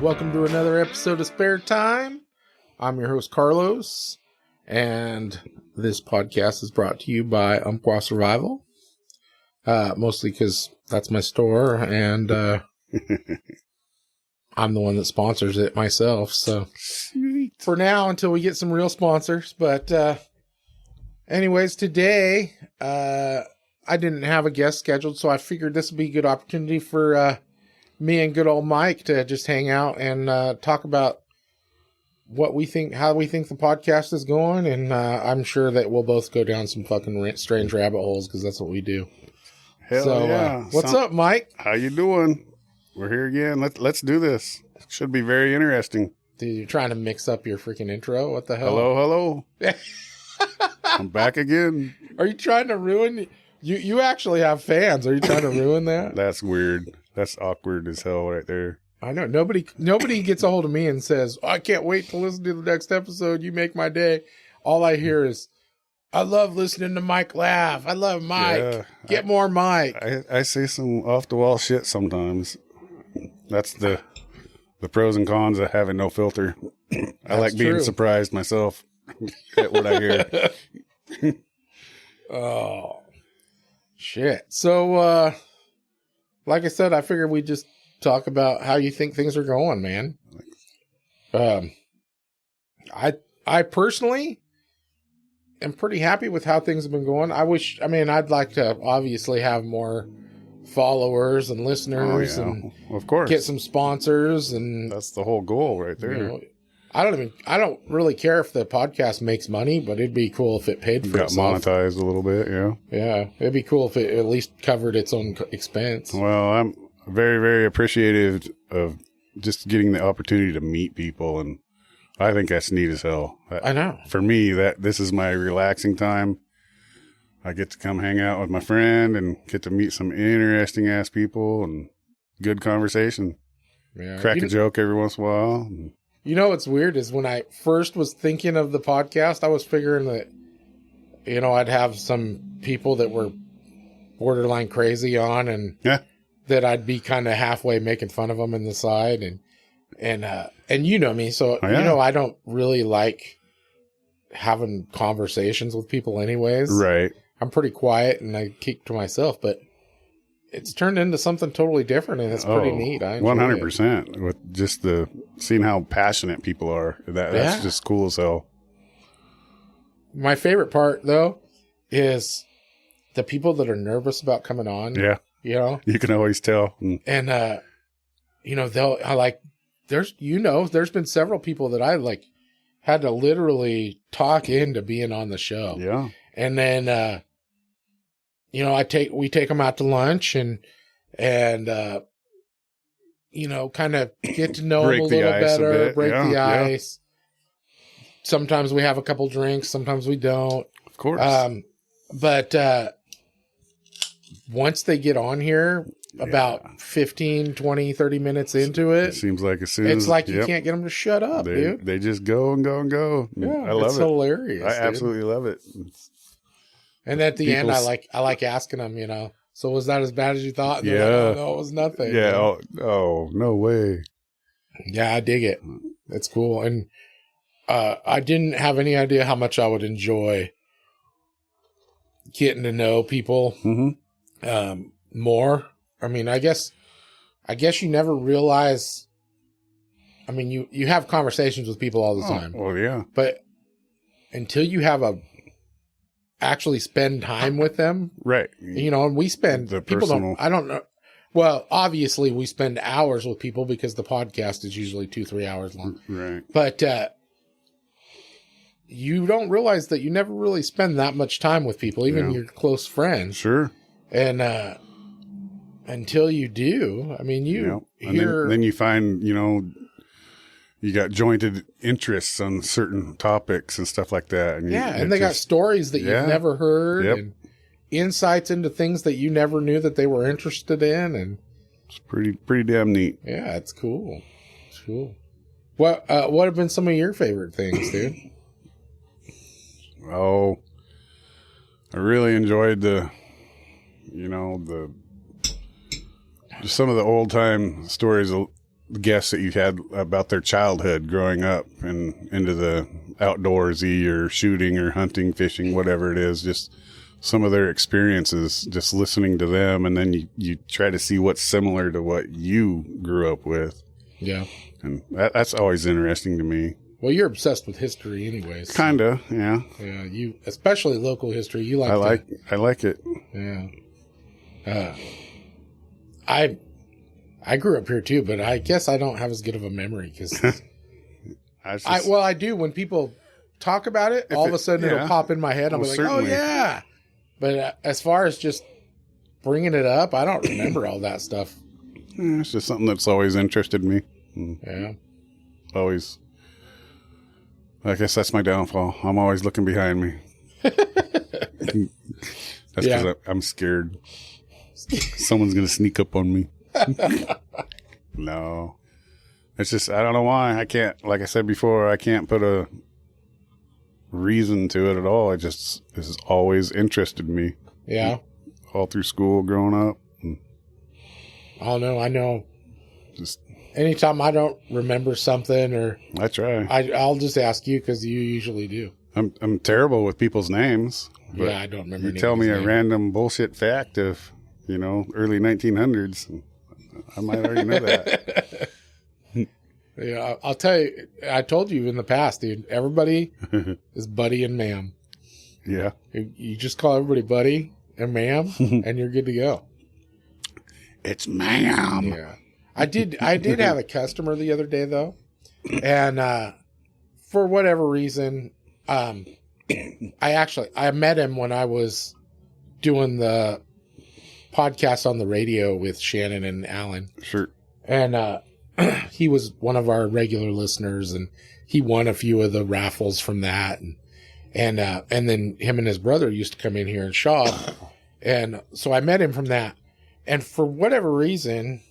Welcome to another episode of Spare Time. I'm your host, Carlos, and this podcast is brought to you by Umpqua Survival. Mostly because that's my store, and I'm the one that sponsors it myself. So for now, until we get some real sponsors. But anyways, today I didn't have a guest scheduled, so I figured this would be a good opportunity for me and good old Mike to just hang out and talk about what we think, how we think the podcast is going, and I'm sure that we'll both go down some fucking strange rabbit holes because that's what we do. Hell so, yeah! What's up, Mike? How you doing? We're here again. Let's do this. Should be very interesting. Dude, you're trying to mix up your freaking intro. What the hell? Hello. I'm back again. Are you trying to ruin? You actually have fans. Are you trying to ruin that? That's weird. That's awkward as hell right there. I know. Nobody gets a hold of me and says, oh, I can't wait to listen to the next episode. You make my day. All I hear is, I love listening to Mike laugh. I love Mike. Yeah, Get more Mike. I say some off-the-wall shit sometimes. That's the pros and cons of having no filter. I like being surprised myself at what I hear. Oh, shit. So, like I said, I figured we'd just talk about how you think things are going, man. I personally am pretty happy with how things have been going. I'd like to obviously have more followers and listeners and of course get some sponsors, and that's the whole goal right there. You know, I don't really care if the podcast makes money, but it'd be cool if it paid for itself. Got monetized a little bit, yeah. Yeah, it'd be cool if it at least covered its own expense. Well, I'm very, very appreciative of just getting the opportunity to meet people, and I think that's neat as hell. I know. For me, this is my relaxing time. I get to come hang out with my friend and get to meet some interesting ass people and good conversation. Yeah. Crack a joke every once in a while. You know what's weird is when I first was thinking of the podcast, I was figuring that, I'd have some people that were borderline crazy on, and that I'd be kind of halfway making fun of them in the side, and you know me, so I don't really like having conversations with people anyways. Right. I'm pretty quiet and I keep to myself, but it's turned into something totally different, and it's pretty neat. 100% with just seeing how passionate people are. That's just cool as hell. My favorite part though is the people that are nervous about coming on. Yeah. You can always tell. And there's been several people that I had to literally talk into being on the show. Yeah. And then we take them out to lunch and kind of get to know them a little better, break the ice. Sometimes we have a couple drinks, sometimes we don't. Of course. But once they get on here, about 15, 20, 30 minutes into it, seems like as soon it's like you can't get them to shut up, dude. They just go and go and go. Yeah, I love it. It's hilarious. I absolutely love it. And at the end, I like asking them, so was that as bad as you thought? And no, it was nothing. Yeah. Oh, no way. Yeah, I dig it. It's cool. And I didn't have any idea how much I would enjoy getting to know people more. I mean, I guess you never realize. I mean, you have conversations with people all the time. Well, yeah. But until you have actually spend time with them. Right. And we spend, I don't know. Well, obviously we spend hours with people because the podcast is usually 2-3 hours long. Right. But, you don't realize that you never really spend that much time with people, even your close friends. Sure. And, until you do, I mean, then you find, you got jointed interests on certain topics and stuff like that. And they got stories that you've never heard and insights into things that you never knew that they were interested in. And it's pretty damn neat. Yeah, it's cool. It's cool. What have been some of your favorite things, dude? Oh, I really enjoyed just some of the old time stories guests that you had about their childhood growing up and into the outdoorsy or shooting or hunting, fishing, whatever it is, just some of their experiences, just listening to them. And then you try to see what's similar to what you grew up with. Yeah. And that's always interesting to me. Well, you're obsessed with history anyways. Kinda, yeah. Yeah, you, especially local history, you like I like it. Yeah. I grew up here too, but I guess I don't have as good of a memory because I do. When people talk about it, all of a sudden it'll pop in my head. I'm like, certainly. Oh yeah. But as far as just bringing it up, I don't remember all that stuff. It's just something that's always interested me. Yeah. Always. I guess that's my downfall. I'm always looking behind me. That's because I'm scared. Someone's going to sneak up on me. No. It's just, I don't know why. I can't, like I said before, I can't put a reason to it at all. This has always interested me. Yeah. All through school, growing up. Oh, no, I know. Just anytime I don't remember something or I try. I'll just ask you because you usually do. I'm terrible with people's names. Yeah, I don't remember. You tell me a random bullshit fact of, early 1900s. I might already know that. Yeah, I'll tell you. I told you in the past, dude. Everybody is buddy and ma'am. Yeah. You just call everybody buddy and ma'am, and you're good to go. It's ma'am. Yeah. I did have a customer the other day though, and for whatever reason, I met him when I was doing the podcast on the radio with Shannon and Alan. Sure. And he was one of our regular listeners, and he won a few of the raffles from that, and then him and his brother used to come in here and shop, and so I met him from that, and for whatever reason.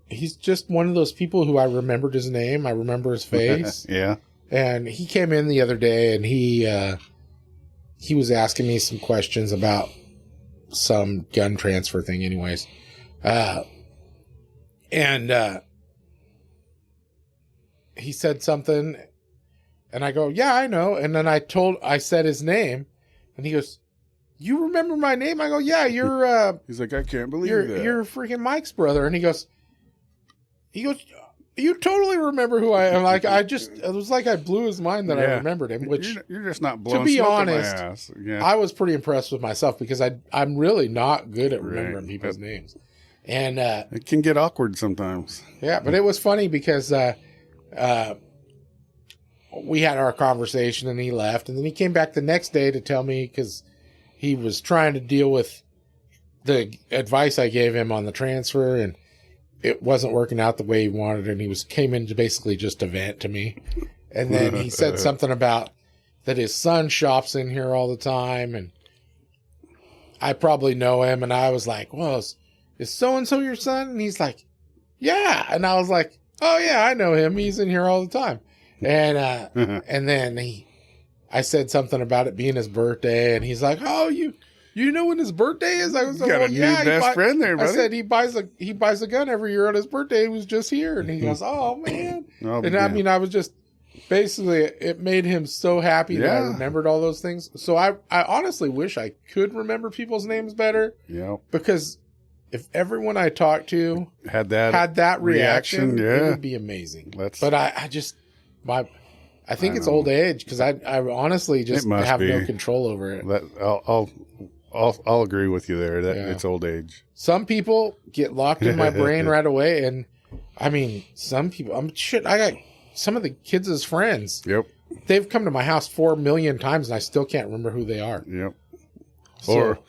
He's just one of those people who I remembered his name. I remember his face. Yeah. And he came in the other day and he was asking me some questions about some gun transfer thing anyways. And he said something and I go, yeah, I know. And then I said his name and he goes, you remember my name? I go, yeah, you're, he's like, I can't believe that. You're freaking Mike's brother. And he goes, you totally remember who I am. Like, it was like I blew his mind that I remembered him, which you're just not blowing to be smoke honest, in my ass. Yeah. I was pretty impressed with myself because I'm really not good at remembering people's names. And, it can get awkward sometimes. Yeah, but it was funny because, we had our conversation and he left and then he came back the next day to tell me because he was trying to deal with the advice I gave him on the transfer and it wasn't working out the way he wanted, and he came in to basically just to vent to me. And then he said something about that his son shops in here all the time, and I probably know him. And I was like, well, is so-and-so your son? And he's like, yeah. And I was like, oh yeah, I know him. He's in here all the time. And, and then I said something about it being his birthday, and he's like, oh, you know when his birthday is? I was like, got a new best friend there, buddy. I said he buys a gun every year on his birthday. He was just here, and he goes, "Oh man!" I mean, I was just basically it made him so happy that I remembered all those things. So I honestly wish I could remember people's names better. Yeah, because if everyone I talked to had that reaction, it would be amazing. But I think it's old age because I honestly just have no control over it. I'll agree with you there that it's old age. Some people get locked in my brain right away. And I mean, some people, I got some of the kids' friends. Yep. They've come to my house 4 million times and I still can't remember who they are. Yep. Or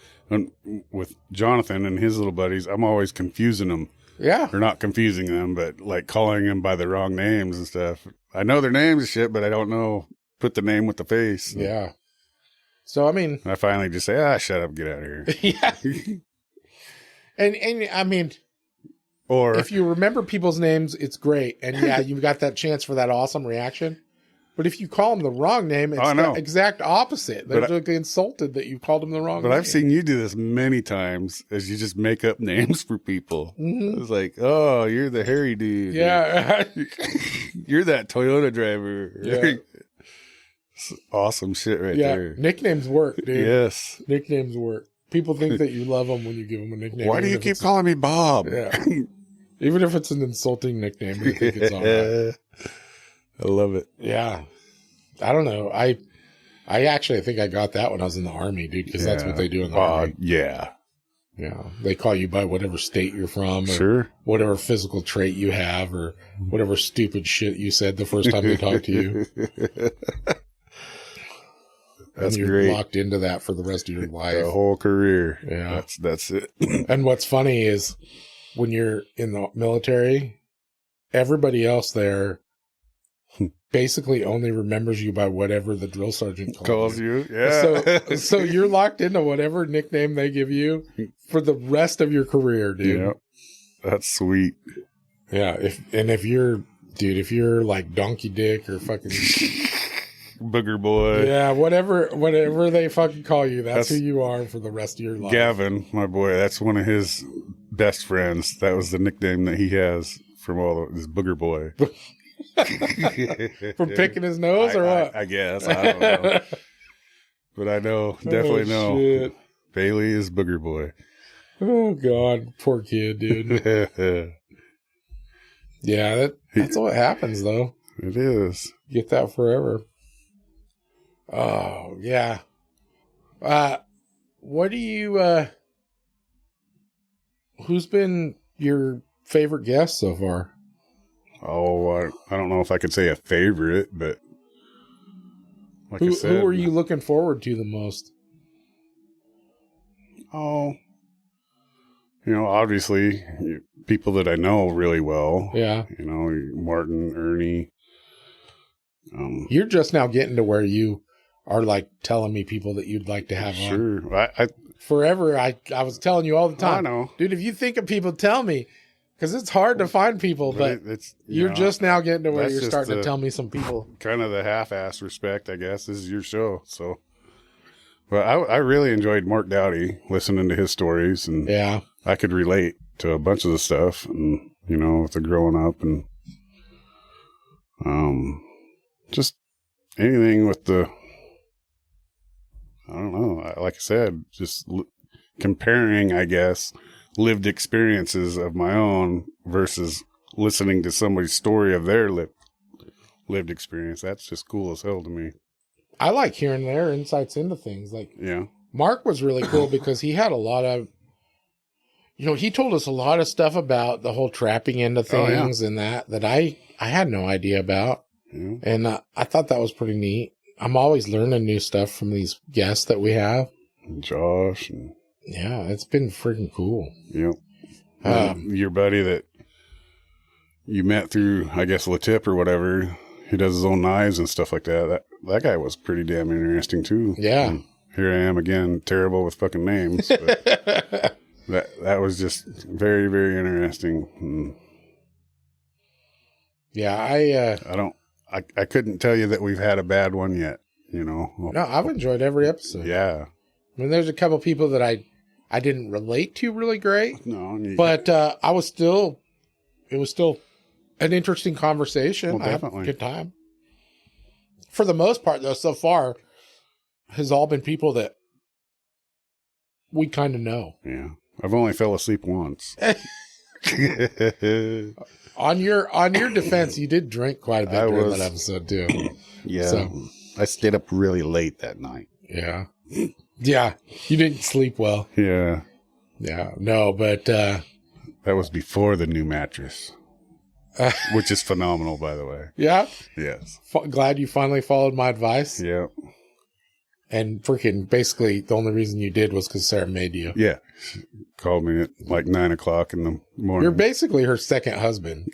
with Jonathan and his little buddies, I'm always confusing them. Yeah. Or not confusing them, but like calling them by the wrong names and stuff. I know their names and shit, but I don't know, put the name with the face. Yeah. So, I mean, I finally just say, shut up, get out of here. Yeah. and I mean, or if you remember people's names, it's great. And yeah, you've got that chance for that awesome reaction. But if you call them the wrong name, it's the exact opposite. They're like insulted that you called them the wrong name. But I've seen you do this many times as you just make up names for people. Mm-hmm. It's like, oh, you're the hairy dude. Yeah. You're that Toyota driver. Yeah. Awesome shit right there. Nicknames work, dude. Yes. Nicknames work. People think that you love them when you give them a nickname. Why do you keep calling me Bob? Yeah. Even if it's an insulting nickname, I think it's all right. I love it. Yeah. I don't know. I actually think I got that when I was in the Army, dude, because that's what they do in the Army. Yeah. Yeah. They call you by whatever state you're from, or whatever physical trait you have, or whatever stupid shit you said the first time they talked to you. That's and you're great. Locked into that for the rest of your life. The whole career. Yeah. That's it. And what's funny is when you're in the military, everybody else there basically only remembers you by whatever the drill sergeant calls you. Yeah. So you're locked into whatever nickname they give you for the rest of your career, dude. Yeah. That's sweet. Yeah. If you're like Donkey Dick or fucking Booger Boy. Yeah, whatever they fucking call you, that's who you are for the rest of your life. Gavin, my boy, that's one of his best friends. That was the nickname that he has from his Booger Boy. For picking his nose or what? I guess. I don't know. But I definitely know. Shit. Bailey is Booger Boy. Oh, God. Poor kid, dude. Yeah, that's what happens, though. It is. Get that forever. Oh, yeah. What do you, who's been your favorite guest so far? Oh, I don't know if I could say a favorite, but like I said. Who are you looking forward to the most? Oh, obviously people that I know really well. Yeah. Martin, Ernie. You're just now getting to where you are like telling me people that you'd like to have on. Sure. Forever, I was telling you all the time. I know. Dude, if you think of people, tell me. Because it's hard to find people, but you're just now getting to where you're starting to tell me some people. Kind of the half-ass respect, I guess. This is your show, so. But I really enjoyed Mark Dowdy, listening to his stories, and I could relate to a bunch of the stuff, and with the growing up, and just anything with the. I don't know. Like I said, just comparing, I guess, lived experiences of my own versus listening to somebody's story of their lived experience. That's just cool as hell to me. I like hearing their insights into things. Like, Mark was really cool because he had a lot of, he told us a lot of stuff about the whole trapping into things and that I had no idea about. Yeah. And I thought that was pretty neat. I'm always learning new stuff from these guests that we have. And Josh. And yeah, it's been freaking cool. Yep. Your buddy that you met through, I guess, LaTip or whatever, he does his own knives and stuff like that. That guy was pretty damn interesting, too. Yeah. And here I am again, terrible with fucking names. But that was just very, very interesting. And yeah, I couldn't tell you that we've had a bad one yet, No, I've enjoyed every episode. Yeah. I mean, there's a couple people that I didn't relate to really great. No. But it was still an interesting conversation. Well, definitely. I had a good time. For the most part, though, so far, has all been people that we kind of know. Yeah. I've only fell asleep once. On your defense, you did drink quite a bit during that episode, too. Yeah. So, I stayed up really late that night. Yeah. Yeah. You didn't sleep well. Yeah. Yeah. No, but that was before the new mattress. Which is phenomenal, by the way. Yeah? Yes. Glad you finally followed my advice. Yeah. And freaking basically the only reason you did was because Sarah made you. Yeah. She called me at like 9 o'clock in the morning. You're basically her second husband.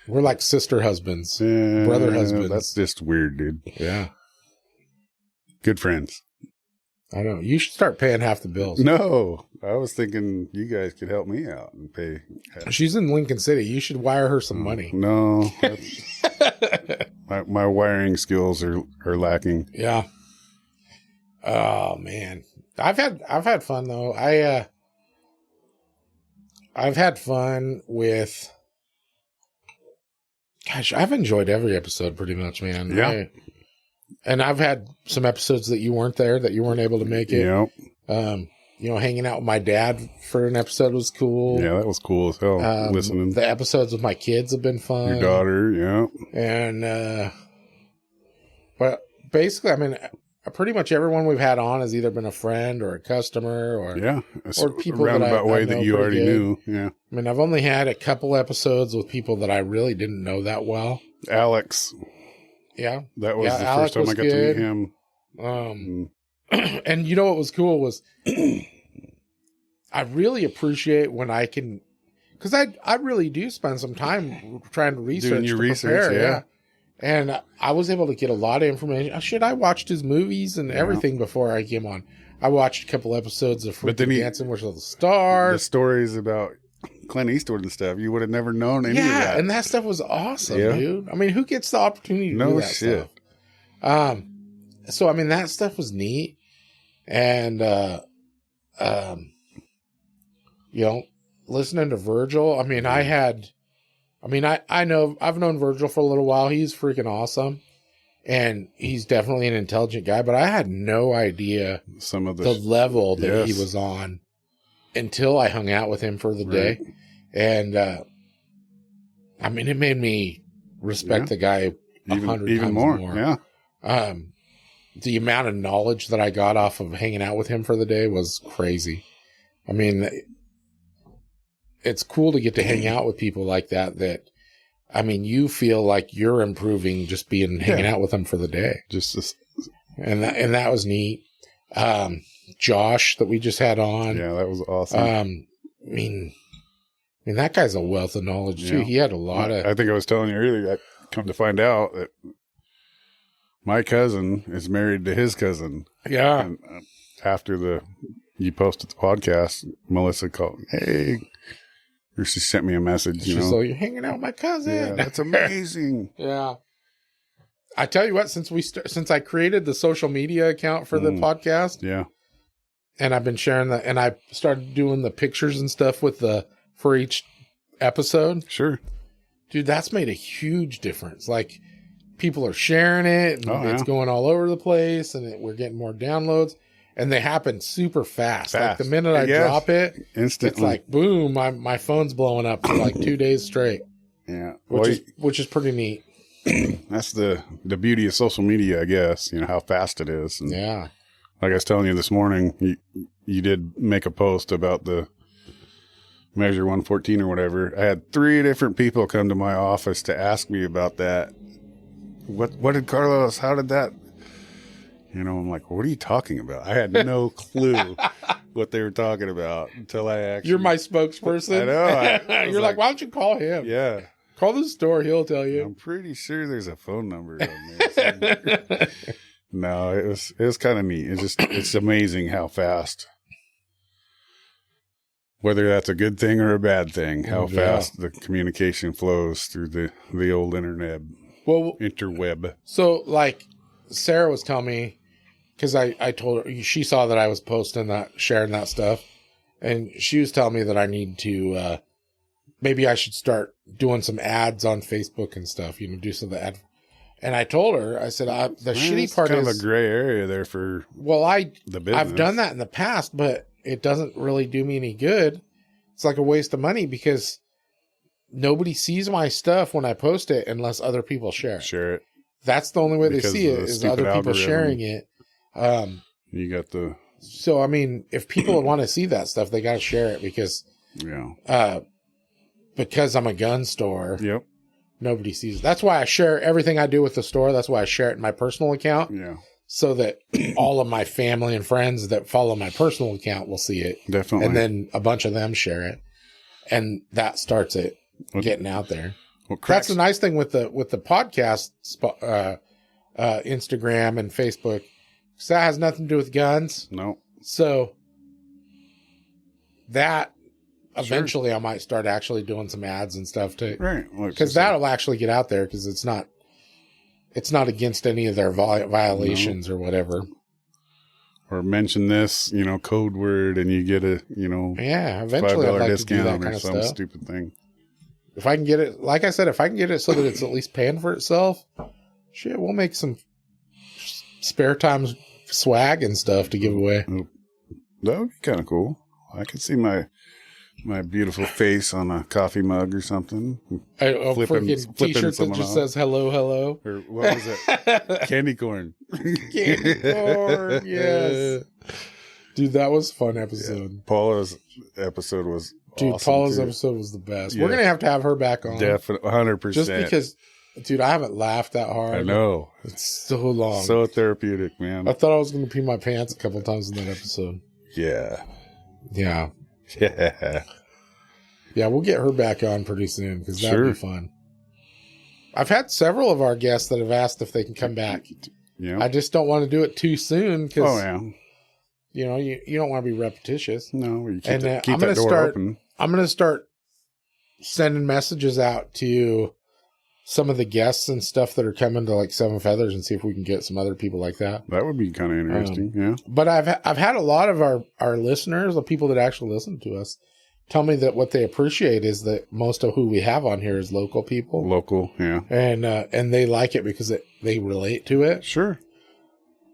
We're like sister husbands. Brother husbands. That's just weird, dude. Yeah. Good friends. I know. You should start paying half the bills. No, I was thinking you guys could help me out and pay. She's in Lincoln City. You should wire her some money. No, my wiring skills are lacking. Yeah. Oh man, I've had fun though. I've had fun with. Gosh, I've enjoyed every episode pretty much, man. Yeah. And I've had some episodes that you weren't there, that you weren't able to make it. Yep. Hanging out with my dad for an episode was cool. Yeah, that was cool as hell. Listening. The episodes with my kids have been fun. Your daughter, yeah. And, but basically, I mean, pretty much everyone we've had on has either been a friend or a customer or people roundabout way that you already knew. Yeah. I mean, I've only had a couple episodes with people that I really didn't know that well. Alex. Yeah. That was the first time I got to meet him. And you know what was cool was I really appreciate when I can, because I really do spend some time trying to research. Doing your research, yeah. And I was able to get a lot of information. I watched his movies and everything before I came on. I watched a couple episodes of Dancing with the Stars. The stories about Clint Eastwood and stuff. You would have never known any of that. Yeah, and that stuff was awesome, dude. I mean, who gets the opportunity to do that stuff? So, I mean, that stuff was neat. And, listening to Virgil, I mean, I've known Virgil for a little while. He's freaking awesome. And he's definitely an intelligent guy, but I had no idea some of the level that he was on until I hung out with him for the day. And, I mean, it made me respect the guy 100 times more. Yeah. The amount of knowledge that I got off of hanging out with him for the day was crazy. I mean, it's cool to get to hang out with people like that, I mean, you feel like you're improving just hanging out with them for the day. And that was neat. Josh that we just had on. Yeah, that was awesome. I mean, that guy's a wealth of knowledge too. He had a lot of. I think I was telling you earlier. I come to find out that my cousin is married to his cousin. Yeah. And after you posted the podcast, Melissa called. Hey, or she sent me a message. She's like, "You're hanging out with my cousin. Yeah, that's amazing." Yeah. I tell you what, since I created the social media account for the podcast. Yeah. And I've been sharing that, and I started doing the pictures and stuff for each episode. Sure. Dude, that's made a huge difference. Like, people are sharing it, and it's going all over the place, and we're getting more downloads, and they happen super fast. Like, the minute I drop it, instantly. It's like, boom, my phone's blowing up for like 2 days straight. Yeah. Which is pretty neat. That's the beauty of social media, I guess, how fast it is. And yeah. Like I was telling you this morning, you did make a post about the Measure 114 or whatever. I had 3 different people come to my office to ask me about that. What did Carlos, how did that? I'm like, what are you talking about? I had no clue what they were talking about until I actually. You're my spokesperson. I know. You're like, why don't you call him? Yeah. Call the store. He'll tell you. I'm pretty sure there's a phone number on there. No, it was kind of neat. It's amazing how fast, whether that's a good thing or a bad thing, how fast the communication flows through the old internet. Well, interweb. So, like, Sarah was telling me, because I told her, she saw that I was posting that, sharing that stuff, and she was telling me that I need to, maybe I should start doing some ads on Facebook and stuff, do some of the ad. And I told her, I said, the shitty part is kind of a gray area there for the business. I've done that in the past, but it doesn't really do me any good. It's like a waste of money because nobody sees my stuff when I post it unless other people share it. That's the only way they see it is other people sharing it. You got So, I mean, if people want to see that stuff, they got to share it because I'm a gun store. Yep. Nobody sees it. That's why I share everything I do with the store. That's why I share it in my personal account. Yeah. So that all of my family and friends that follow my personal account will see it. Definitely. And then a bunch of them share it. And that starts it getting out there. That's the nice thing with the podcast, Instagram and Facebook. So that has nothing to do with guns. No. So that eventually I might start actually doing some ads and stuff too. Right. Because that'll actually get out there because it's not against any of their violations or whatever. Or mention this, code word, and you get a, yeah, eventually I'd like discount to do that or kind of some stuff. stupid thing. If I can get it, like I said, if I can get it so that it's at least paying for itself, shit, we'll make some spare time swag and stuff to give away. That would be kind of cool. I could see my beautiful face on a coffee mug or something. A freaking t-shirt that just says hello, hello. Or what was it? Candy corn. Candy corn, yes. Dude, that was a fun episode. Yeah. Paula's episode was awesome. Paula's episode was the best. Yeah. We're going to have her back on. Definitely, 100%. Just because, dude, I haven't laughed that hard. I know. It's so long. So therapeutic, man. I thought I was going to pee my pants a couple times in that episode. Yeah. Yeah. Yeah. Yeah, we'll get her back on pretty soon because that would be fun. I've had several of our guests that have asked if they can come back. Yeah. I just don't want to do it too soon because, you don't want to be repetitious. No, you keep that door open. I'm going to start sending messages out to some of the guests and stuff that are coming to like Seven Feathers and see if we can get some other people like that. That would be kind of interesting, yeah. But I've had a lot of our listeners, the people that actually listen to us, tell me that what they appreciate is that most of who we have on here is local people. Local, yeah. And they like it because they relate to it. Sure.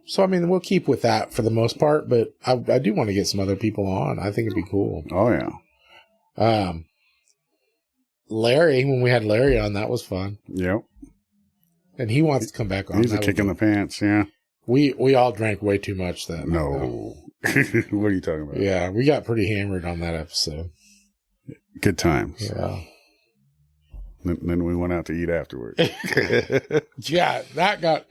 So, I mean, we'll keep with that for the most part, but I do want to get some other people on. I think it'd be cool. Oh, yeah. Larry, when we had Larry on, that was fun. Yep. And he wants to come back on. He's a kick in the pants, yeah. We all drank way too much then. No. What are you talking about? Yeah, we got pretty hammered on that episode. Good times. Yeah. Then we went out to eat afterwards. Yeah, that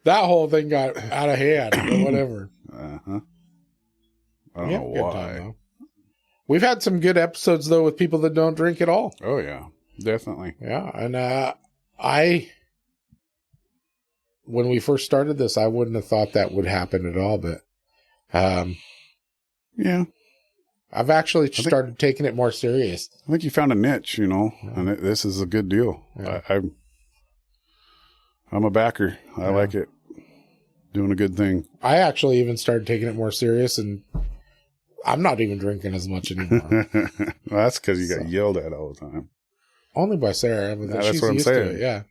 whole thing got out of hand or whatever. Uh-huh. I don't know why. Time, we've had some good episodes, though, with people that don't drink at all. Oh, yeah. Definitely. Yeah, and when we first started this, I wouldn't have thought that would happen at all, but yeah. I've actually started taking it more serious. I think you found a niche, and this is a good deal. Yeah. I'm a backer. I like it. Doing a good thing. I actually even started taking it more serious, and I'm not even drinking as much anymore. Well, that's because you got yelled at all the time. Only by Sarah. But that's what I'm saying. Yeah.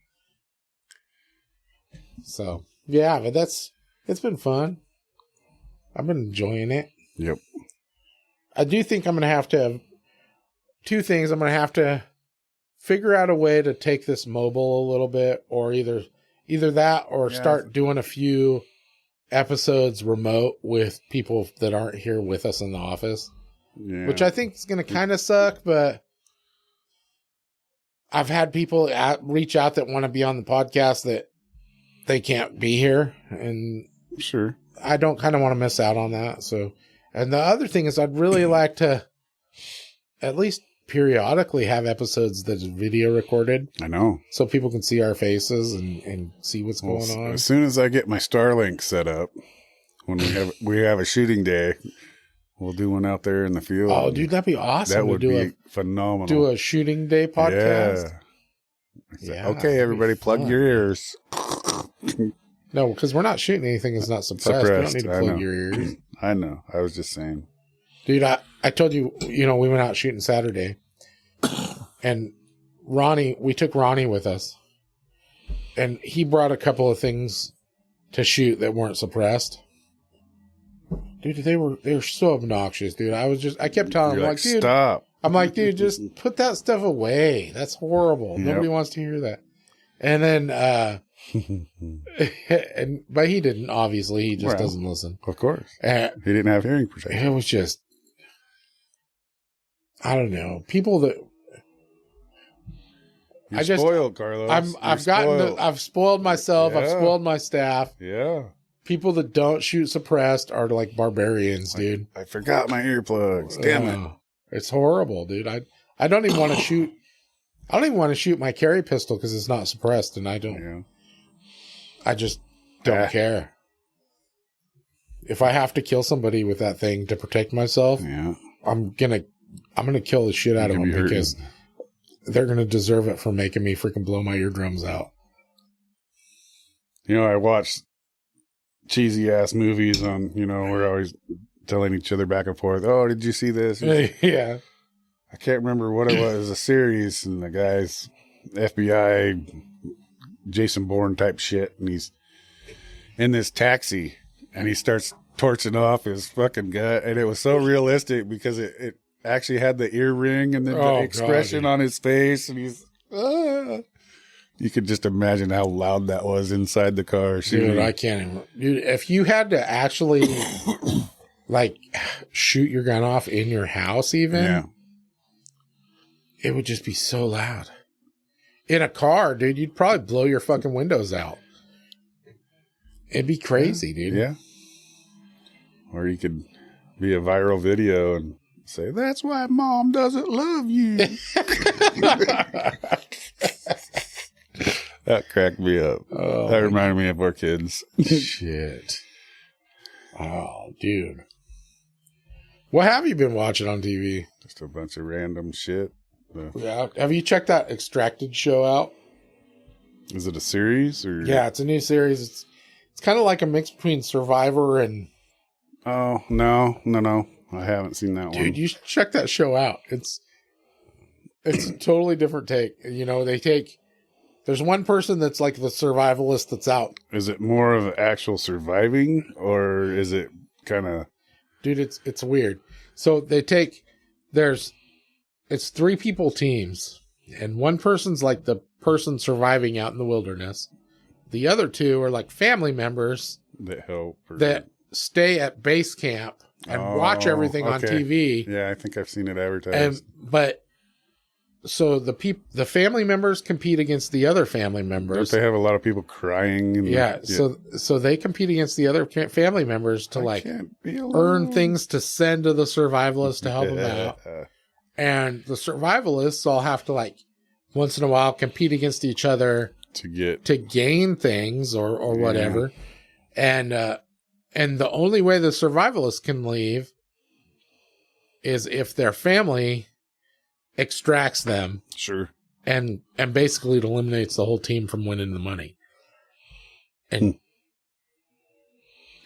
So, yeah, but it's been fun. I've been enjoying it. Yep. I do think I'm going to have two things. I'm going to have to figure out a way to take this mobile a little bit, or either that or start doing a few episodes remote with people that aren't here with us in the office, which I think is going to kind of suck, but I've had people reach out that want to be on the podcast that they can't be here. And sure, I don't kind of want to miss out on that. So, and the other thing is I'd really like to at least periodically have episodes that's video recorded. I know. So people can see our faces and see what's going on. As soon as I get my Starlink set up, when we have a shooting day, we'll do one out there in the field. Oh, dude, that'd be awesome. That would be phenomenal. Do a shooting day podcast. Yeah. Okay, everybody, plug your ears. No, because we're not shooting anything that's not suppressed. We don't need to plug your ears. I know. I was just saying. Dude, I told you, we went out shooting Saturday. And we took Ronnie with us. And he brought a couple of things to shoot that weren't suppressed. Dude, they were so obnoxious, dude. I kept telling him, dude, stop. I'm like, dude, just put that stuff away. That's horrible. Yep. Nobody wants to hear that. And then, but he didn't, obviously. He just doesn't listen. Of course. He didn't have hearing protection. It was just, I don't know. People that, You're spoiled, Carlos. I've spoiled myself. Yeah. I've spoiled my staff. Yeah. People that don't shoot suppressed are like barbarians, dude. I forgot my earplugs. Damn it. It's horrible, dude. I don't even want to shoot. I don't even want to shoot my carry pistol because it's not suppressed, and I don't. Yeah. I just don't care. if I have to kill somebody with that thing to protect myself, I'm gonna kill the shit out of them because they're gonna deserve it for making me freaking blow my eardrums out. You know, I watched cheesy ass movies on, you know, we're always telling each other back and forth, oh, did you see this? Yeah. I can't remember what it was, a series, and the guy's FBI Jason Bourne type shit, and he's in this taxi, and he starts torching off his fucking gut, and it was so realistic because it actually had the ear ring and then the expression on his face, and he's, you could just imagine how loud that was inside the car. Dude, I can't even. Dude, if you had to actually, like, shoot your gun off in your house even, it would just be so loud. In a car, dude, you'd probably blow your fucking windows out. It'd be crazy, dude. Yeah. Or you could be a viral video and say, that's why mom doesn't love you. That cracked me up. Oh, that reminded me of our kids. Shit. Oh, dude. What have you been watching on TV? Just a bunch of random shit. Yeah. Have you checked that Extracted show out? Is it a series? Or? Yeah, it's a new series. It's kind of like a mix between Survivor and... Oh, no. I haven't seen that one. Dude, you should check that show out. It's a totally different take. You know, there's one person that's like the survivalist that's out. Is it more of actual surviving, or is it kind of... Dude, it's weird. So it's 3 people teams, and one person's like the person surviving out in the wilderness. The other 2 are like family members that help, that stay at base camp and watch everything on TV. Yeah, I think I've seen it advertised. So the family members compete against the other family members. Don't they have a lot of people crying? So they compete against the other family members to earn things to send to the survivalists to help them out. And the survivalists all have to once in a while compete against each other to gain things or whatever. And the only way the survivalists can leave is if their family extracts them. Sure. And basically it eliminates the whole team from winning the money. And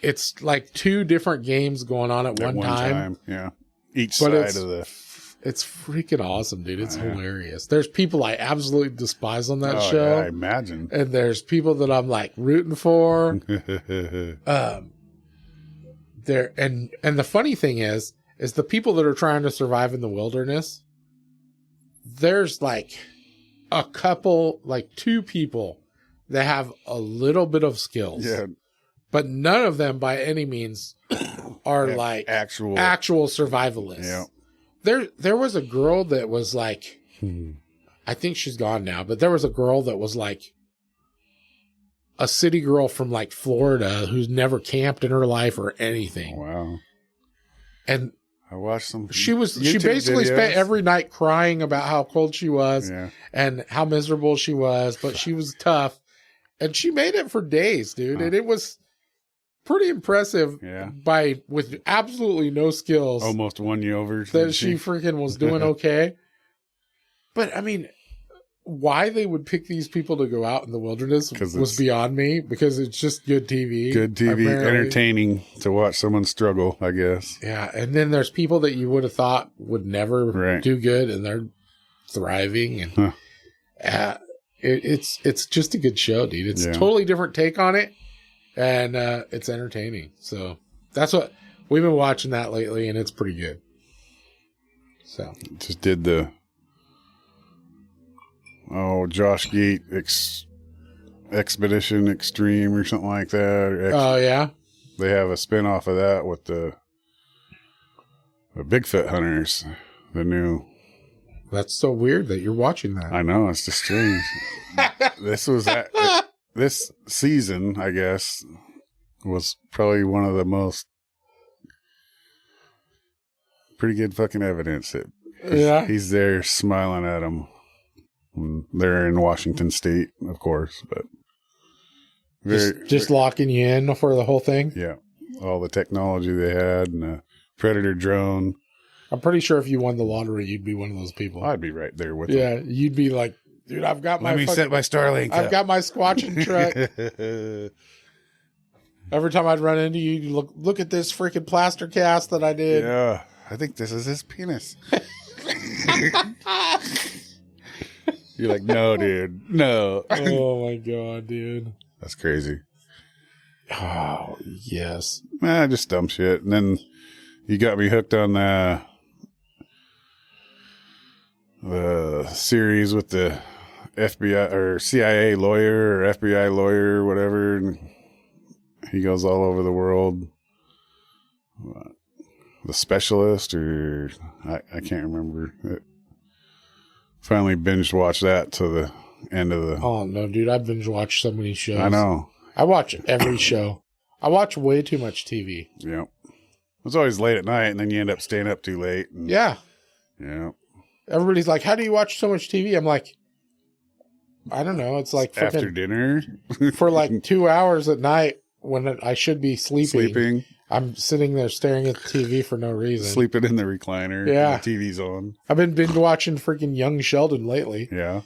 it's like 2 different games going on at one time. Yeah. Each side of the... It's freaking awesome, dude. It's hilarious. There's people I absolutely despise on that show. Yeah, I imagine. And there's people that I'm like rooting for. There and the funny thing is the people that are trying to survive in the wilderness, there's like a couple, like 2 people that have a little bit of skills. Yeah. But none of them by any means are like actual survivalists. Yeah. There was a girl that was like, I think she's gone now, but there was a girl that was like a city girl from like Florida who's never camped in her life or anything. Wow. And I watched some. She basically spent every night crying about how cold she was and how miserable she was, but she was tough and she made it for days, dude. And it was pretty impressive with absolutely no skills. Almost won you over. That she freaking was doing okay. But I mean, why they would pick these people to go out in the wilderness was beyond me, because it's just good TV. Good TV, apparently. Entertaining to watch someone struggle, I guess. Yeah. And then there's people that you would have thought would never do good, and they're thriving. And it's just a good show, dude. It's a totally different take on it. And it's entertaining. So that's what we've been watching that lately, and it's pretty good. So just did the Josh Gate Expedition Extreme or something like that. Oh yeah, they have a spinoff of that with the Bigfoot hunters. The new. That's so weird that you're watching that. I know, it's just strange. This season, I guess, was probably one of the most pretty good fucking evidence. He's there smiling at them. They're in Washington State, of course, but just locking you in for the whole thing. Yeah, all the technology they had and the Predator drone. I'm pretty sure if you won the lottery, you'd be one of those people. I'd be right there with them. Yeah, you'd be like, dude, I've got my set my Starlink I've got my squatching truck. Every time I'd run into you, you look at this freaking plaster cast that I did. Yeah, I think this is his penis. You're like, no, dude, no. Oh my god, dude. That's crazy. Oh, yes. Just dumb shit. And then you got me hooked on the series with the FBI or CIA lawyer or FBI lawyer or whatever. And he goes all over the world. The Specialist, or I can't remember. Finally binge watched that to the end of the... Oh, no, dude. I binge watch so many shows. I know. I watch every show. I watch way too much TV. Yeah. It's always late at night, and then you end up staying up too late. And, yeah. Yeah. Everybody's like, how do you watch so much TV? I'm like, I don't know. It's like... After dinner? For like 2 hours at night when I should be sleeping. I'm sitting there staring at the TV for no reason. Sleeping in the recliner. Yeah. The TV's on. I've been binge watching freaking Young Sheldon lately. Yeah.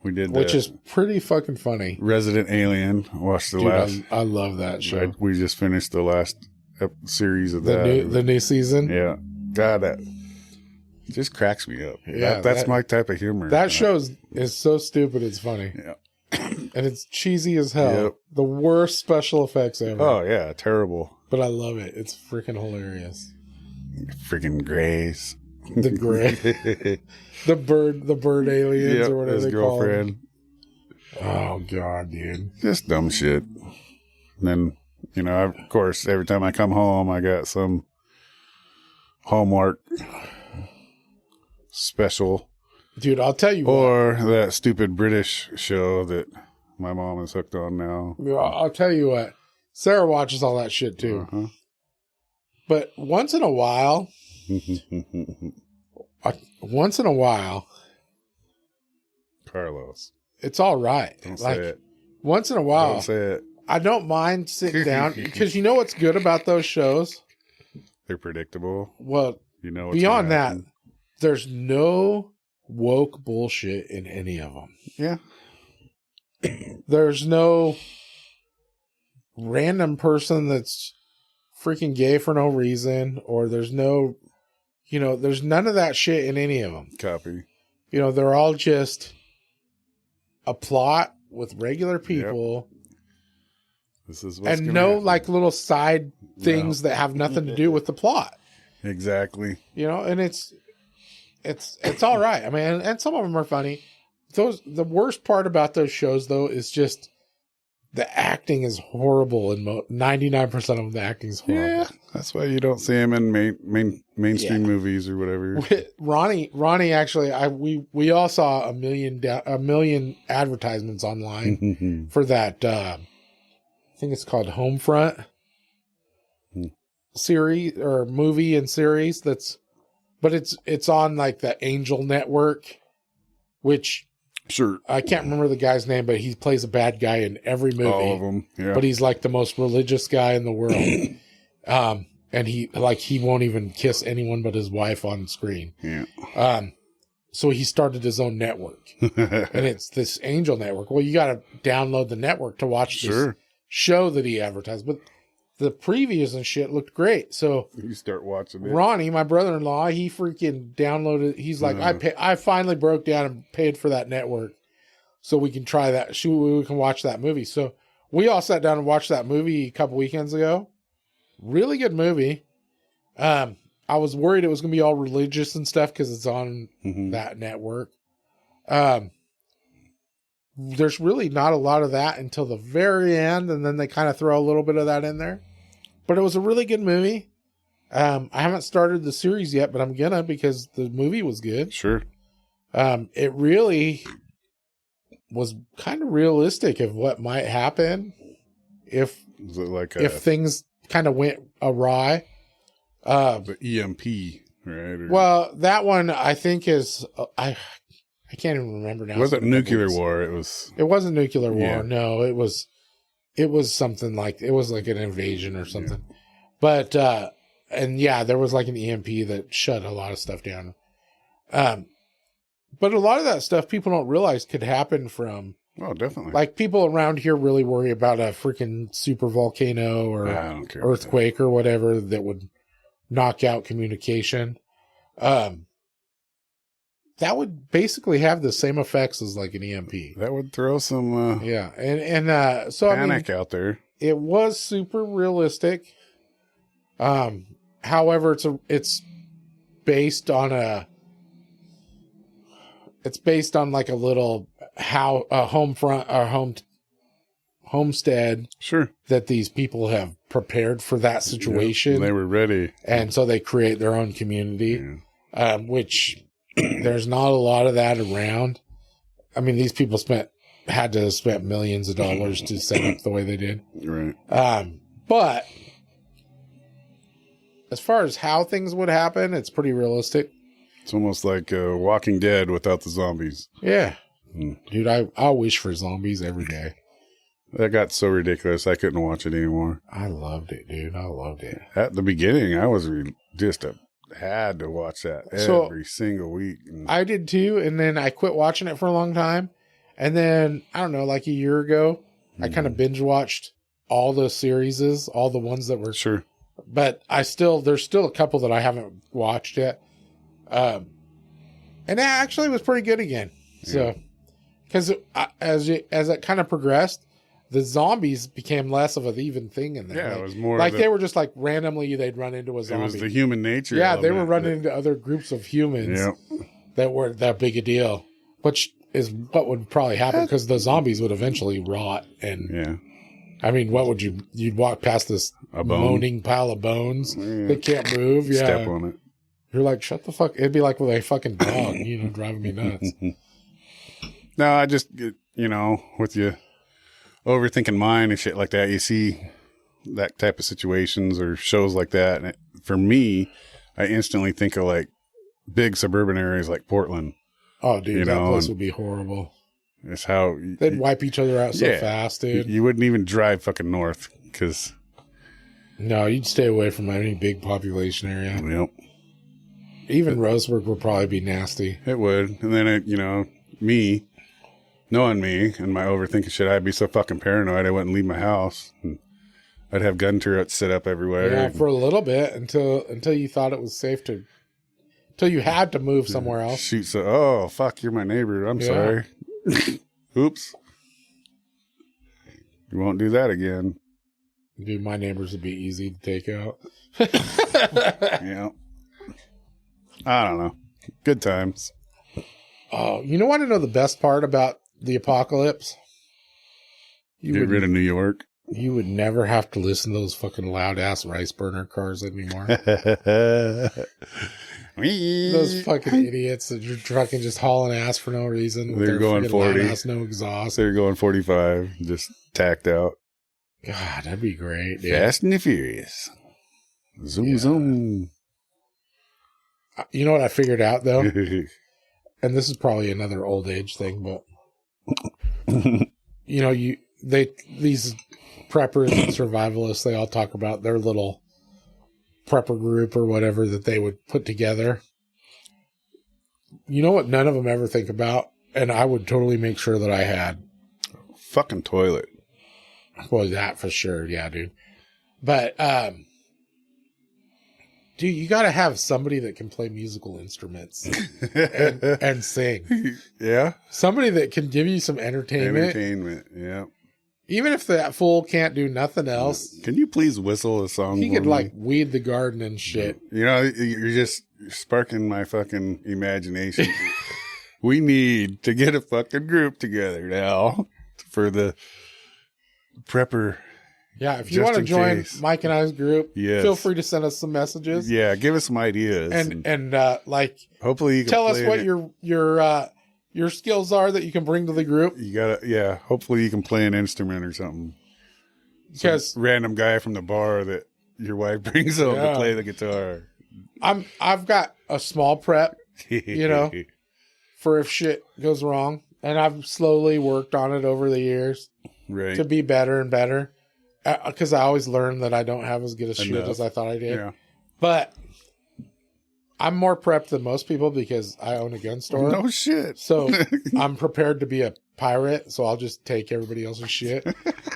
We did Which is pretty fucking funny. Resident Alien. Watched the last. I love that show. We just finished the last series of that. The new season? Yeah. God, that just cracks me up. Yeah. That's my type of humor. That show is so stupid, it's funny. Yeah. And it's cheesy as hell. Yep. The worst special effects ever. Oh, yeah. Terrible. But I love it. It's freaking hilarious. Freaking Grays. The gray. the bird aliens or whatever his they girlfriend. Call them. Oh, God, dude. Just dumb shit. And then, of course, every time I come home, I got some Hallmark special. Dude, I'll tell you or that stupid British show that my mom is hooked on now. I'll tell you what. Sarah watches all that shit too. Uh-huh. But once in a while, Carlos. It's all right. Don't say it. Once in a while. Don't say it. I don't mind sitting down because you know what's good about those shows? They're predictable. Well, what's beyond that, there's no woke bullshit in any of them. Yeah. There's no random person that's freaking gay for no reason, or there's no, there's none of that shit in any of them. Copy. They're all just a plot with regular people. Yep. This is what's and no happen. like little side things that have nothing to do with the plot. Exactly. And it's all right. I mean, and some of them are funny. The worst part about those shows though is just the acting is horrible, and 99% of them, the acting is horrible. Yeah, that's why you don't see him in mainstream movies or whatever. Ronnie, actually, we all saw a million advertisements online for that. I think it's called Homefront series or movie and series. But it's on like the Angel Network, which. Sure. I can't remember the guy's name, but he plays a bad guy in every movie. All of them, yeah. But he's like the most religious guy in the world. And he won't even kiss anyone but his wife on screen. Yeah. So he started his own network. And it's this Angel Network. Well, you got to download the network to watch this show that he advertised. But the previews and shit looked great. So you start watching it. Ronnie, my brother-in-law, he freaking downloaded. He's like, I finally broke down and paid for that network so we can try that. We can watch that movie. So we all sat down and watched that movie a couple weekends ago. Really good movie. I was worried it was going to be all religious and stuff because it's on that network. There's really not a lot of that until the very end, and then they kind of throw a little bit of that in there. But it was a really good movie. I haven't started the series yet, but I'm gonna because the movie was good. Sure. It really was kind of realistic of what might happen if things kind of went awry. The EMP, right? Well, that one I think is I can't even remember now. It wasn't nuclear war. It wasn't nuclear war. No, it was it was something like, it was like an invasion or something. Yeah. But, and yeah, there was like an EMP that shut a lot of stuff down. But a lot of that stuff people don't realize could happen from. Oh, definitely. Like people around here really worry about a freaking super volcano or earthquake or whatever that would knock out communication. That would basically have the same effects as like an EMP. That would throw some yeah, and so panic out there. It was super realistic. However, it's based on like a little homestead. Sure. That these people have prepared for that situation. Yep, they were ready. And so they create their own community, which there's not a lot of that around. I mean, these people had to have spent millions of dollars to set up the way they did. Right. But as far as how things would happen, it's pretty realistic. It's almost like Walking Dead without the zombies. Yeah. Dude, I wish for zombies every day. That got so ridiculous, I couldn't watch it anymore. I loved it, dude. I loved it. At the beginning, I was had to watch that every single week. I did too, and then I quit watching it for a long time. And then, I don't know, like a year ago, I kind of binge watched all the series, all the ones that were... Sure. But there's still a couple that I haven't watched yet. And that actually was pretty good again. So, because as it kind of progressed, the zombies became less of an even thing in there. Yeah, it was more like they were just like randomly they'd run into a zombie. It was the human nature. Yeah, they were running into other groups of humans that weren't that big a deal, which is what would probably happen because the zombies would eventually rot. And I mean, what would you'd walk past this moaning pile of bones that can't move. Yeah. Step on it. You're like, shut the fuck. It'd be like with a fucking dog, driving me nuts. No, I just, with you overthinking mine and shit like that, you see that type of situations or shows like that. And for me, I instantly think of like big suburban areas like Portland. Oh, dude, that place would be horrible. It's how they'd wipe each other out so fast, dude. You wouldn't even drive fucking north because. No, you'd stay away from any big population area. Yep. Even Roseburg would probably be nasty. It would. And then, knowing me and my overthinking shit, I'd be so fucking paranoid I wouldn't leave my house. And I'd have gun turrets set up everywhere. Yeah, for a little bit until you thought it was safe to, until you had to move somewhere else. Shoot, oh, fuck, you're my neighbor. I'm sorry. Oops. You won't do that again. Dude, my neighbors would be easy to take out. Yeah. I don't know. Good times. Oh, you want to know the best part about the apocalypse? Get rid of New York. You would never have to listen to those fucking loud ass rice burner cars anymore. Those fucking idiots that you're trucking just hauling ass for no reason. They're going 40. Loud ass, no exhaust. They're going 45, just tacked out. God, that'd be great. Dude. Fast and the Furious. Zoom, zoom. You know what I figured out though? And this is probably another old age thing, but these preppers and survivalists, they all talk about their little prepper group or whatever that they would put together. You know what none of them ever think about? And I would totally make sure that I had. Fucking toilet. Well, that for sure. Yeah, dude. But, dude, you got to have somebody that can play musical instruments and sing. Yeah. Somebody that can give you some entertainment. Yeah. Even if that fool can't do nothing else. Can you please whistle a song? He could like weed the garden and shit. You're sparking my fucking imagination. We need to get a fucking group together now for the prepper. Yeah, if you want to join Mike and I's group, feel free to send us some messages. Yeah, give us some ideas. And hopefully you can tell us what your skills are that you can bring to the group. Hopefully you can play an instrument or something. Because some random guy from the bar that your wife brings home to play the guitar. I've got a small prep, for if shit goes wrong. And I've slowly worked on it over the years. right. to be better and better. Because I always learn that I don't have as good a shit as I thought I did. Yeah. But I'm more prepped than most people because I own a gun store. No shit. So I'm prepared to be a pirate. So I'll just take everybody else's shit.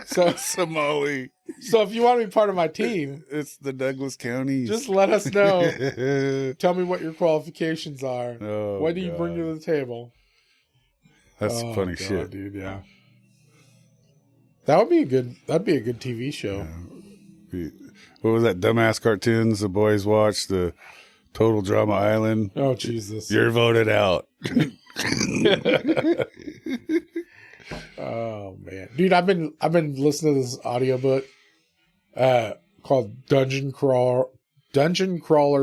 So Somali. So if you want to be part of my team, it's the Douglas Counties. Just let us know. Tell me what your qualifications are. What do you bring to the table? That's funny shit, dude. Yeah. That'd be a good TV show. Yeah. What was that dumbass cartoons the boys watched? The Total Drama Island. Oh Jesus! You're voted out. Oh man, dude, I've been listening to this audiobook called Dungeon Crawler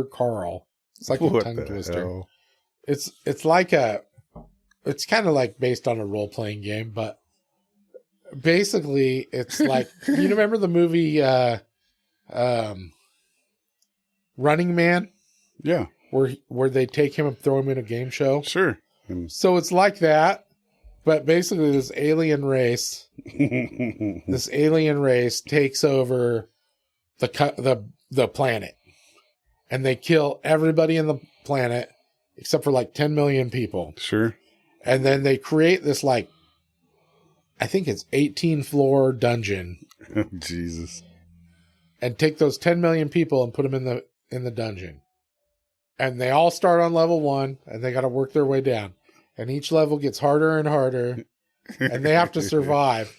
Carl. It's like a tongue twister. Hell? It's kind of like based on a role playing game, but basically it's like you remember the movie Running Man? Yeah. Where they take him and throw him in a game show? Sure. So it's like that, but basically this alien race takes over the planet, and they kill everybody in the planet except for like 10 million people. Sure. And then they create this I think it's 18-floor dungeon. Jesus. And take those 10 million people and put them in the dungeon. And they all start on level 1, and they got to work their way down. And each level gets harder and harder, and they have to survive.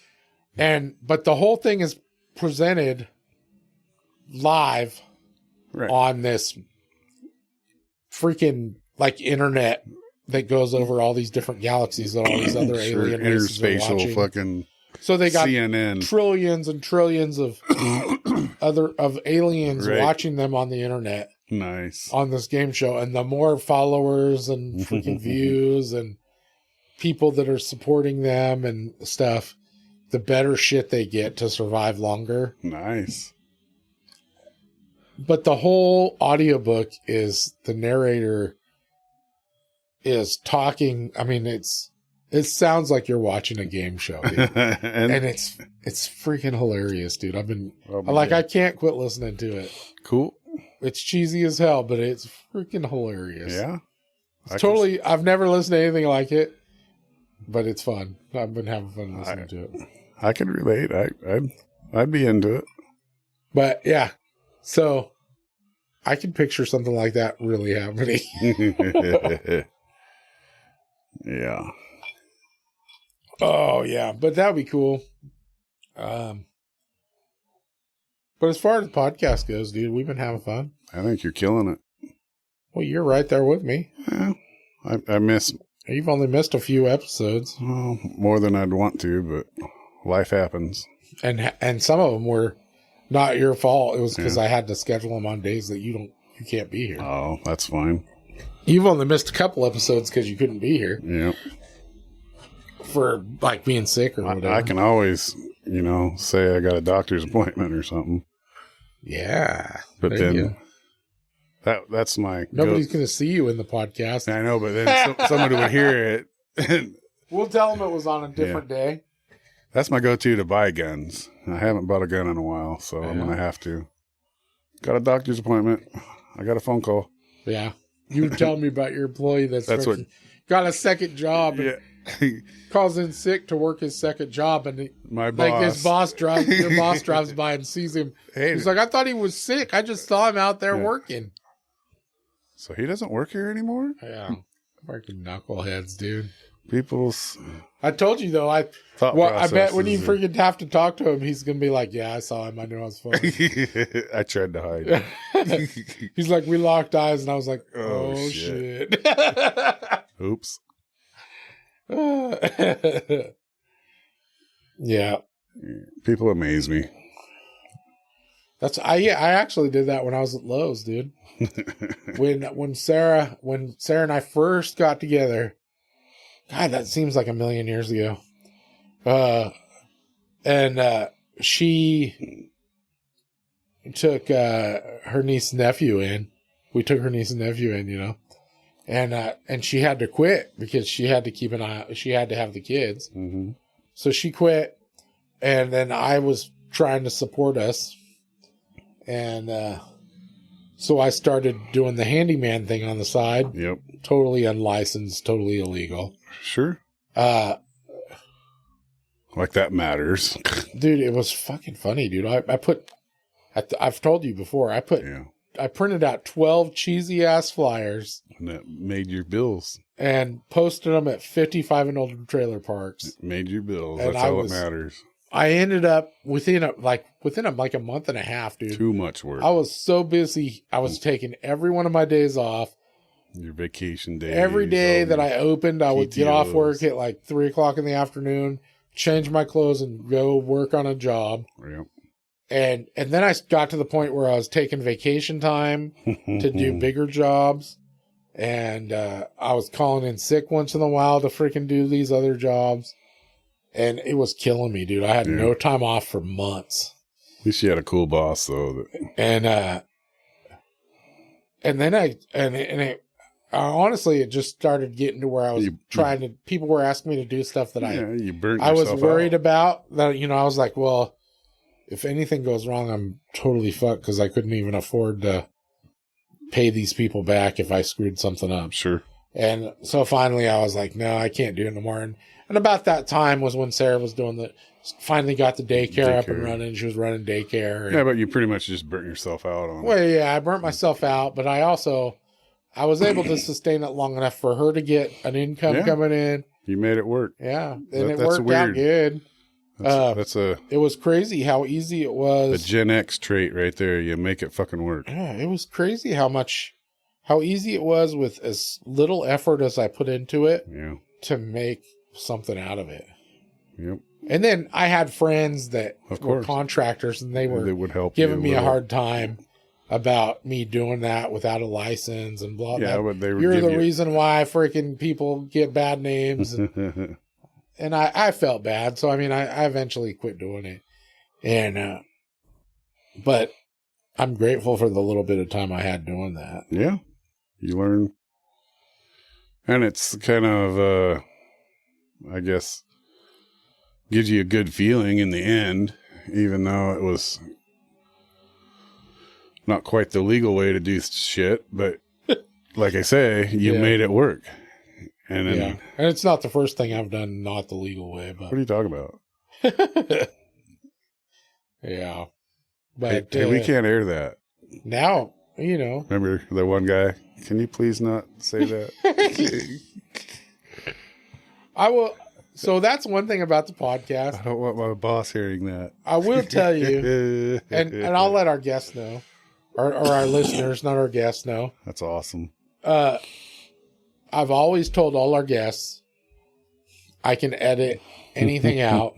But the whole thing is presented live on this freaking internet that goes over all these different galaxies that all these other alien races are watching. Fucking. So they got CNN. Trillions and trillions of aliens watching them on the internet. Nice. On this game show. And the more followers and freaking views and people that are supporting them and stuff, the better shit they get to survive longer. Nice. But the whole audiobook is the narrator is talking. I mean, it sounds like you're watching a game show, dude. and it's freaking hilarious, dude. I can't quit listening to it. Cool. It's cheesy as hell, but it's freaking hilarious. Yeah. I've never listened to anything like it, but it's fun. I've been having fun listening to it. I can relate. I'd be into it. But yeah, so I can picture something like that really happening. Yeah. Oh yeah, but that'd be cool. But as far as the podcast goes, dude, we've been having fun. I think you're killing it. Well, you're right there with me. Yeah, I miss. You've only missed a few episodes. Well, more than I'd want to, but life happens. And some of them were not your fault. It was because I had to schedule them on days that you can't be here. Oh, that's fine. You've only missed a couple episodes because you couldn't be here. Yeah. For being sick or whatever. I can always, say I got a doctor's appointment or something. Yeah. But then that's my... Nobody's going to see you in the podcast. I know, but then somebody would hear it. We'll tell them it was on a different day. That's my go-to to buy guns. I haven't bought a gun in a while, so I'm going to have to. Got a doctor's appointment. I got a phone call. Yeah. You were telling me about your employee that's got a second job. Yeah. Calls in sick to work his second job, and my boss, your boss drives by and sees him. He's like, I thought he was sick. I just saw him out there working. So he doesn't work here anymore? Yeah. Freaking knuckleheads, dude. I told you though, I bet when you freaking have to talk to him, he's gonna be like, yeah, I saw him. I knew I was funny. I tried to hide. He's like, we locked eyes, and I was like, oh shit. Oops. Yeah. People amaze me. I actually did that when I was at Lowe's, dude. when Sarah and I first got together, God, that seems like a million years ago. And she took her niece and nephew in. We took her niece and nephew in, and she had to quit because she had to keep an eye. She had to have the kids, mm-hmm. so she quit. And then I was trying to support us. And so I started doing the handyman thing on the side. Yep. Totally unlicensed, totally illegal. Sure. Like that matters. Dude, it was fucking funny, dude. I've told you before, I printed out 12 cheesy ass flyers. And that made your bills. And posted them at 55 and older trailer parks. It made your bills. And That's all that matters. I ended up within a month and a half, dude. Too much work. I was so busy. I was taking every one of my days off. Your vacation days. Every day that I opened, I would get off work at like 3:00 in the afternoon, change my clothes, and go work on a job. Yep. And then I got to the point where I was taking vacation time to do bigger jobs. And I was calling in sick once in a while to freaking do these other jobs. And it was killing me, dude. I had no time off for months. At least you had a cool boss, though. And then honestly, it just started getting to where I was people were asking me to do stuff that I was worried about. That, I was like, well, if anything goes wrong, I'm totally fucked because I couldn't even afford to pay these people back if I screwed something up. Sure. And so finally I was like, no, I can't do it no more. And about that time was when Sarah was finally got the daycare up and running. She was running daycare. Yeah, but you pretty much just burnt yourself out on it. Well, yeah, I burnt myself out, but I was able to sustain it long enough for her to get an income coming in. You made it work. Yeah, and it worked out good. It was crazy how easy it was. The Gen X trait right there. You make it fucking work. Yeah, it was crazy how easy it was with as little effort as I put into it to make something out of it. Yep. And then I had friends that were contractors, and they would help giving me a hard time about me doing that without a license and blah, blah. Yeah, but you're the reason why freaking people get bad names. And I felt bad. So, I mean, I eventually quit doing it. And, but I'm grateful for the little bit of time I had doing that. Yeah. You learn. And it's kind of, I guess, gives you a good feeling in the end, even though it was not quite the legal way to do shit. But like I say, you made it work. And then, and it's not the first thing I've done not the legal way. But what are you talking about? Yeah. But hey, we can't air that. Now, Remember the one guy? Can you please not say that? I will. So that's one thing about the podcast. I don't want my boss hearing that. I will tell you, and I'll let our guests know, or our listeners, not our guests, know. That's awesome. I've always told all our guests, I can edit anything out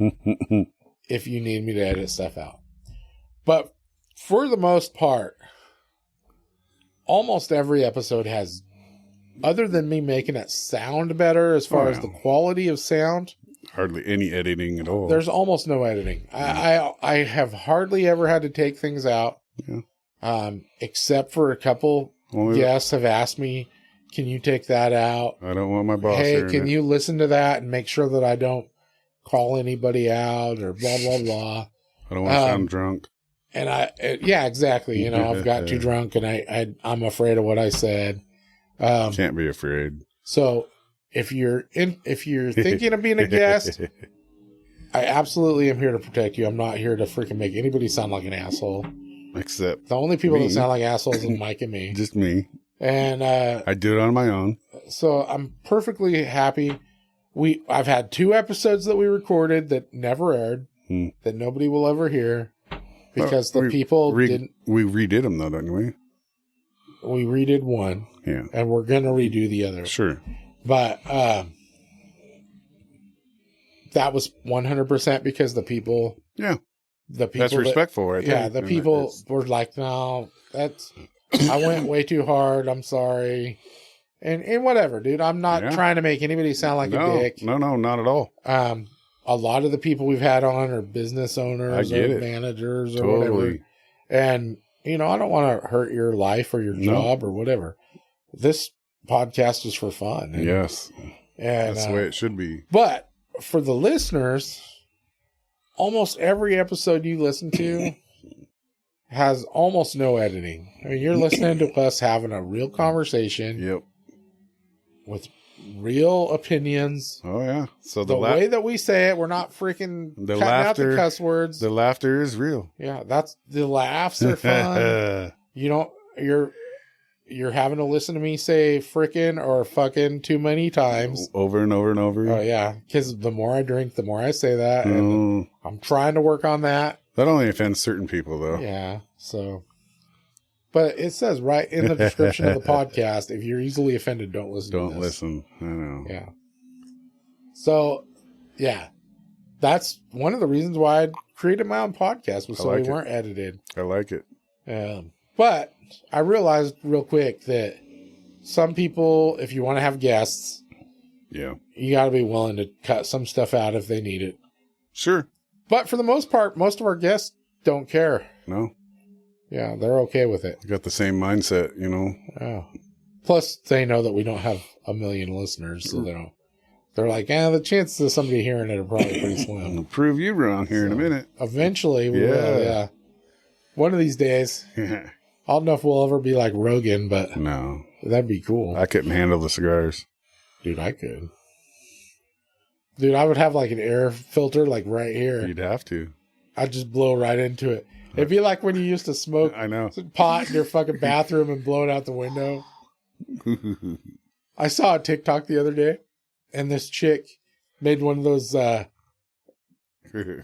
if you need me to edit stuff out. But for the most part, almost every episode has, other than me making it sound better as far as the quality of sound, hardly any editing at all. There's almost no editing. I have hardly ever had to take things out, except for a couple guests have asked me, can you take that out? I don't want my boss Hey, can you listen to that and make sure that I don't call anybody out or blah, blah, blah. I don't want to sound drunk. And yeah, exactly. I've got too drunk and I'm afraid of what I said. Can't be afraid. So if you're thinking of being a guest, I absolutely am here to protect you. I'm not here to freaking make anybody sound like an asshole. Except the only people that sound like assholes is Mike and me. Just me. And I do it on my own. So I'm perfectly happy. I've had 2 episodes that we recorded that never aired, that nobody will ever hear, because people didn't. We redid them though, didn't we? We redid one. Yeah. And we're going to redo the other. Sure. But that was 100% because the people. Yeah. The people. That's respectful, right? Yeah. The people were like, no, I went way too hard. I'm sorry. And whatever, dude. I'm not trying to make anybody sound like a dick. No, not at all. A lot of the people we've had on are business owners or managers or whatever. And, I don't want to hurt your life or your job or whatever. This podcast is for fun. Yes. And that's the way it should be. But for the listeners, almost every episode you listen to has almost no editing. I mean, you're listening to us having a real conversation. Yep. With real opinions. Oh, yeah. So the way that we say it, we're not freaking cutting out the cuss words. The laughter is real. Yeah, that's the laughs are fun. You're having to listen to me say frickin' or fucking too many times. Over and over and over. Oh, yeah. Because the more I drink, the more I say that. And I'm trying to work on that. That only offends certain people, though. Yeah, so... But it says right in the description of the podcast, if you're easily offended, don't listen to this. Don't listen. I know. Yeah. So, yeah. That's one of the reasons why I created my own podcast, was so we weren't edited. I like it. But I realized real quick that some people, if you want to have guests, you got to be willing to cut some stuff out if they need it. Sure. But for the most part, most of our guests don't care. No. Yeah, they're okay with it. Got the same mindset, Oh. Plus, they know that we don't have a million listeners, so they're like, the chances of somebody hearing it are probably pretty slim. I'll prove you wrong here in a minute. Eventually, we will, yeah. One of these days. I don't know if we'll ever be like Rogan, but no, that'd be cool. I couldn't handle the cigars. Dude, I could. Dude, I would have like an air filter like right here. You'd have to. I'd just blow right into it. It'd be like when you used to smoke pot in your fucking bathroom and blow it out the window. I saw a TikTok the other day, and this chick made one of those the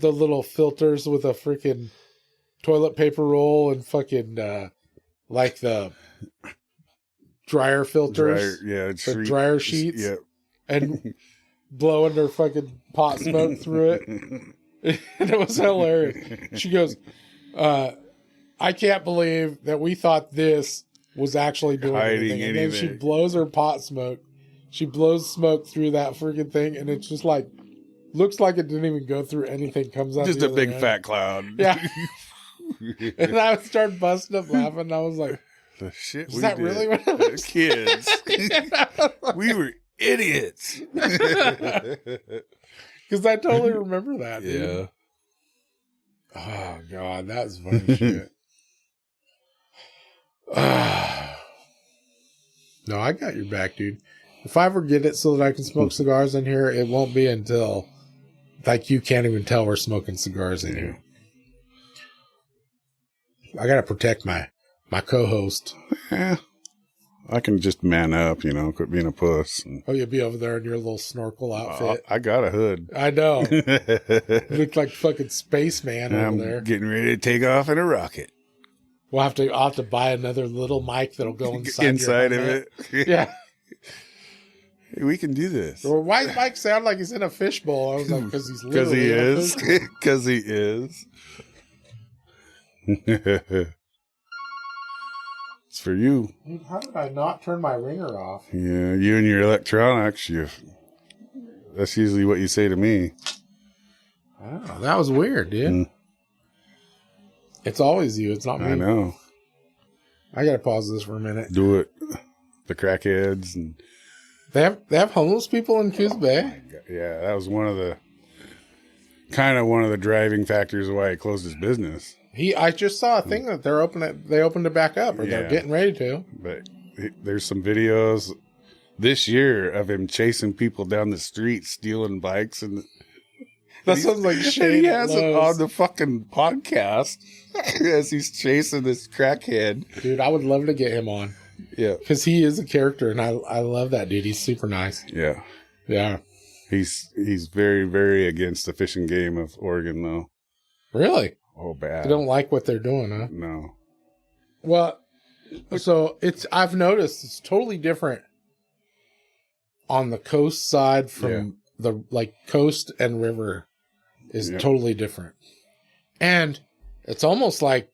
little filters with a freaking toilet paper roll and fucking like the dryer filters. The dryer sheets. Yep. And blowing her fucking pot smoke through it. And it was hilarious. She goes, I can't believe that we thought this was actually doing anything. And then she blows her pot smoke. She blows smoke through that freaking thing, and it's just like, looks like it didn't even go through anything. Comes out just a big fat cloud. Yeah. And I started busting up laughing. And I was like, the shit is that really what it was? Kids. We were idiots. Because I totally remember that. Dude. Yeah. Oh, God, that's funny shit. No, I got your back, dude. If I ever get it so that I can smoke cigars in here, it won't be until, like, you can't even tell we're smoking cigars in here. I got to protect my co-host. Yeah. I can just man up, quit being a puss. Oh, you'll be over there in your little snorkel outfit. I got a hood. I know. You look like fucking spaceman over there. I'm getting ready to take off in a rocket. I'll have to buy another little mic that'll go inside of it. Yeah. Hey, we can do this. Well, why does Mike sound like he's in a fishbowl? I was like, because he's literally he is. Because he is. It's for you. Dude, how did I not turn my ringer off? Yeah, you and your electronics. That's usually what you say to me. Oh, that was weird, dude. It's always you. It's not me. I know. I gotta pause this for a minute. Do it. The crackheads and they have homeless people in Coos Bay. Yeah, that was one of the driving factors why he closed his business. I just saw a thing that they opened it back up, or they're getting ready to. But there's some videos this year of him chasing people down the street, stealing bikes, and that sounds like shit. He has it on the fucking podcast as he's chasing this crackhead. Dude, I would love to get him on. Yeah, because he is a character, and I love that dude. He's super nice. Yeah, yeah. He's very, very against the fishing game of Oregon, though. Really? Oh, bad. They don't like what they're doing, huh? No. Well, so I've noticed it's totally different on the coast side from the coast and river is totally different. And it's almost like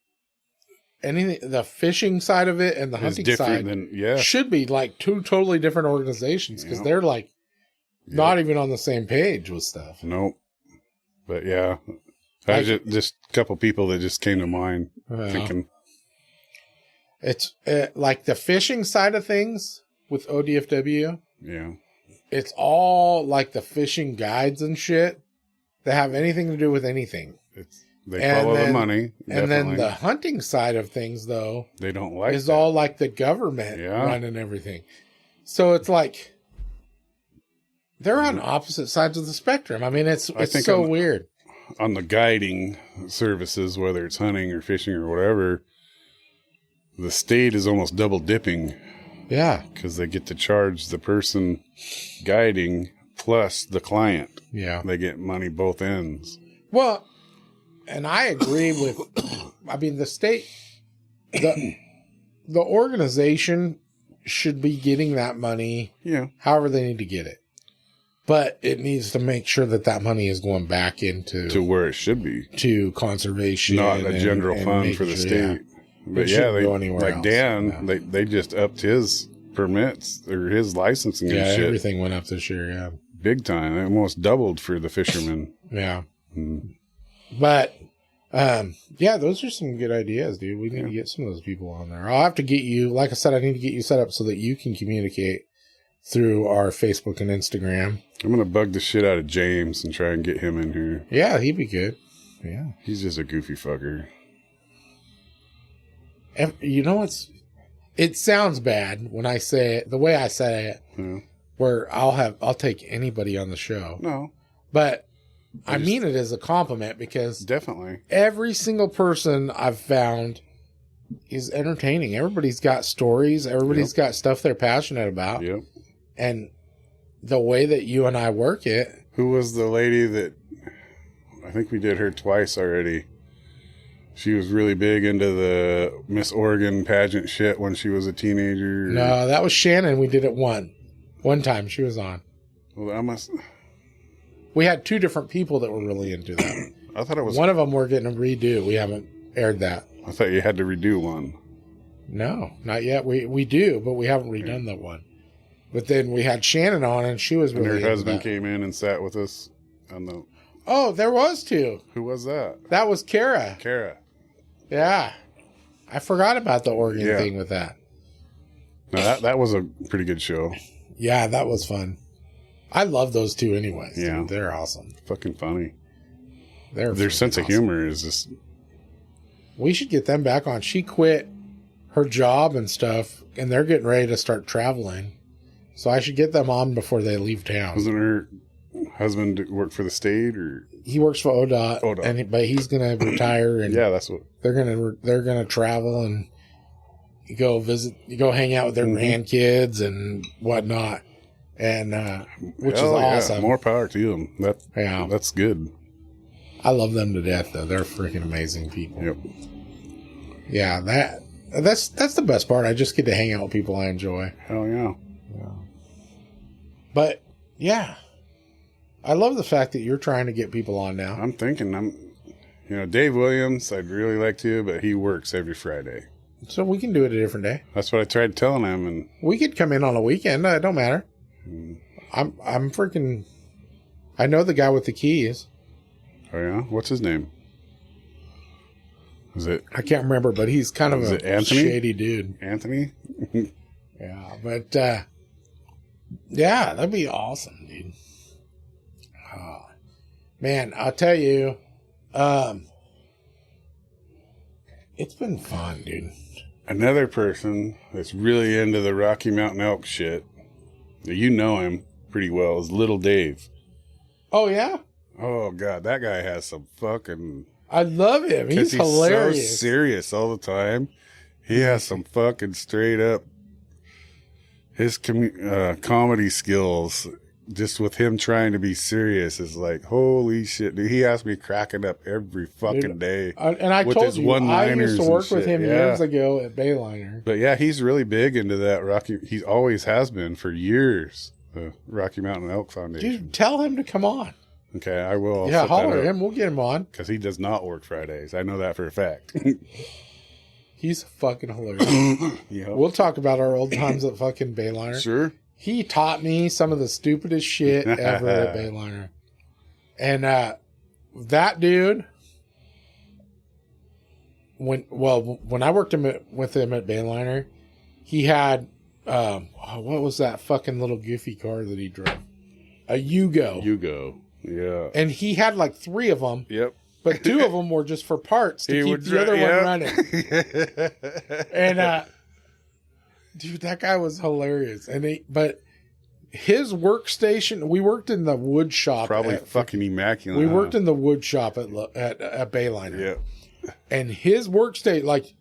the fishing side of it and the hunting side should be like two totally different organizations because they're like not even on the same page with stuff. Nope. But yeah. I just a couple people that just came to mind thinking. It's like the fishing side of things with ODFW. Yeah. It's all like the fishing guides and shit. that have anything to do with anything. They follow the money. Definitely. And then the hunting side of things, though, they don't like is that. all like the government running everything. So it's like they're on opposite sides of the spectrum. I mean, it's so weird. On the guiding services, whether it's hunting or fishing or whatever, the state is almost double dipping. Yeah. Because they get to charge the person guiding plus the client. Yeah. They get money both ends. Well, and I agree with, I mean, the state, the organization should be getting that money. Yeah. However they need to get it. But it needs to make sure that money is going back into... to where it should be. To conservation. Not a general fund for the state. Yeah. But they go anywhere like else. Dan, they just upped his permits or his licensing and shit. Yeah, everything went up this year, yeah. Big time. It almost doubled for the fishermen. Yeah. But, those are some good ideas, dude. We need to get some of those people on there. I'll have to get you, like I said, I need to get you set up so that you can communicate through our Facebook and Instagram. I'm going to bug the shit out of James and try and get him in here. Yeah, he'd be good. Yeah. He's just a goofy fucker. And you know it sounds bad when I say it, the way I say it, where I'll take anybody on the show. No. But I mean it as a compliment because definitely every single person I've found is entertaining. Everybody's got stories. Everybody's got stuff they're passionate about. Yep. And the way that you and I work it. Who was the lady that, I think we did her twice already. She was really big into the Miss Oregon pageant shit when she was a teenager. No, that was Shannon. We did it one time she was on. Well, we had two different people that were really into that. I thought it was... One of them we're getting a redo. We haven't aired that. I thought you had to redo one. No, not yet. We do, but we haven't redone that one. But then we had Shannon on, and she was really into that. And her husband came in and sat with us on the... Oh, there was two. Who was that? That was Kara. Yeah. I forgot about the Oregon thing with that. No, that was a pretty good show. Yeah, that was fun. I love those two anyways. Yeah. Dude. They're awesome. Fucking funny. Their sense of humor is just... We should get them back on. She quit her job and stuff, and they're getting ready to start traveling. So I should get them on before they leave town. Wasn't her husband work for the state, or he works for ODOT. But he's gonna retire, and that's what they're gonna travel and go hang out with their grandkids and whatnot, and which is awesome. More power to them. That's good. I love them to death, though. They're freaking amazing people. Yep. Yeah, that's the best part. I just get to hang out with people I enjoy. Hell yeah. But yeah, I love the fact that you're trying to get people on now. I'm thinking, Dave Williams, I'd really like to, but he works every Friday. So we can do it a different day. That's what I tried telling him, and we could come in on a weekend. It don't matter. I'm freaking. I know the guy with the keys. Oh yeah, what's his name? Is it? I can't remember, but he's kind of a shady dude. Anthony. Yeah, but. Yeah, that'd be awesome, dude. Oh, man, I'll tell you, it's been fun, dude. Another person that's really into the Rocky Mountain elk shit, you know him pretty well, is Little Dave. Oh, yeah? Oh, God, that guy has some fucking... I love him. He's hilarious. He's so serious all the time. He has some fucking straight up... His comedy skills, just with him trying to be serious, is like, holy shit, dude. He has me cracking up every fucking day. And I told you, I used to work with him years ago at Bayliner. But yeah, he's really big into that Rocky. He always has been for years, the Rocky Mountain Elk Foundation. Dude, tell him to come on. Okay, I will. Yeah, holler at him. We'll get him on. Because he does not work Fridays. I know that for a fact. He's fucking hilarious. Yep. We'll talk about our old times at fucking Bayliner. Sure. He taught me some of the stupidest shit ever at Bayliner. And that dude, when I worked with him at Bayliner, he had, what was that fucking little goofy car that he drove? A Yugo. Yeah. And he had like 3 of them. Yep. But 2 of them were just for parts to keep the other one running. And, dude, that guy was hilarious. But his workstation, we worked in the wood shop. Probably fucking immaculate. We worked in the wood shop at Bayliner. Yeah. And his workstation, like,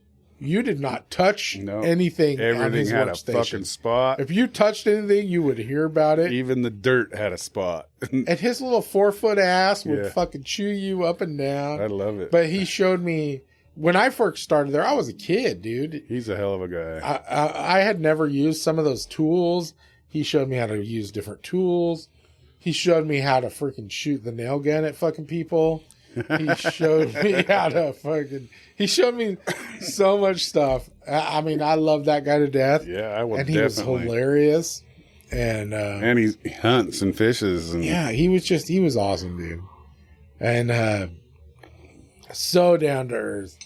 you did not touch anything on his had workstation. A fucking spot. If you touched anything, you would hear about it. Even the dirt had a spot. And his little 4-foot ass would fucking chew you up and down. I love it. But he showed me, when I first started there, I was a kid, dude. He's a hell of a guy. I had never used some of those tools. He showed me how to use different tools. He showed me how to freaking shoot the nail gun at fucking people. He showed me how to fucking... He showed me so much stuff. I mean, I love that guy to death. Yeah, I would. And he was hilarious. And he hunts and fishes. And yeah, he was awesome, dude. And so down to earth.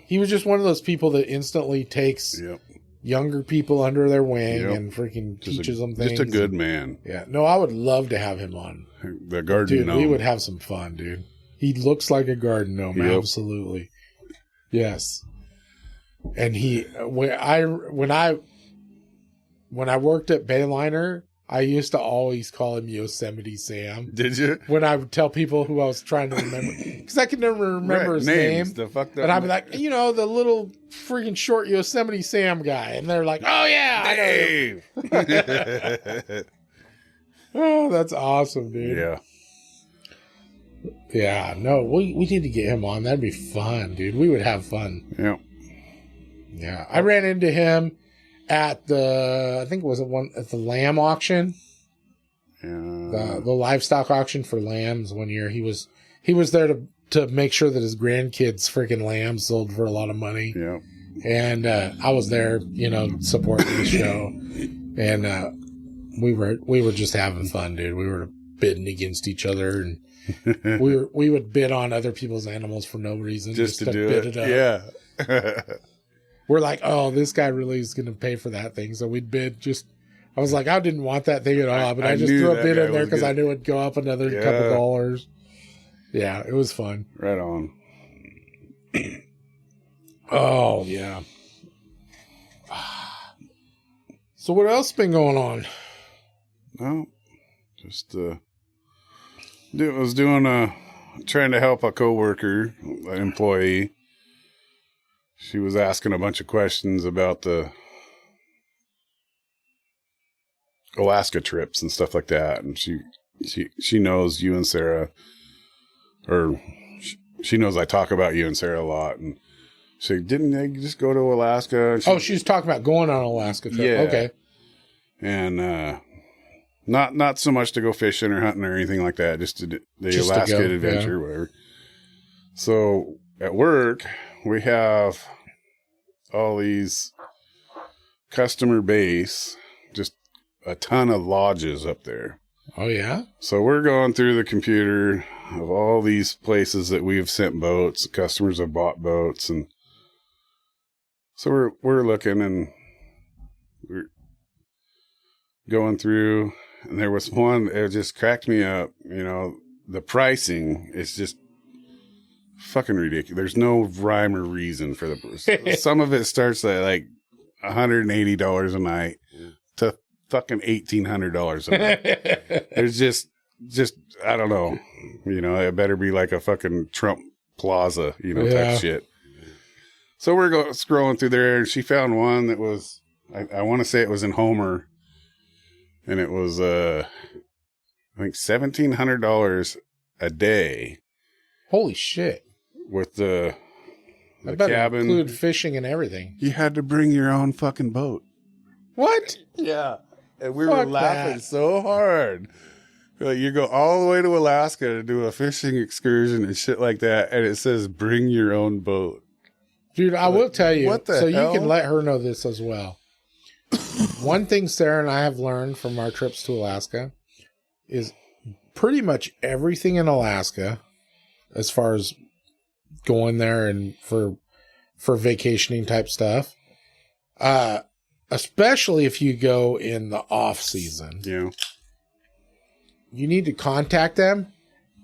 He was just one of those people that instantly takes younger people under their wing and freaking teaches them things. Just a good man. Yeah. No, I would love to have him on. The garden gnome. We would have some fun, dude. He looks like a garden gnome, absolutely. Yes. And when I worked at Bayliner, I used to always call him Yosemite Sam. Did you? When I would tell people who I was trying to remember, because I could never remember his name. And I'd be like, the little freaking short Yosemite Sam guy, and they're like, "Oh yeah, Dave." Oh, that's awesome, dude. Yeah. Yeah, no, we need to get him on. That'd be fun, dude. We would have fun. Yeah. Yeah. I ran into him at the lamb auction. Yeah. The livestock auction for lambs one year. He was there to make sure that his grandkids' freaking lambs sold for a lot of money. Yeah. And I was there, supporting the show. And we were just having fun, dude. We were bidding against each other, and we would bid on other people's animals for no reason, just to do bid it up. Yeah. We're like, oh, this guy really is going to pay for that thing, so we'd bid. I was like, I didn't want that thing at all, but I just threw a bid in there because I knew it'd go up another couple dollars. Yeah, it was fun. Right on. Oh yeah. So what else been going on? No, just was trying to help a coworker, an employee. She was asking a bunch of questions about the Alaska trips and stuff like that, and she knows you and Sarah, or she knows I talk about you and Sarah a lot, and she said, didn't they just go to Alaska? She was talking about going on an Alaska trip. Yeah. Okay. And not so much to go fishing or hunting or anything like that, just the Alaska adventure, whatever. So at work, we have all these customer base, just a ton of lodges up there. Oh, yeah? So we're going through the computer of all these places that we've sent boats, customers have bought boats, and so we're looking, and we're going through, and there was one, it just cracked me up. The pricing is just fucking ridiculous. There's no rhyme or reason for some of it starts at like $180 a night to fucking $1,800 a night. There's just I don't know. It better be like a fucking Trump Plaza, type shit. So we're scrolling through there, and she found one that was, I want to say it was in Homer, and it was I think $1,700 a day. Holy shit! With the cabin, include fishing and everything. You had to bring your own fucking boat. What? Yeah, and we were laughing so hard. Like, you go all the way to Alaska to do a fishing excursion and shit like that, and it says bring your own boat. Dude, I will tell you, what the hell? You can let her know this as well. One thing Sarah and I have learned from our trips to Alaska is pretty much everything in Alaska, as far as going there and for vacationing type stuff, especially if you go in the off season. Yeah. You need to contact them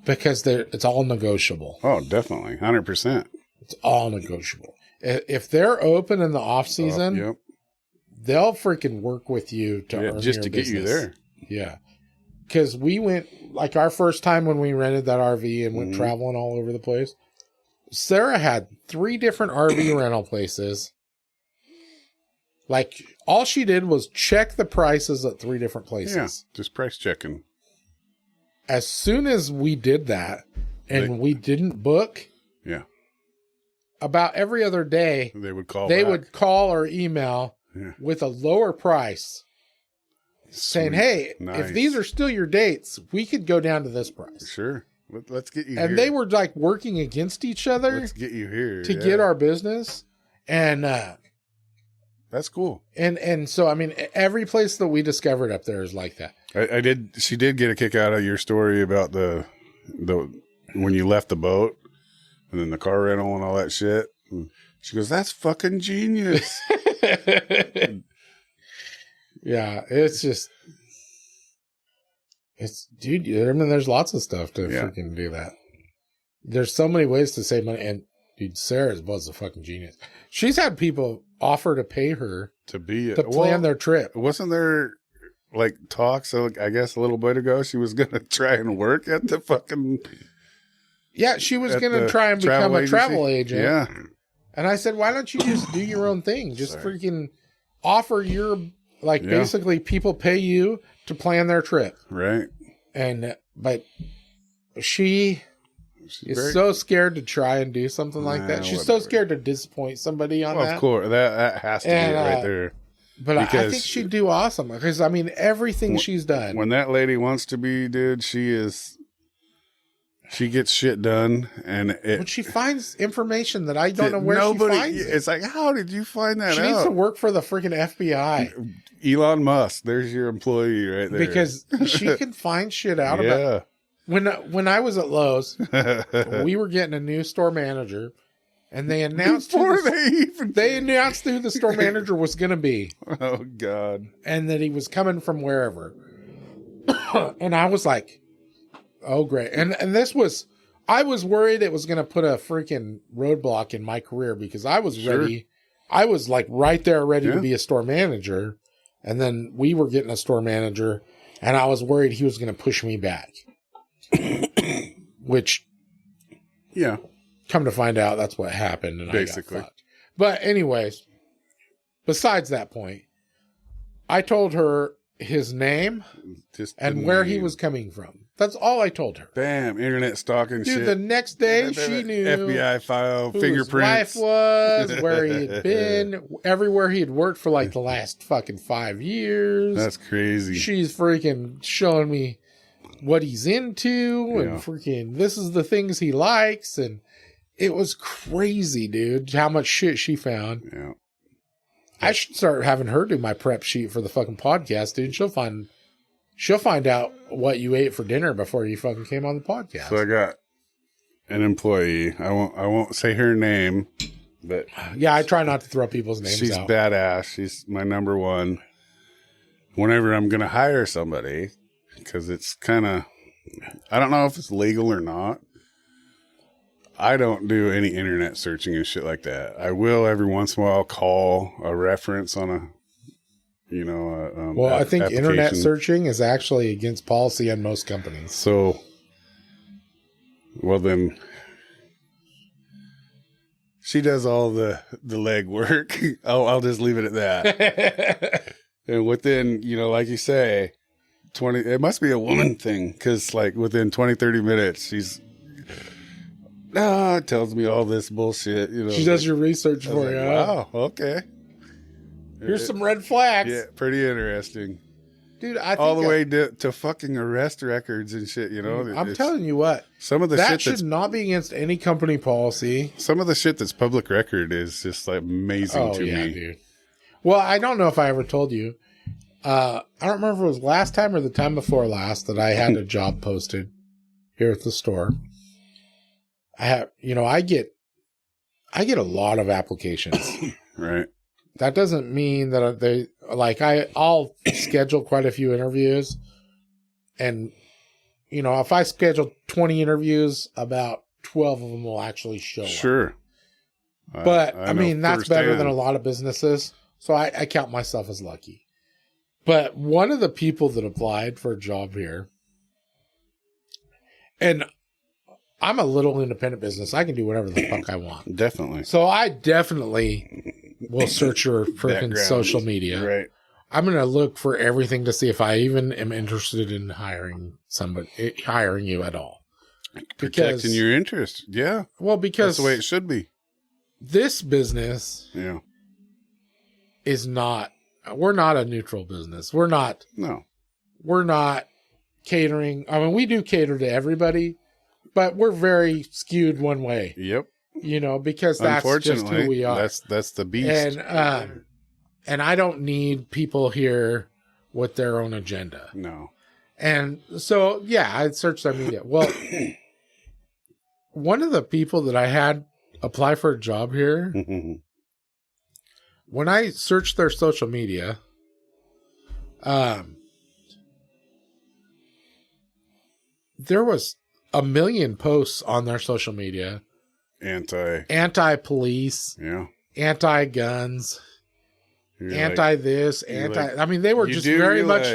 because it's all negotiable. Oh, definitely. 100%. It's all negotiable. If they're open in the off season, yep. they'll freaking work with you to earn just your to business. get you there. Yeah. Because we went, like our first time when we rented that RV and went traveling all over the place, Sarah had 3 different RV rental places. Like, all she did was check the prices at 3 different places. Yeah, just price checking. As soon as we did that and we didn't book, yeah, about every other day, they would call or email with a lower price. Saying, hey, if these are still your dates, we could go down to this price. Sure. Let's get you and here. they were like working against each other. Let's get you here. To get our business. And that's cool. And so, I mean, every place that we discovered up there is like that. She did get a kick out of your story about the when you left the boat and then the car rental and all that shit. And she goes, that's fucking genius. Yeah, it's just, dude, I mean, there's lots of stuff to freaking do that. There's so many ways to save money. And dude, Sarah was a fucking genius. She's had people offer to pay her to plan their trip. Wasn't there like talks, I guess a little bit ago, she was going to try and work at the fucking. Yeah, she was going to try and become a travel agent. Yeah. And I said, why don't you just do your own thing? Just freaking offer your. Like, basically, people pay you to plan their trip. Right. And, but she is so scared to try and do something like that. She's so scared to disappoint somebody on that. Of course. That has to be right there. But I think she'd do awesome. Because, I mean, everything she's done. When that lady wants to be, dude, she gets shit done, but she finds information that I don't know where she finds it. It's like, how did you find that out? She needs to work for the freaking FBI. Elon Musk, there's your employee right there. Because she can find shit out about. When I was at Lowe's, we were getting a new store manager, and they announced they announced who the store manager was going to be. Oh God! And that he was coming from wherever. And I was like, oh, great. And this was, I was worried it was going to put a freaking roadblock in my career because I was ready. I was like right there ready to be a store manager. And then we were getting a store manager and I was worried he was going to push me back. Which, come to find out, that's what happened. And basically. I got fucked. But anyways, besides that point, I told her his name and where he was coming from. That's all I told her. Bam, internet stalking shit. Dude, the next day she knew FBI file, who fingerprints. his wife was, where he had been, everywhere he had worked for like the last fucking 5 years. That's crazy. She's freaking showing me what he's into and freaking this is the things he likes. And it was crazy, dude, how much shit she found. Yeah. I should start having her do my prep sheet for the fucking podcast, dude. She'll find out what you ate for dinner before you fucking came on the podcast. So I got an employee. I won't say her name, but yeah, I try not to throw people's names out. She's badass. She's my number one. Whenever I'm going to hire somebody, because it's kind of, I don't know if it's legal or not. I don't do any internet searching and shit like that. I will every once in a while call a reference on a, I think internet searching is actually against policy on most companies. So, well then, she does all the leg work. I'll just leave it at that. And within, like you say, it must be a woman thing. Cause like within 20, 30 minutes, she's, tells me all this bullshit. She does your research for you. Wow. Okay. Here's some red flags. Yeah, pretty interesting. Dude, I think all the way to fucking arrest records and shit, I'm telling you what. Some of the that shit should not be against any company policy. Some of the shit that's public record is just like amazing to me. Dude. Well, I don't know if I ever told you. I don't remember if it was last time or the time before last that I had a job posted here at the store. I get a lot of applications. Right. That doesn't mean that I'll schedule quite a few interviews and if I schedule 20 interviews, about 12 of them will actually show up. Sure. But, I mean, that's better than a lot of businesses. So I count myself as lucky. But one of the people that applied for a job here, and I'm a little independent business. I can do whatever the fuck I want. Definitely. So I definitely will search your freaking social media. Right. I'm going to look for everything to see if I even am interested in hiring you at all. Protecting your interest. Yeah. Well, because that's the way it should be. This business is not, we're not a neutral business. We're not catering. I mean, we do cater to everybody, but we're very skewed one way. Yep. Because that's just who we are. That's the beast. And I don't need people here with their own agenda. No. And so, I searched their media. Well, one of the people that I had apply for a job here, when I searched their social media, there was 1 million posts on their social media. Anti-police. Yeah. Anti-guns. Anti-this. I mean, they were just very much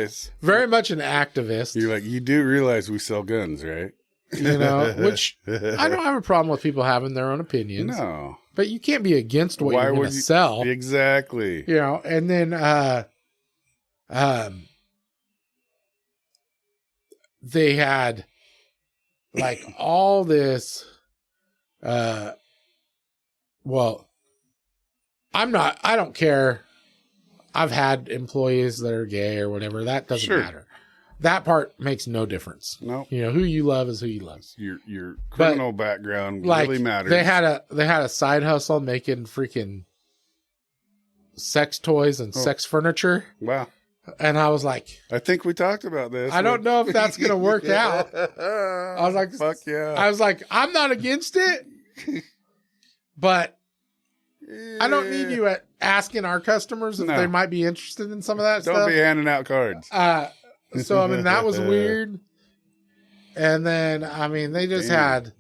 an activist. You're like, you do realize we sell guns, right? Which I don't have a problem with people having their own opinions. No. But you can't be against what you're going to sell. Exactly. And then they had like all this I don't care. I've had employees that are gay or whatever. That doesn't matter. That part makes no difference. No. Who you love is who you love. Your criminal background really matters. They had a side hustle making freaking sex toys and sex furniture. Wow. And I was like, I think we talked about this. I don't know if that's going to work out. I was like, fuck yeah. I was like, I'm not against it, but I don't need you asking our customers if they might be interested in some of that stuff. Don't be handing out cards. So, I mean, that was weird. And then, I mean, they just had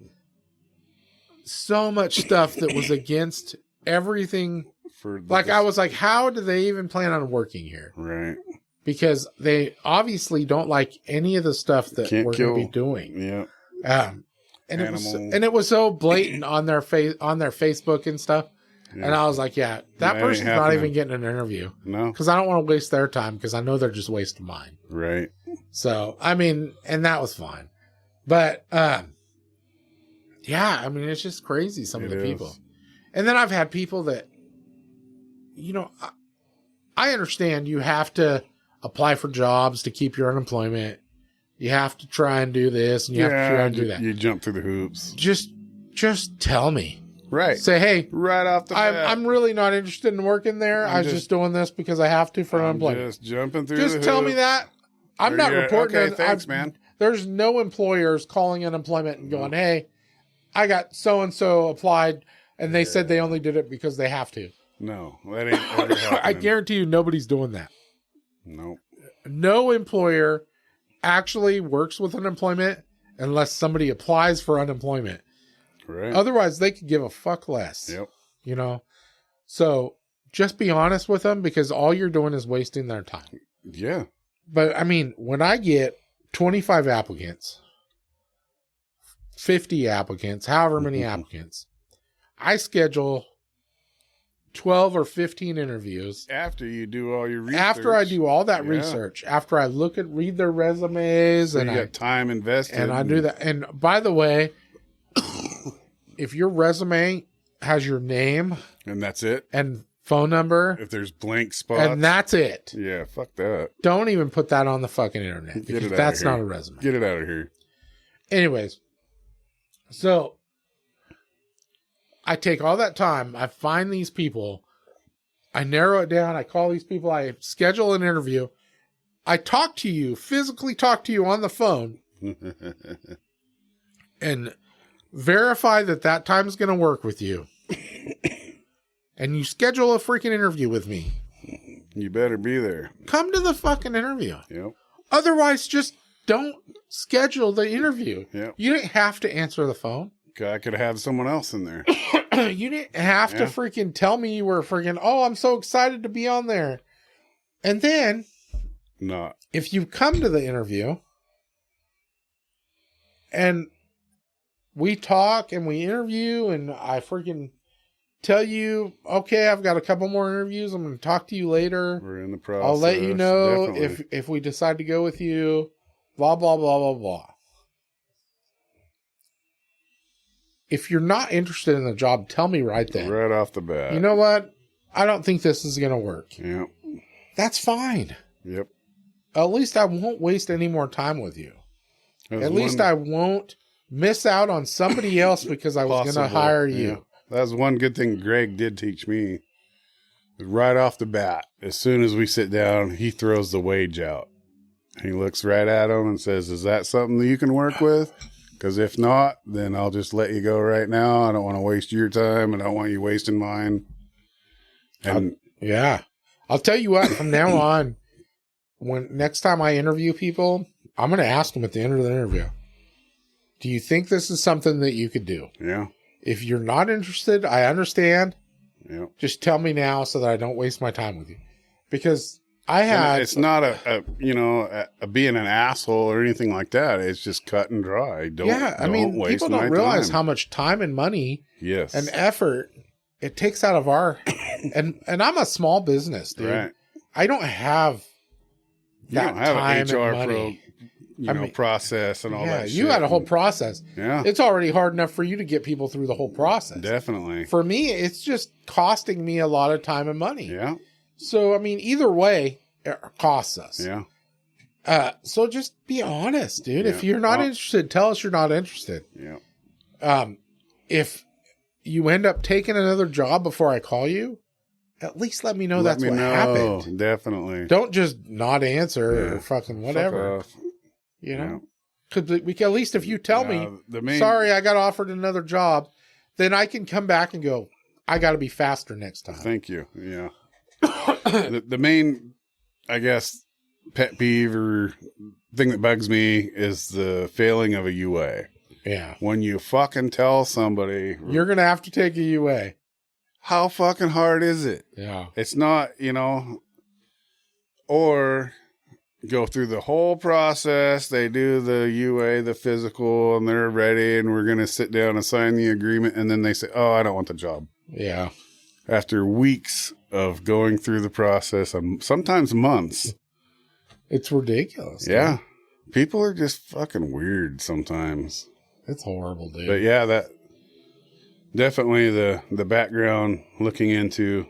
so much stuff that was against everything. I was like, how do they even plan on working here? Right. Because they obviously don't like any of the stuff that we're going to be doing. Yeah. And it was so blatant on their Facebook and stuff. Yeah. And I was like, that person's not even getting an interview. No. Because I don't want to waste their time because I know they're just wasting mine. Right. So, I mean, and that was fine. But, I mean, it's just crazy, some of the people. And then I've had people that, I understand you have to apply for jobs to keep your unemployment. You have to try and do this and you have to try and do that. You jump through the hoops. Just tell me. Right. Say, hey, right off the bat. I'm really not interested in working there. I was just doing this because I have to for unemployment. Just jumping through the hoops. Just tell me that. I'm not reporting. Okay, thanks, man. There's no employers calling unemployment and going, hey, I got so-and-so applied and they said they only did it because they have to. No, that ain't ever happening. I guarantee you nobody's doing that. Nope. No employer actually works with unemployment unless somebody applies for unemployment. Right. Otherwise, they could give a fuck less. Yep. So just be honest with them because all you're doing is wasting their time. Yeah. But I mean, when I get 25 applicants, 50 applicants, however many applicants, I schedule 12 or 15 interviews. After you do all your research. After I do all that research, after I read their resumes. So and you got time invested. And I do that. And by the way, if your resume has your name. And that's it. And phone number. If there's blank spots. And that's it. Yeah, fuck that. Don't even put that on the fucking internet. Because that's not a resume. Get it out of here. Anyways. So I take all that time. I find these people. I narrow it down. I call these people. I schedule an interview. I talk to you, physically talk to you on the phone. And verify that time is going to work with you. And you schedule a freaking interview with me. You better be there. Come to the fucking interview. Yep. Otherwise, just don't schedule the interview. Yeah. You didn't have to answer the phone. I could have had someone else in there. You didn't have to freaking tell me you were freaking, oh, I'm so excited to be on there. And then, if you come to the interview and we talk and we interview and I freaking tell you, okay, I've got a couple more interviews. I'm going to talk to you later. We're in the process. I'll let you know Definitely. if we decide to go with you, blah, blah, blah, blah, blah. If you're not interested in the job, tell me right then. Right off the bat. You know what? I don't think this is going to work. Yep. That's fine. Yep. At least I won't waste any more time with you. At least I won't miss out on somebody else because I was going to hire you. Yeah. That's one good thing Greg did teach me. Right off the bat, as soon as we sit down, he throws the wage out. He looks right at him and says, is that something that you can work with? Because if not, then I'll just let you go right now. I don't want to waste your time, and I don't want you wasting mine. And I'll tell you what, from now on, when next time I interview people, I'm going to ask them at the end of the interview, do you think this is something that you could do? Yeah. If you're not interested, I understand. Yeah. Just tell me now so that I don't waste my time with you. Because it's not a being an asshole or anything like that. It's just cut and dry. People don't realize how much time and money and effort it takes out of our and I'm a small business, dude. Right. I don't have that time and money. Process and all that shit. You got a whole process. Yeah. It's already hard enough for you to get people through the whole process. Definitely. For me, it's just costing me a lot of time and money. Yeah. So, either way, it costs us. Yeah. So just be honest, dude. Yeah. If you're not interested, tell us you're not interested. Yeah. If you end up taking another job before I call you, at least let me know that's what happened. Definitely. Don't just not answer or fucking whatever. You know? Because we can, at least if you tell me, sorry, I got offered another job, then I can come back and go, I got to be faster next time. Thank you. Yeah. the main, I guess, pet peeve or thing that bugs me is the failing of a UA. Yeah. When you fucking tell somebody you're going to have to take a UA. How fucking hard is it? Yeah. It's not, or go through the whole process. They do the UA, the physical, and they're ready, and we're going to sit down and sign the agreement. And then they say, oh, I don't want the job. Yeah. After weeks of going through the process, and sometimes months. It's ridiculous. Yeah. Dude. People are just fucking weird sometimes. It's horrible, dude. But yeah, that definitely the background looking into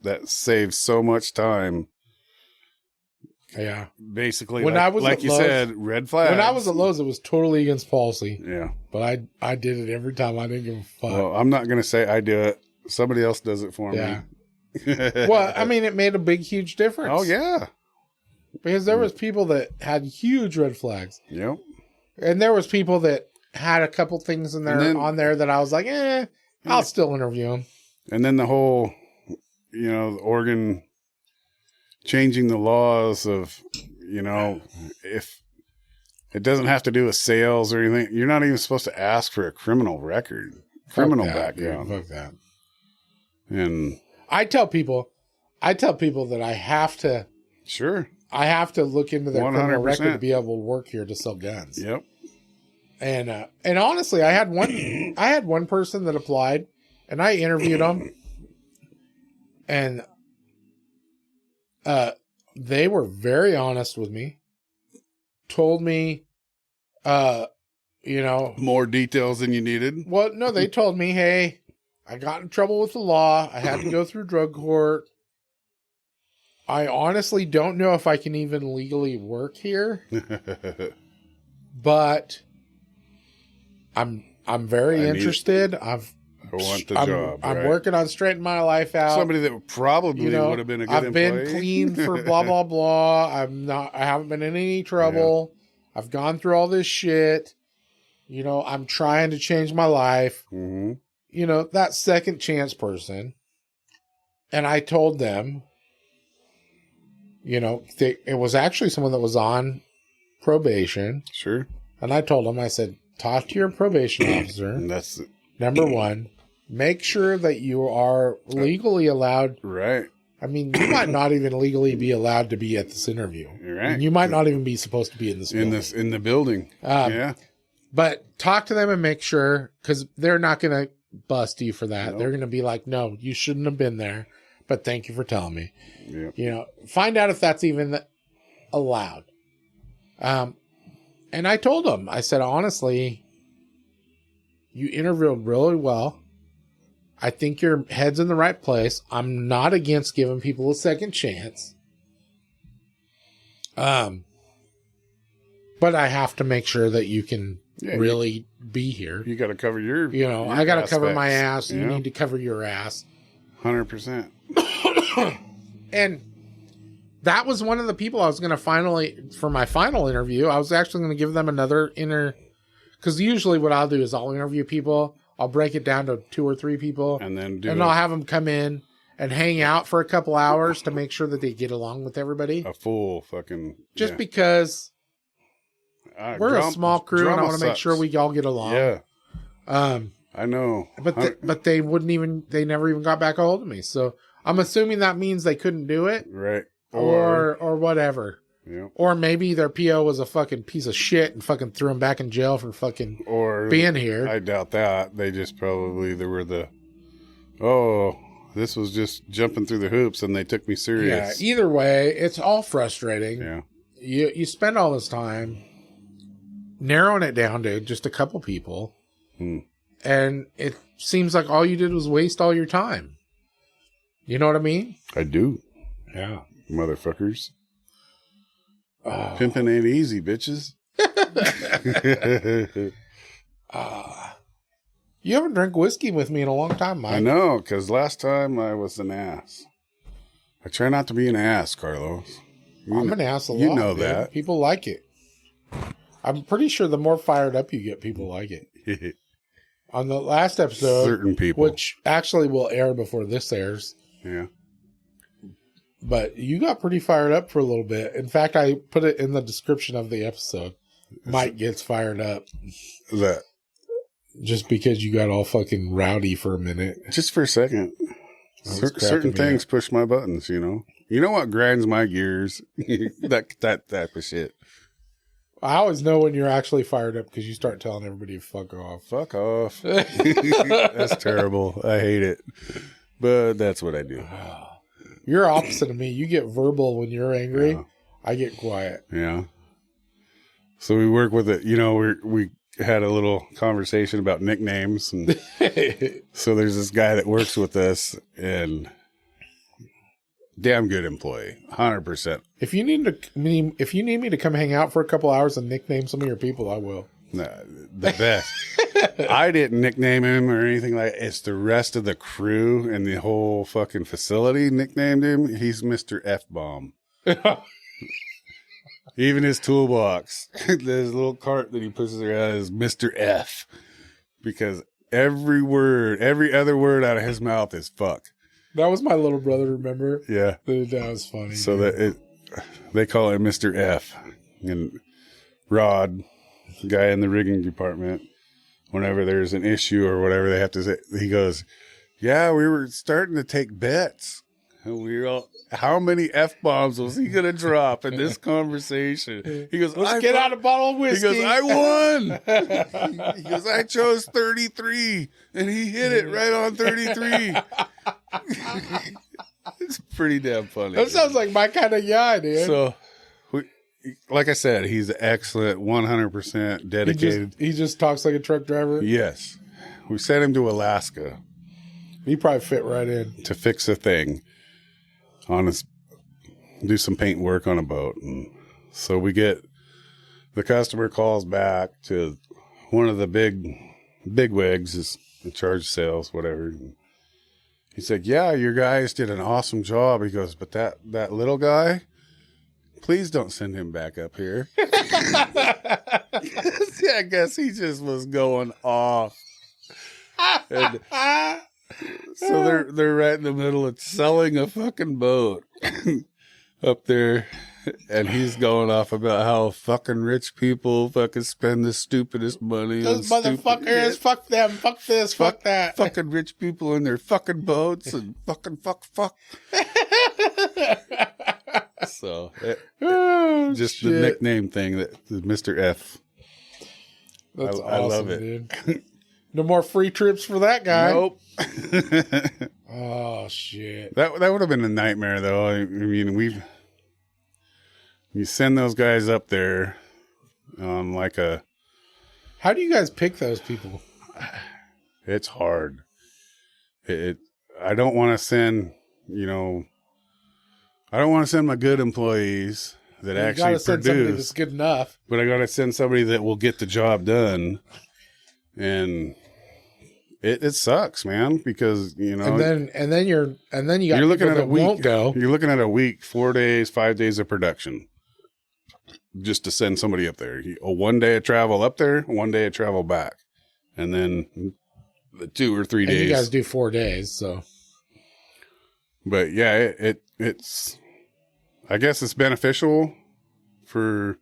that saves so much time. Yeah. Basically, when I was like you Lowe's, said, red flags. When I was at Lowe's, it was totally against policy. Yeah. But I did it every time. I didn't give a fuck. Well, I'm not going to say I do it. Somebody else does it for me. Well, it made a big, huge difference. Oh, yeah. Because there was people that had huge red flags. Yep. And there was people that had a couple things in there on there that I was like, I'll still interview them. And then the whole, Oregon changing the laws of, if it doesn't have to do with sales or anything, you're not even supposed to ask for a criminal record, background. Fuck that. And I tell people that I have to. Sure. I have to look into their 100%. criminal record to be able to work here to sell guns. Yep. And honestly, I had one person that applied, and I interviewed them, and they were very honest with me. Told me, more details than you needed. Well, no, they told me, hey, I got in trouble with the law. I had to go through drug court. I honestly don't know if I can even legally work here, but I'm very interested. I want the job. I'm working on straightening my life out. Somebody that probably would have been a good employee. I've been clean for blah blah blah. I haven't been in any trouble. Yeah. I've gone through all this shit. I'm trying to change my life. Mm-hmm. That second chance person. And I told them, it was actually someone that was on probation. Sure. And I told him, I said, talk to your probation officer. And that's number one. Make sure that you are legally allowed. Right. I mean, you might not even legally be allowed to be at this interview. You're right. You might not even be supposed to be in this building. In the building. Yeah. But talk to them and make sure, because they're not going to bust you for that. Nope. They're going to be like, no, you shouldn't have been there. But thank you for telling me. Yeah. You know, find out if that's even allowed. And I told them, I said, honestly, you interviewed really well. I think your head's in the right place. I'm not against giving people a second chance. But I have to make sure that you can really be here. You got to cover your I got to cover my ass. Yeah. You need to cover your ass. 100%. And that was one of the people I was going to for my final interview, I was actually going to give them another because usually what I'll do is I'll interview people. I'll break it down to 2 or 3 people. And then I'll have them come in and hang out for a couple hours to make sure that they get along with everybody. A full fucking... Just because we're a small crew and I want to make sure we all get along. Yeah. I know. But they never even got back a hold of me. So I'm assuming that means they couldn't do it. Right. Or whatever. Yeah. Or maybe their PO was a fucking piece of shit and fucking threw them back in jail for fucking being here. I doubt that. They just probably, this was just jumping through the hoops and they took me serious. Yeah, either way, it's all frustrating. Yeah. You spend all this time narrowing it down to just a couple people. And it seems like all you did was waste all your time. You know what I mean? I do. Yeah. Motherfuckers. Pimping ain't easy, bitches. You haven't drank whiskey with me in a long time, Mike. I know, because last time I was an ass. I try not to be an ass, Carlos. I'm an ass a lot. You know dude. that. People like it. I'm pretty sure the more fired up you get, people like it. On the last episode, certain people, which actually will air before this airs. Yeah. But you got pretty fired up for a little bit. In fact, I put it in the description of the episode. Mike gets fired up. That just because you got all fucking rowdy for a minute. Just for a second. Certain things push my buttons, you know. You know what grinds my gears? that type of shit. I always know when you're actually fired up because you start telling everybody to fuck off. Fuck off. That's terrible. I hate it. But that's what I do. You're opposite of me. You get verbal when you're angry. Yeah. I get quiet. Yeah. So we work with it. You know, we had a little conversation about nicknames. And so there's this guy that works with us and damn good employee. 100%. If you need me to come hang out for a couple hours and nickname some of your people, I will. The best. I didn't nickname him or anything like that. It's the rest of the crew and the whole fucking facility nicknamed him. He's Mr. F-Bomb. Even his toolbox, there's a little cart that he pushes around is Mr. F. Because every other word out of his mouth is fuck. That was my little brother, remember? Yeah. That was funny. So they call him Mr. F. And Rod, guy in the rigging department, whenever there's an issue or whatever they have to say, he goes, yeah, we were starting to take bets. And we were all, how many F-bombs was he going to drop in this conversation? He goes, let's get out a bottle of whiskey. He goes, I won. He goes, I chose 33. And he hit it right on 33. It's pretty damn funny. That sounds like my kind of guy, dude. So, like I said, he's excellent, 100% dedicated. He just talks like a truck driver? Yes. We sent him to Alaska. He probably fit right in. To fix a thing. Do some paint work on a boat. And so the customer calls back to one of the big wigs is in charge of sales, whatever. And he's like, yeah, your guys did an awesome job. He goes, but that little guy, please don't send him back up here. Yeah, I guess he just was going off. And so they're right in the middle of selling a fucking boat up there And he's going off about how fucking rich people fucking spend the stupidest money. Those motherfuckers, fuck them, fuck this, fuck that. Fucking rich people in their fucking boats and fucking fuck. So, just shit. The nickname thing, that Mr. F. That's awesome, I love it. Dude. No more free trips for that guy. Nope. Oh, shit. That would have been a nightmare, though. I mean, you send those guys up there on like a... How do you guys pick those people? It's hard. I don't want to send, I don't want to send my good employees that actually produce. Send somebody that's good enough. But I got to send somebody that will get the job done. And it sucks, man, because, and then you got looking at a week. Won't go. You're looking at a week, 4 days, 5 days of production. Just to send somebody up there. 1 day of travel up there, 1 day of travel back. And then the 2 or 3 days. You guys do 4 days, so. But yeah, it's, I guess it's beneficial for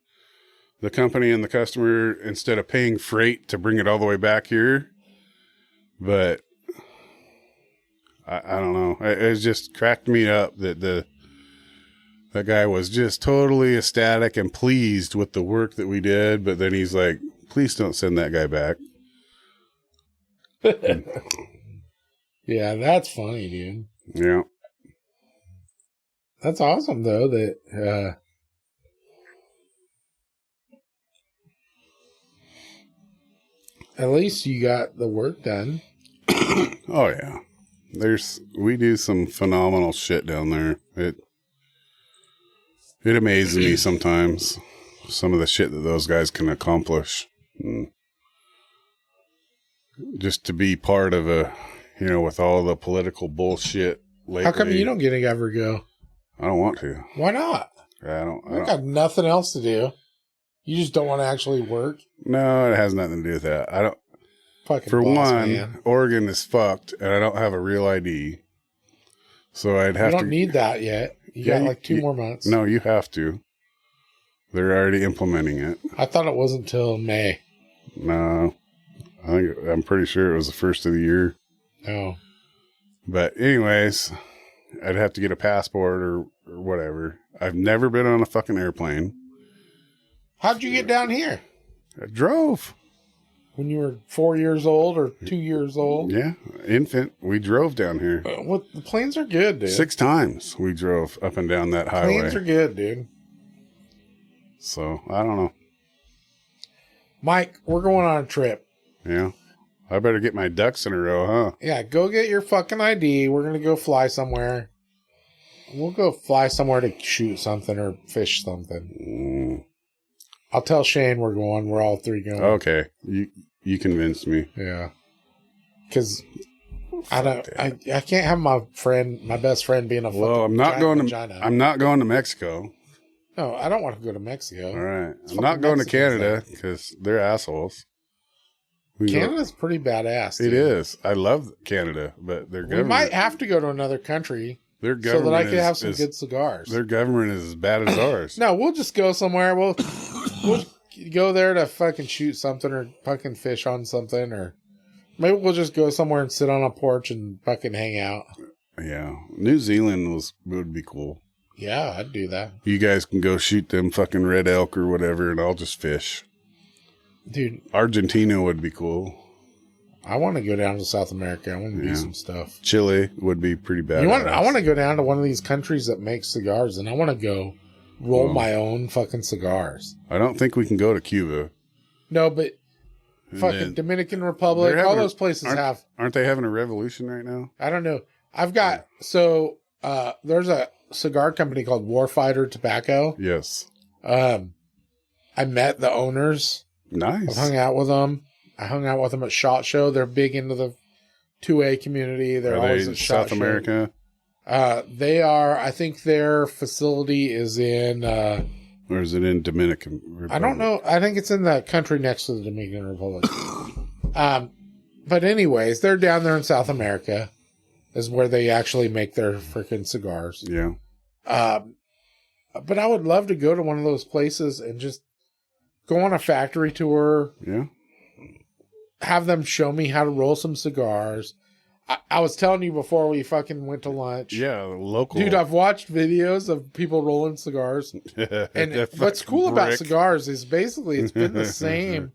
the company and the customer instead of paying freight to bring it all the way back here. But I don't know. It just cracked me up that that guy was just totally ecstatic and pleased with the work that we did. But then he's like, please don't send that guy back. Yeah, that's funny, dude. Yeah. That's awesome, though, that at least you got the work done. Oh, yeah. We do some phenomenal shit down there. It amazes me sometimes, some of the shit that those guys can accomplish. Just to be part of with all the political bullshit lately. How come you don't get to ever go? I don't want to. Why not? I don't got nothing else to do. You just don't want to actually work? No, it has nothing to do with that. I don't. Fucking for boss, one, man. Oregon is fucked, and I don't have a real ID. So I'd have to. You don't need that yet. You got like 2 more months. No, you have to. They're already implementing it. I thought it wasn't until May. No. I'm pretty sure it was the first of the year. Oh. But anyways, I'd have to get a passport or whatever. I've never been on a fucking airplane. How'd you get down here? I drove. When you were 4 years old or 2 years old? Yeah, infant. We drove down here. The planes are good, dude. 6 times we drove up and down that highway. Planes are good, dude. So, I don't know. Mike, we're going on a trip. Yeah. I better get my ducks in a row, huh? Yeah, go get your fucking ID. We're going to go fly somewhere. We'll go fly somewhere to shoot something or fish something. I'll tell Shane we're going. We're all 3 going. Okay. You convinced me. Yeah. Because I can't have my best friend being a fucking I'm not going to I'm not going to Mexico. No, I don't want to go to Mexico. All right. I'm not going to Canada because they're assholes. Canada's pretty badass. Dude. It is. I love Canada, but their government... We might have to go to another country so that I can have some good cigars. Their government is as bad as ours. No, we'll just go somewhere. We'll go there to fucking shoot something or fucking fish on something, or maybe we'll just go somewhere and sit on a porch and fucking hang out. Yeah. New Zealand would be cool. Yeah, I'd do that. You guys can go shoot them fucking red elk or whatever, and I'll just fish. Dude. Argentina would be cool. I want to go down to South America. I want to do some stuff. Chile would be pretty bad. I want to go down to one of these countries that makes cigars, and I want to go roll my own fucking cigars. I don't think we can go to Cuba. No, but fucking Dominican Republic, all those places aren't they having a revolution right now? I don't know. I've got, there's a cigar company called Warfighter Tobacco. Yes. I met the owners. Nice. I hung out with them. At SHOT Show. They're big into the 2A community. They're always at SHOT South America. They are. I think their facility is in. Or is it in Dominican Republic? I don't know. I think it's in the country next to the Dominican Republic. But anyways, they're down there in South America. Is where they actually make their freaking cigars. Yeah. But I would love to go to one of those places and just go on a factory tour. Yeah. Have them show me how to roll some cigars. I was telling you before we fucking went to lunch. Yeah, local. Dude, I've watched videos of people rolling cigars. And what's cool about cigars is basically it's been the same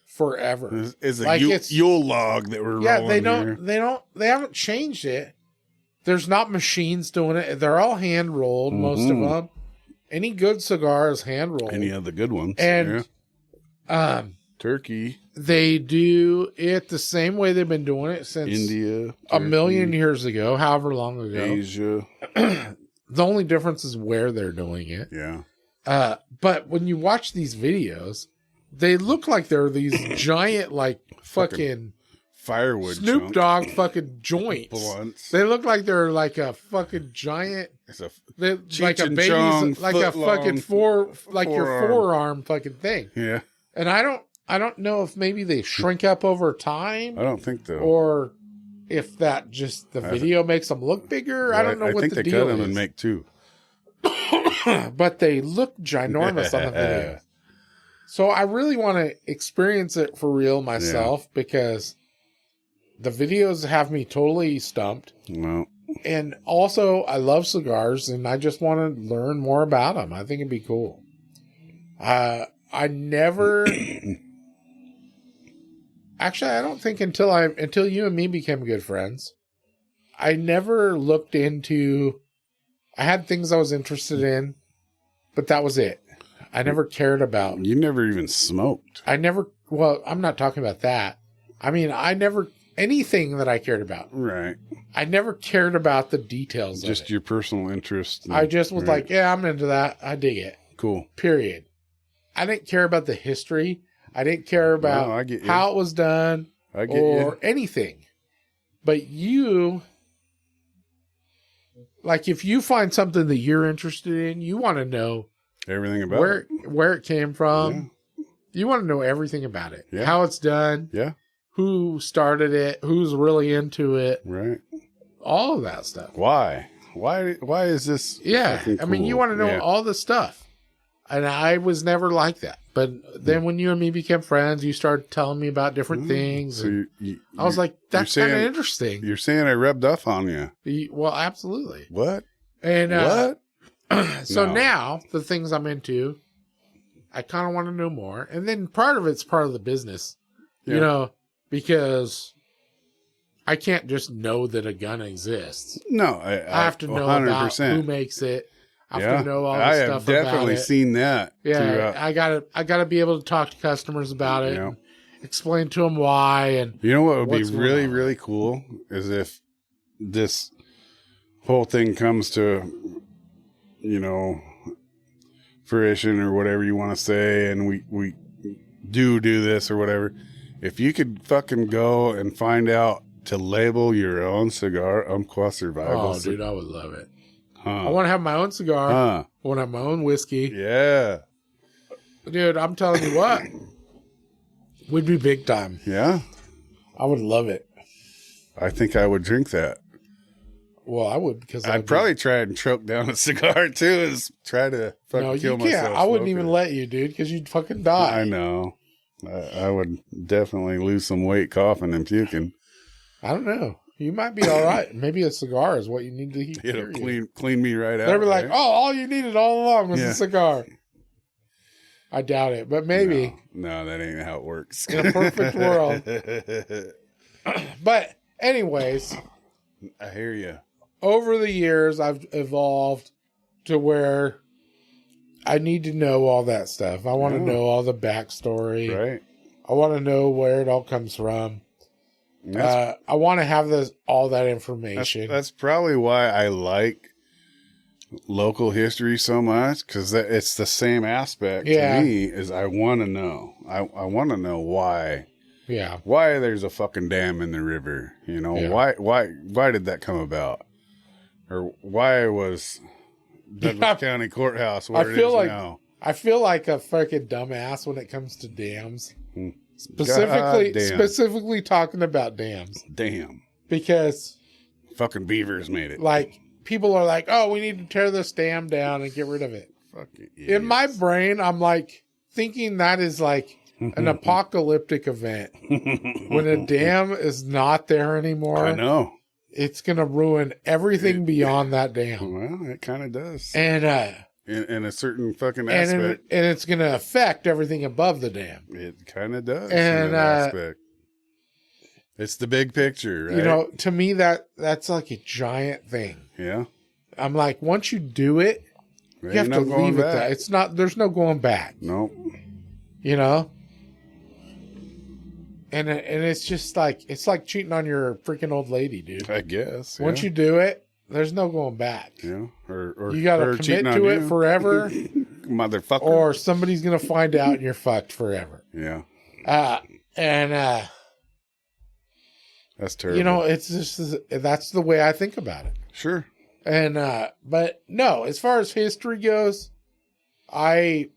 forever. It's a Yule log that we're rolling here. They haven't changed it. There's not machines doing it. They're all hand rolled, most of them. Any good cigar is hand rolled. Any of the good ones. And Turkey. They do it the same way they've been doing it since India, a million years ago, however long ago. Asia. The only difference is where they're doing it. Yeah. But when you watch these videos, they look like they're these giant, like fucking firewood Snoop Dogg fucking joints. Blunts. They look like they're like a fucking giant. It's a like a baby's, like a fucking your forearm fucking thing. Yeah. And I don't know if maybe they shrink up over time. I don't think so. Or if that just the video makes them look bigger. I don't know what the deal is. I think they cut them and make two. But they look ginormous on the video. So I really want to experience it for real myself because the videos have me totally stumped. No. And also, I love cigars and I just want to learn more about them. I think it'd be cool. I never... Actually, I don't think until you and me became good friends, I never looked into... I had things I was interested in, but that was it. I never cared about... You never even smoked. Well, I'm not talking about that. I mean, anything that I cared about. Right. I never cared about the details of it. Just your personal interest. I just was like, yeah, I'm into that. I dig it. Cool. Period. I didn't care about the history. I didn't care about how it was done or anything. But you, like if you find something that you're interested in, you want to know everything about where it came from. Yeah. You want to know everything about it. Yeah. How it's done. Yeah. Who started it, who's really into it. Right. All of that stuff. Why is this? Yeah. Cool? I mean, you want to know all the stuff. And I was never like that. But then when you and me became friends, you started telling me about different things. So I was like, that's kind of interesting. You're saying I rubbed off on you. Well, absolutely. What? And what? So now, the things I'm into, I kind of want to know more. And then part of it's part of the business, you know, because I can't just know that a gun exists. No, I have to know 100%. About who makes it. I have to know all the stuff about it. I have definitely seen that. Yeah, I gotta be able to talk to customers about it. And explain to them why. And you know what would be really, really cool is if this whole thing comes to, you know, fruition or whatever you want to say, and we do this or whatever. If you could fucking go and find out to label your own cigar, Umpqua Survival. Oh, dude, I would love it. I want to have my own cigar. I want to have my own whiskey. Yeah. Dude, I'm telling you what. We'd be big time. Yeah. I would love it. I think I would drink that. Well, I would because I'd probably try and choke down a cigar too. Is try to fucking kill myself. I wouldn't even let you, dude, because you'd fucking die. I know. I would definitely lose some weight coughing and puking. I don't know. You might be all right. Maybe a cigar is what you need to heat. It'll clean me right out. They'll be like, oh, all you needed all along was a cigar. I doubt it, but maybe. No, that ain't how it works. In a perfect world. But anyways. I hear you. Over the years, I've evolved to where I need to know all that stuff. I want to know all the backstory. Right. I want to know where it all comes from. I want to have all that information. That's probably why I like local history so much, because it's the same aspect to me. Is I want to know. I want to know why. Yeah. Why there's a fucking dam in the river? You know, why did that come about? Or why was Douglas County Courthouse where it is now? I feel like a fucking dumbass when it comes to dams. Specifically talking about dams. Damn. Because fucking beavers made it. Like, people are like, oh, we need to tear this dam down and get rid of it. Fucking in my brain, I'm like thinking that is like an apocalyptic event. When a dam is not there anymore, I know. it's going to ruin everything beyond that dam. Well, it kind of does. And, in a certain fucking aspect. And it's going to affect everything above the dam. It kind of does. And, in that aspect. It's the big picture, right? You know, to me, that's like a giant thing. Yeah. I'm like, once you do it, you have to leave it there. It's not, there's no going back. Nope. You know? And it's just like, it's like cheating on your freaking old lady, dude. I guess. Once you do it, there's no going back. Yeah. Or you got to commit to it forever. Motherfucker. Or somebody's going to find out and you're fucked forever. Yeah. That's terrible. You know, it's just, that's the way I think about it. Sure. And, but no, as far as history goes, I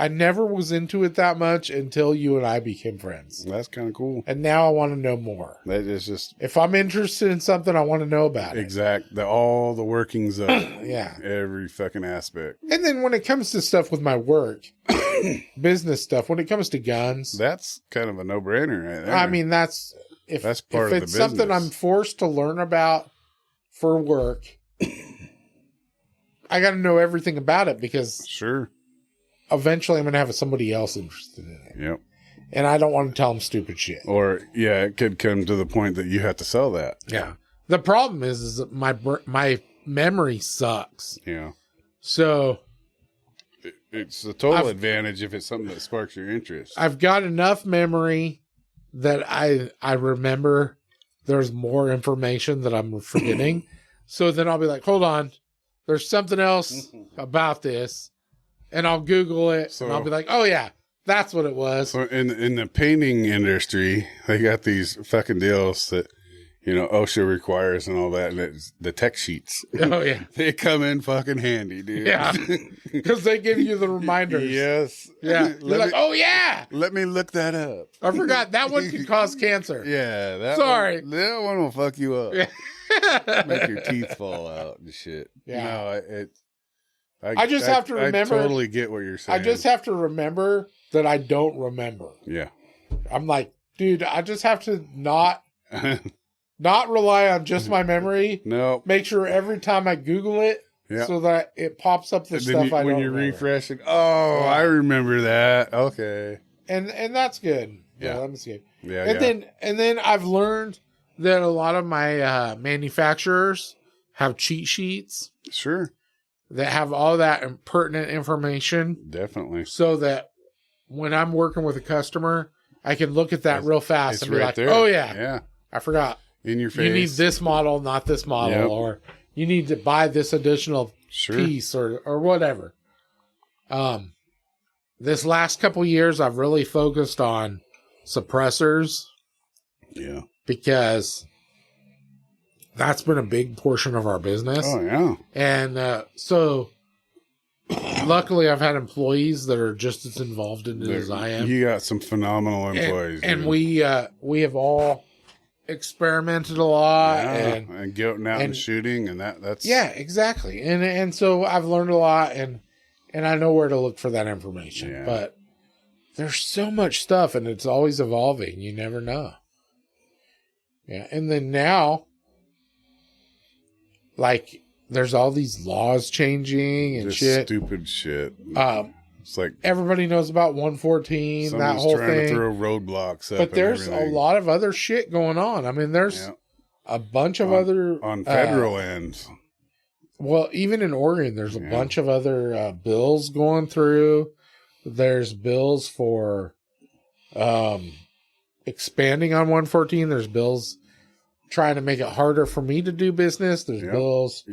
never was into it that much until you and I became friends. That's kind of cool. And now I want to know more. That is just... If I'm interested in something, I want to know about it. All the workings of yeah. Every fucking aspect. And then when it comes to stuff with my work, business stuff, when it comes to guns... That's kind of a no-brainer right there. I mean, that's part of the business. If it's something I'm forced to learn about for work, I got to know everything about it because... Sure. Eventually, I'm going to have somebody else interested in it. Yep. And I don't want to tell them stupid shit. Or, yeah, it could come to the point that you have to sell that. Yeah. The problem is that my memory sucks. Yeah. So... It's a total advantage if it's something that sparks your interest. I've got enough memory that I remember there's more information that I'm forgetting. So then I'll be like, hold on. There's something else about this. And I'll Google it, and I'll be like, oh, yeah, that's what it was. So in the painting industry, they got these fucking deals that, you know, OSHA requires and all that, and it's the tech sheets. Oh, yeah. They come in fucking handy, dude. Yeah, because they give you the reminders. Yes. Yeah. You're like, oh, yeah. Let me look that up. I forgot. That one could cause cancer. Yeah. That one will fuck you up. Yeah. Make your teeth fall out and shit. Yeah. No, I just have to remember. I totally get what you're saying. I just have to remember that I don't remember. Yeah. I'm like, dude, I just have to not rely on just my memory. No. Make sure every time I Google it, so that it pops up the stuff I don't when you remember. refresh it, I remember that. Okay. And that's good. Yeah. That's good. Yeah. And then I've learned that a lot of my manufacturers have cheat sheets. Sure. That have all that pertinent information. Definitely. So that when I'm working with a customer, I can look at that real fast and be like, there. oh, yeah. Yeah. I forgot. In your face. You need this model, not this model. Or you need to buy this additional piece or whatever. This last couple years, I've really focused on suppressors. Yeah. Because... that's been a big portion of our business. Oh, yeah. And so, luckily, I've had employees that are just as involved in it as I am. You got some phenomenal employees. And we have all experimented a lot. And getting out and shooting. And that's... Yeah, exactly. And so, I've learned a lot. And I know where to look for that information. Yeah. But there's so much stuff. And it's always evolving. You never know. Yeah. And then now... like, there's all these laws changing and just shit. Stupid shit. It's like everybody knows about 114, that whole trying thing. to throw roadblocks up. But there's a lot of other shit going on. I mean, there's a bunch of other on federal ends. Well, even in Oregon, there's a bunch of other bills going through. There's bills for expanding on 114. There's bills trying to make it harder for me to do business. There's bills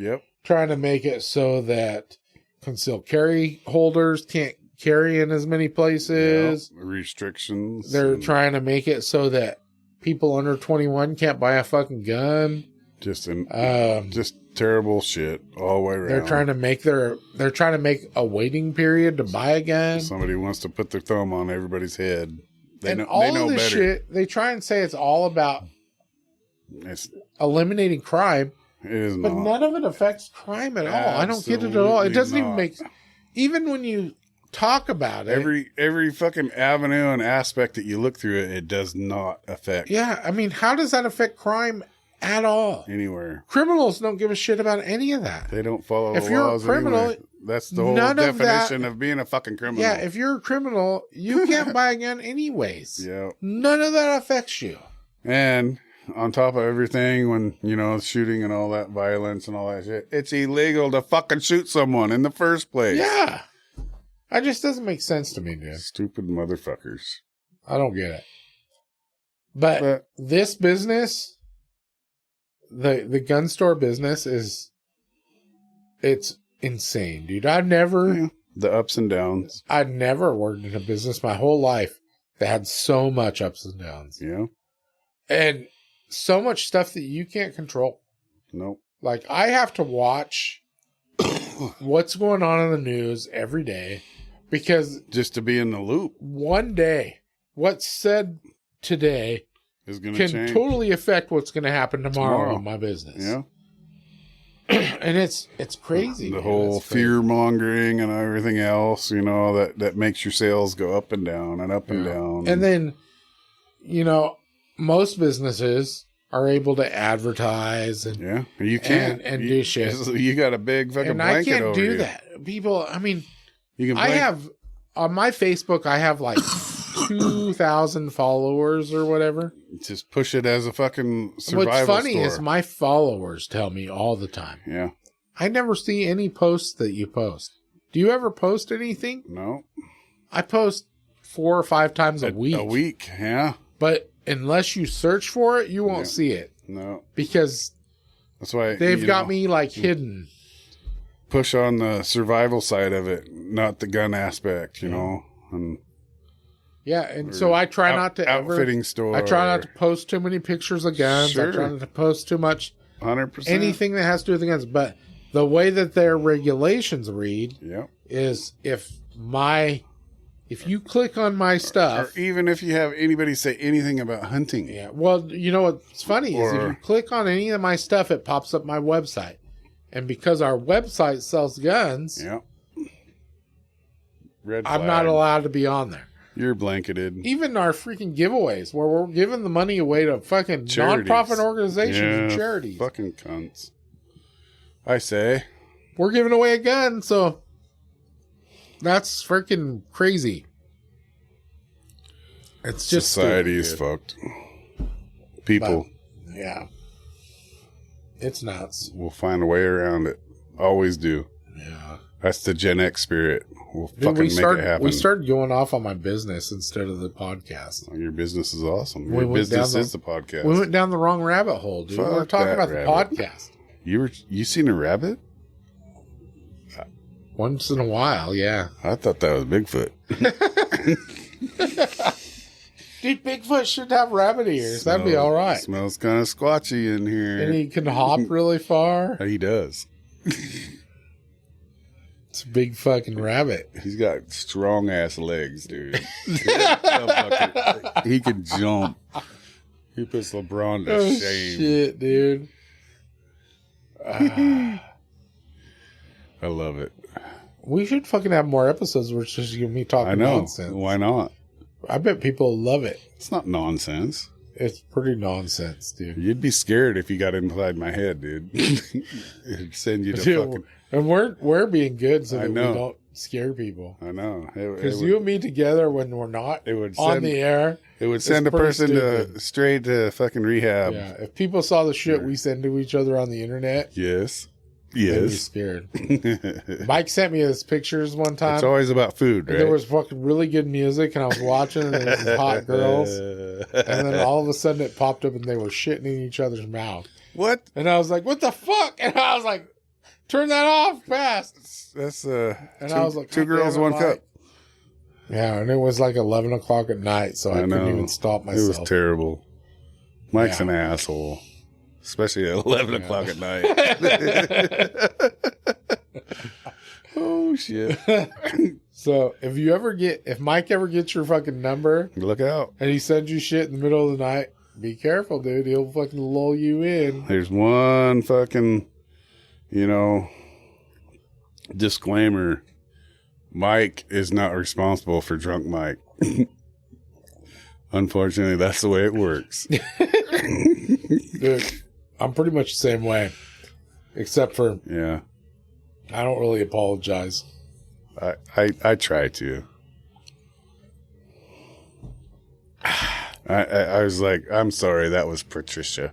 trying to make it so that concealed carry holders can't carry in as many places. Restrictions. They're trying to make it so that people under 21 can't buy a fucking gun. Just terrible shit all the way around. They're trying to make a waiting period to buy a gun. Somebody wants to put their thumb on everybody's head. They know this better. Shit, they try and say it's all about eliminating crime. It is but not. none of it affects crime at all. I don't get it at all. It doesn't even make even when you talk about it, every fucking avenue and aspect that you look through it does not affect. Yeah, I mean, how does that affect crime at all? Anywhere. Criminals don't give a shit about any of that. They don't follow the laws. If you're a criminal, anyway. That's the whole definition of being a fucking criminal. Yeah, if you're a criminal, you can't buy a gun anyways. Yeah. None of that affects you. And on top of everything, when, you know, shooting and all that violence and all that shit, it's illegal to fucking shoot someone in the first place. Yeah. It just doesn't make sense to me, dude. Stupid motherfuckers. I don't get it. But this business, the gun store business it's insane, dude. The ups and downs. I'd never worked in a business my whole life that had so much ups and downs. Yeah. And so much stuff that you can't control. Nope. Like, I have to watch what's going on in the news every day because just to be in the loop. One day, what's said today is going to change. Totally affect what's going to happen tomorrow in my business. Yeah. And it's crazy. The whole fear mongering and everything else, you know, that makes your sales go up and down and up and down. And then, you know, most businesses are able to advertise and you can't and do shit. You got a big fucking blanket over you. I can't do that. People, I mean, you can I have on my Facebook, I have like 2,000 followers or whatever. Just push it as a fucking survival What's funny store. is my followers tell me all the time. Yeah. I never see any posts that you post. Do you ever post anything? No. I post 4 or 5 times a week. A week, yeah. But unless you search for it, you won't see it. No. Because that's why they've got me like hidden. Push on the survival side of it, not the gun aspect, you know. And and so I try not to outfitting store. I try not to post too many pictures of guns. Sure. I try not to post too much 100%. anything that has to do with the guns. But the way that their regulations read is if you click on my stuff, or even if you have anybody say anything about hunting. Yeah. Well, you know what's funny is if you click on any of my stuff, it pops up my website. And because our website sells guns, I'm not allowed to be on there. You're blanketed. Even our freaking giveaways, where we're giving the money away to fucking nonprofit organizations and charities. Fucking cunts. I say. We're giving away a gun, so that's freaking crazy. It's just society is fucked. People. But, yeah. It's nuts. We'll find a way around it. Always do. Yeah. That's the Gen X spirit. We'll fucking make it happen. We started going off on my business instead of the podcast. Your business is awesome. Your business is the podcast. We went down the wrong rabbit hole, dude. We're talking about the podcast. You seen a rabbit? Once in a while, yeah. I thought that was Bigfoot. Dude, Bigfoot should have rabbit ears. That'd be all right. Smells kind of squatchy in here. And he can hop really far. He does. It's a big fucking rabbit. He's got strong ass legs, dude. He can jump. He puts LeBron to shame. Shit, dude. I love it. We should fucking have more episodes where it's just you and me talking nonsense. Why not? I bet people love it. It's not nonsense. It's pretty nonsense, dude. You'd be scared if you got inside my head, dude. It'd send you to fucking... And we're being good so that we don't scare people. I know. Because you and me together when we're not on the air... It would send a person straight to fucking rehab. Yeah, if people saw the shit we send to each other on the internet... Yes. They'd be scared. Mike sent me his pictures one time. It's always about food, right? There was fucking really good music, and I was watching, and there was these hot girls. And then all of a sudden it popped up, and they were shitting in each other's mouth. What? And I was like, what the fuck? And I was like, turn that off fast. That's I was like, two girls, one cup. Yeah, and it was like 11 o'clock at night, so I couldn't even stop myself. It was terrible. Mike's an asshole. Especially at 11 o'clock at night. Oh, shit. So, if Mike ever gets your fucking number. Look out. And he sends you shit in the middle of the night, be careful, dude. He'll fucking lull you in. There's one fucking, disclaimer. Mike is not responsible for drunk Mike. Unfortunately, that's the way it works. Dude, I'm pretty much the same way. Except for, yeah, I don't really apologize. I try to. I was like, I'm sorry, that was Patricia.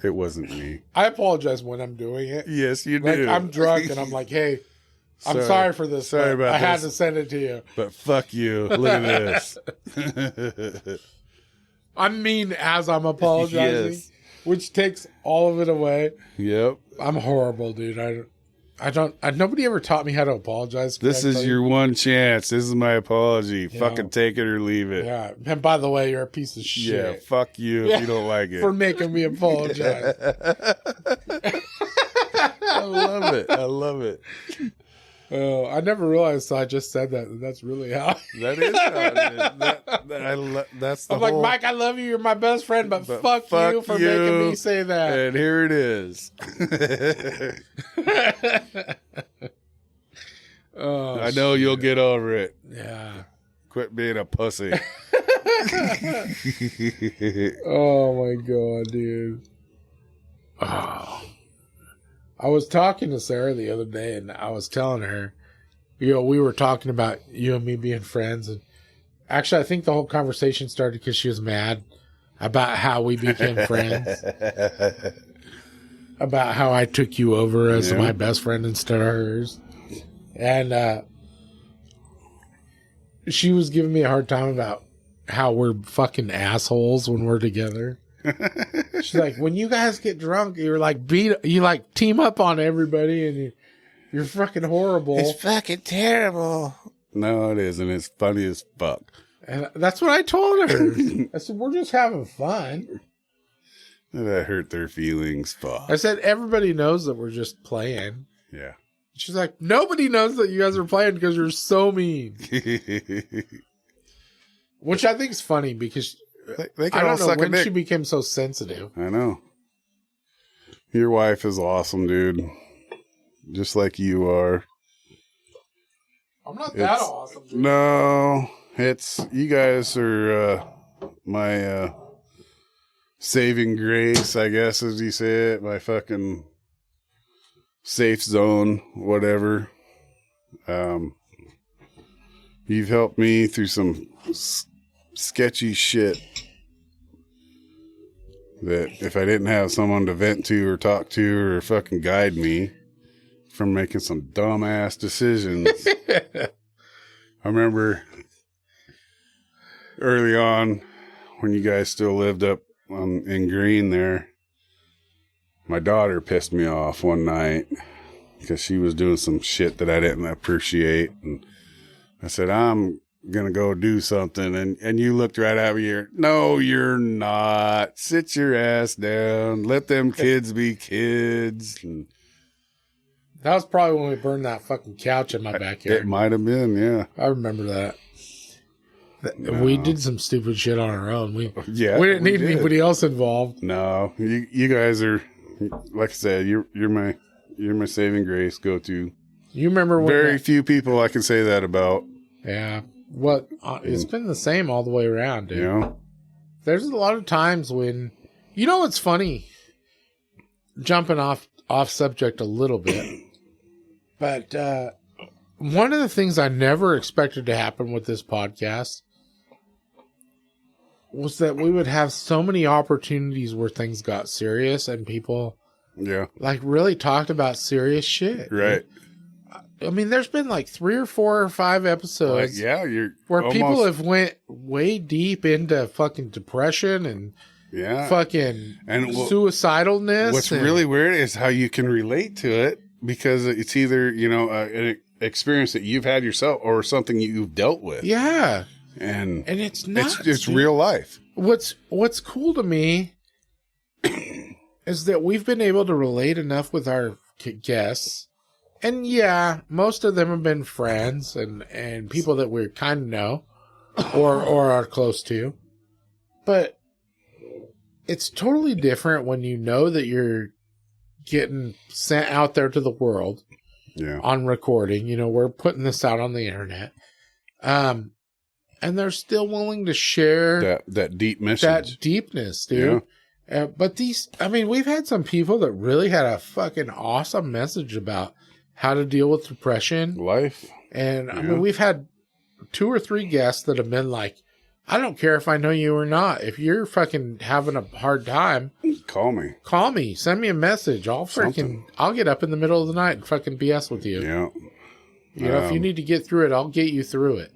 It wasn't me. I apologize when I'm doing it. Yes, you do. Like, I'm drunk and I'm like, hey, I'm sorry for this. Sorry about I this. had to send it to you. But fuck you. Look at this. I'm mean as I'm apologizing, Yes. which takes all of it away. Yep. I'm horrible, dude. Nobody ever taught me how to apologize. This is your one chance. This is my apology. Yeah. Fucking take it or leave it. Yeah. And by the way, you're a piece of shit. Yeah, fuck you if you don't like it. For making me apologize. I love it. I love it. Oh, I never realized I just said that. That's really how. That is how it is. That's the I'm whole... like, Mike, I love you. You're my best friend, but fuck you for making me say that. And here it is. Oh, I know you'll get over it. Yeah. Quit being a pussy. Oh my god, dude. Oh. I was talking to Sarah the other day, and I was telling her, we were talking about you and me being friends, and actually, I think the whole conversation started because she was mad about how we became friends, about how I took you over as my best friend instead of hers, and she was giving me a hard time about how we're fucking assholes when we're together. She's like, when you guys get drunk, you're like you like team up on everybody, and you're fucking horrible. It's fucking terrible. No, it isn't. It's funny as fuck. And that's what I told her. I said, we're just having fun. That hurt their feelings. Fuck. I said, everybody knows that we're just playing. Yeah. She's like, nobody knows that you guys are playing because you're so mean. Which I think is funny because they can I all don't know suck a when dick. she became so sensitive. I know. Your wife is awesome, dude. Just like you are. I'm not that awesome, dude. No, you guys are my saving grace, I guess, as you say it. My fucking safe zone, whatever. You've helped me through some sketchy shit that if I didn't have someone to vent to or talk to or fucking guide me from making some dumbass decisions. I remember early on when you guys still lived up in Green there, my daughter pissed me off one night because she was doing some shit that I didn't appreciate. And I said, I'm going to go do something. And you looked right at me. No, you're not. Sit your ass down. Let them kids be kids. And that was probably when we burned that fucking couch in my backyard. It might have been, yeah. I remember that. No. We did some stupid shit on our own. We didn't need did. anybody else involved. No, you guys are, like I said, you're my saving grace. Go to. You remember when very few people I can say that about. Yeah. What it's been the same all the way around, dude. You know? There's a lot of times when, you know what's funny? Jumping off subject a little bit. But one of the things I never expected to happen with this podcast was that we would have so many opportunities where things got serious and people like really talked about serious shit. Right. I mean, there's been like 3 or 4 or 5 episodes where people have went way deep into fucking depression and fucking suicidalness. What's really weird is how you can relate to it because it's either, an experience that you've had yourself or something you've dealt with. Yeah. And it's nuts. It's real life. What's cool to me is that we've been able to relate enough with our guests. And yeah, most of them have been friends and people that we kind of know or are close to. But it's totally different when you know that you're getting sent out there to the world on recording. You know, we're putting this out on the internet. And they're still willing to share that deep message. That deepness, dude. Yeah. But we've had some people that really had a fucking awesome message about how to deal with depression. Life. And I mean, we've had 2 or 3 guests that have been like, I don't care if I know you or not. If you're fucking having a hard time, call me. Send me a message. I'll get up in the middle of the night and fucking BS with you. Yeah. You know, if you need to get through it, I'll get you through it.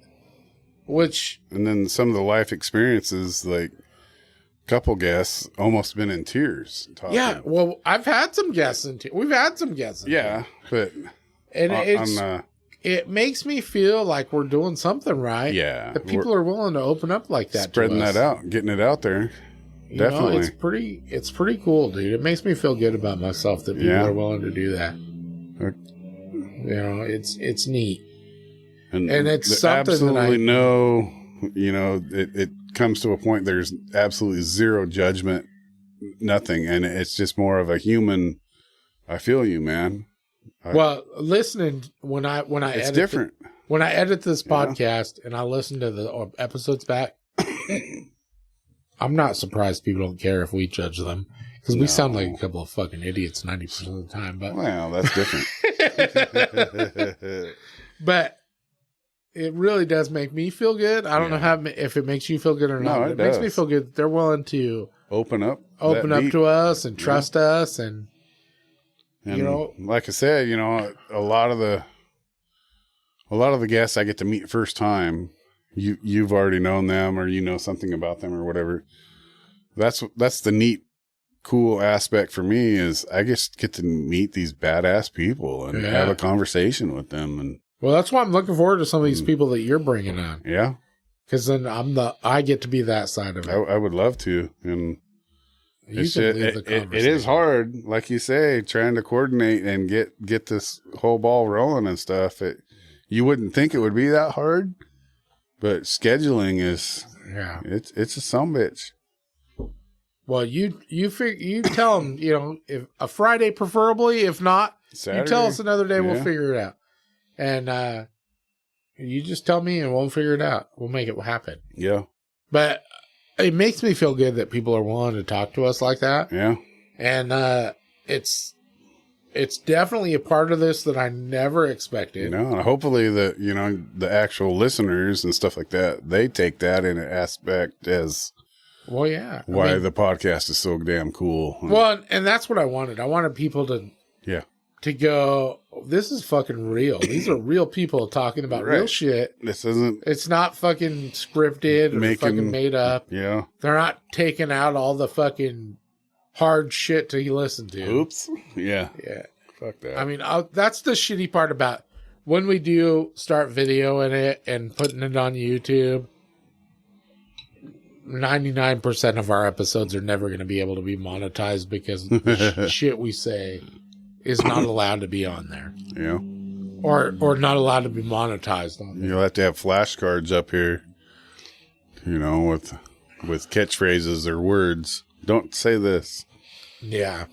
And then some of the life experiences, like a couple guests almost been in tears talking. Yeah. Well, I've had some guests we've had some guests but it makes me feel like we're doing something right. Yeah. That people are willing to open up like that. Spreading that out, getting it out there. Definitely. It's pretty cool, dude. It makes me feel good about myself that people are willing to do that. You know, it's neat. And it's something absolutely it comes to a point there's absolutely zero judgment, nothing. And it's just more of a human, I feel you, man. Listening when I it's edit different. When I edit this podcast and I listen to the episodes back, I'm not surprised people don't care if we judge them because we sound like a couple of fucking idiots 90% of the time. But that's different. But it really does make me feel good. I don't know if it makes you feel good or not. No, but it makes me feel good that they're willing to open up to us and trust us and you know, like I said, a lot of the guests I get to meet first time, you've already known them or you know something about them or whatever. That's the neat, cool aspect for me is I just get to meet these badass people and have a conversation with them. And well, that's why I'm looking forward to some of these people that you're bringing on. Yeah, because then I get to be that side of it. I would love to, and it is hard, like you say, trying to coordinate and get this whole ball rolling and stuff. You wouldn't think it would be that hard, but scheduling is it's a sumbitch. Well, you tell them, if a Friday preferably, if not, Saturday, you tell us another day, we'll figure it out. And you just tell me and we'll figure it out. We'll make it happen. Yeah. But it makes me feel good that people are willing to talk to us like that. Yeah. And it's definitely a part of this that I never expected. And hopefully the actual listeners and stuff like that, they take that in an aspect as why the podcast is so damn cool. Well, and that's what I wanted. I wanted people to go, this is fucking real. These are real people talking about real shit. It's not fucking scripted or fucking made up. Yeah. They're not taking out all the fucking hard shit to listen to. Oops. Yeah. Yeah. Fuck that. I mean, that's the shitty part about when we do start videoing it and putting it on YouTube. 99% of our episodes are never going to be able to be monetized because the shit we say is not allowed to be on there. Yeah. Or not allowed to be monetized on there. You'll have to have flashcards up here, with catchphrases or words. Don't say this. Yeah.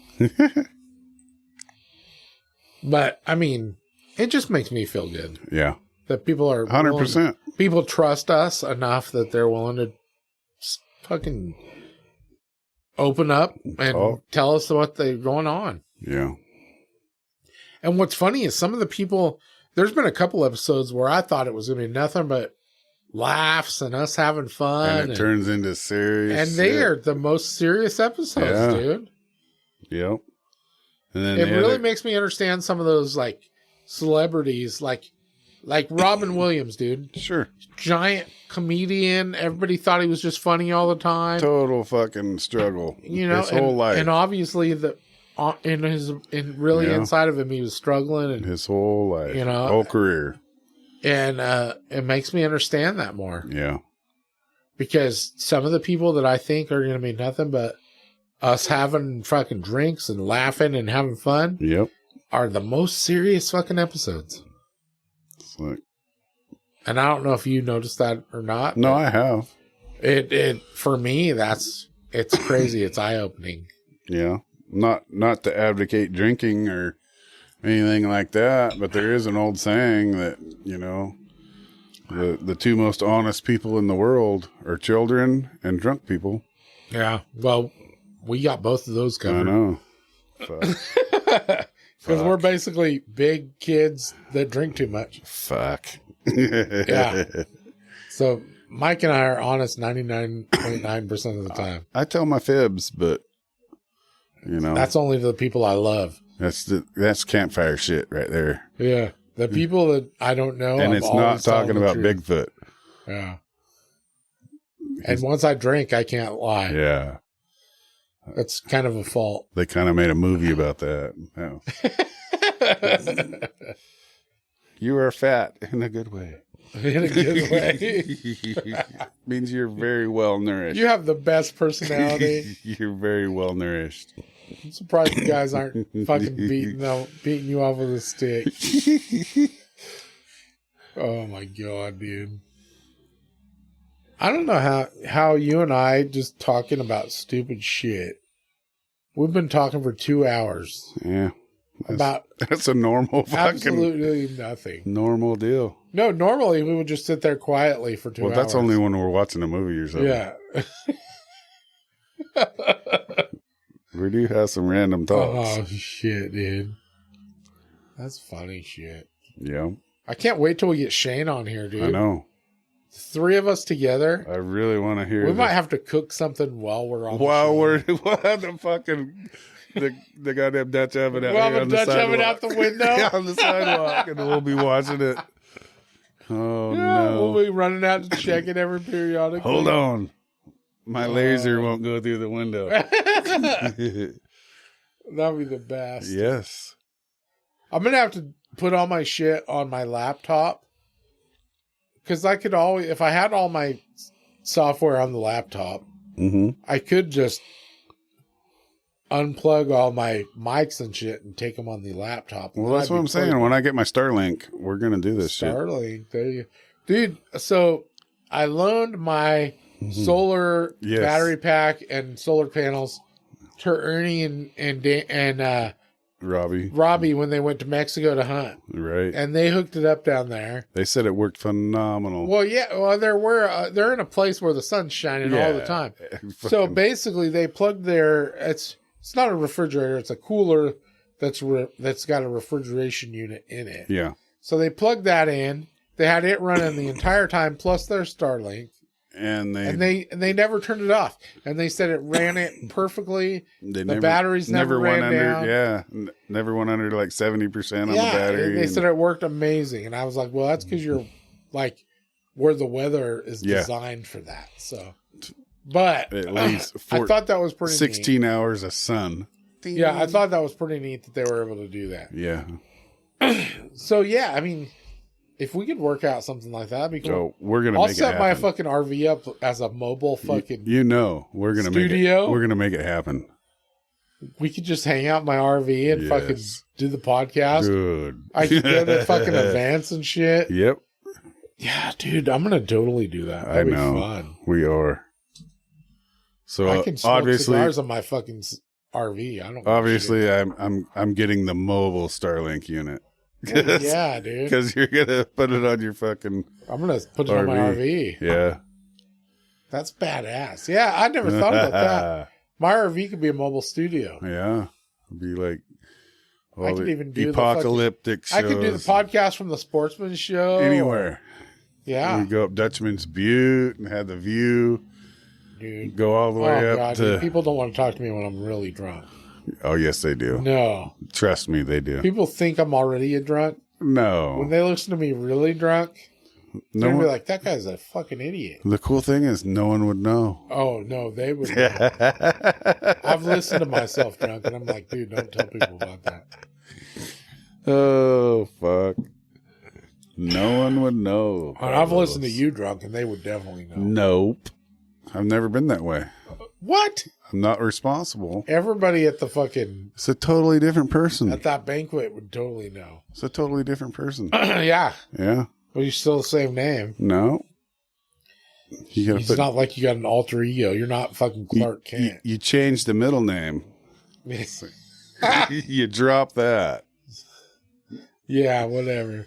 But, I mean, it just makes me feel good. Yeah. That people are 100%. People trust us enough that they're willing to fucking open up and tell us what they're going on. Yeah. And what's funny is some of the people, there's been a couple episodes where I thought it was going to be nothing but laughs and us having fun. And it turns into serious. And they are the most serious episodes, dude. Yep. And then it really makes me understand some of those like celebrities, like Robin Williams, dude. Sure. Giant comedian. Everybody thought he was just funny all the time. Total fucking struggle. His whole life. And obviously inside of him, he was struggling. And his whole life. Whole career. And it makes me understand that more. Yeah. Because some of the people that I think are going to be nothing but us having fucking drinks and laughing and having fun. Yep. Are the most serious fucking episodes. And I don't know if you noticed that or not. No, I have. It for me, it's crazy. It's eye opening. Yeah. Not to advocate drinking or anything like that. But there is an old saying that, the two most honest people in the world are children and drunk people. Yeah. Well, we got both of those covered. I know. Because we're basically big kids that drink too much. Fuck. Yeah. So Mike and I are honest 99.9% of the time. I tell my fibs, but that's only to the people I love. That's campfire shit right there. Yeah. The people that I don't know. And it's not talking about Bigfoot. Yeah. And once I drink, I can't lie. Yeah. That's kind of a fault. They kind of made a movie about that. Oh. You are fat in a good way. In a good way. Means you're very well nourished. You have the best personality. You're very well nourished. I'm surprised you guys aren't fucking beating you off with a stick. Oh my God, dude. I don't know how you and I just talking about stupid shit. We've been talking for 2 hours. Yeah. That's a normal fucking... Absolutely nothing. Normal deal. No, normally we would just sit there quietly for 2 hours. Well, that's only when we're watching a movie or something. Yeah. We do have some random thoughts. Oh, shit, dude. That's funny shit. Yeah. I can't wait till we get Shane on here, dude. I know. 3 of us together. I really want to hear We might have to cook something while we're on we'll have the fucking... The goddamn Dutch oven out we'll here have on a the Dutch sidewalk. oven out the window. Yeah, on the sidewalk, and we'll be watching it. Oh, yeah, no. We'll be running out to check it every periodically. Hold on. My laser won't go through the window. That'd be the best. Yes. I'm going to have to put all my shit on my laptop. Because I could always, if I had all my software on the laptop, I could just unplug all my mics and shit and take them on the laptop. Well, that's what I'm saying. When I get my Starlink, we're going to do this shit. Starlink, there you dude, so I loaned my solar battery pack and solar panels to Ernie and Robbie when they went to Mexico to hunt. Right. And they hooked it up down there. They said it worked phenomenal. Well, yeah. Well, they're in a place where the sun's shining all the time. So basically, they plugged it's not a refrigerator. It's a cooler that's got a refrigeration unit in it. Yeah. So they plugged that in. They had it running the entire time, plus their Starlink. And they never turned it off. And they said it ran it perfectly. The batteries never ran down. Yeah, never went under like 70% on the battery. They said it worked amazing. And I was like, well, that's because you're like where the weather is designed for that. So, but at least I thought that was pretty 16 neat. Hours of sun. Yeah, I thought that was pretty neat that they were able to do that. Yeah. So, yeah, I mean, if we could work out something like that, that'd be cool. So we're gonna. I'll set my fucking RV up as a mobile fucking. We're gonna studio. Make it. We're gonna make it happen. We could just hang out in my RV and fucking do the podcast. Good. I could go to fucking events and shit. Yep. Yeah, dude, I'm gonna totally do that. That'd be fun. We are. So I can smoke cigars on my fucking RV. I don't. Obviously, I'm getting the mobile Starlink unit. Yeah, dude. Because you're gonna put it on your fucking. I'm gonna put it on my RV. Yeah. That's badass. Yeah, I never thought about that. My RV could be a mobile studio. Yeah, it'd be like. I could even do apocalyptic shows. I could do the podcast from the Sportsman Show anywhere. Yeah, we go up Dutchman's Butte and have the view. Dude, go all the way up to. Dude, people don't want to talk to me when I'm really drunk. Oh yes, they do. No, trust me, they do. People think I'm already a drunk. No, when they listen to me really drunk, they're gonna be like, "That guy's a fucking idiot." The cool thing is, no one would know. Oh no, they would. I've listened to myself drunk, and I'm like, dude, don't tell people about that. Oh fuck! No one would know. I've listened to you drunk, and they would definitely know. Nope, I've never been that way. What? I'm not responsible. Everybody at the fucking... It's a totally different person. At that banquet would totally know. It's a totally different person. Yeah. Yeah. Well, you're still the same name. No. It's not like you got an alter ego. You're not fucking Clark Kent. You changed the middle name. You drop that. Yeah, whatever.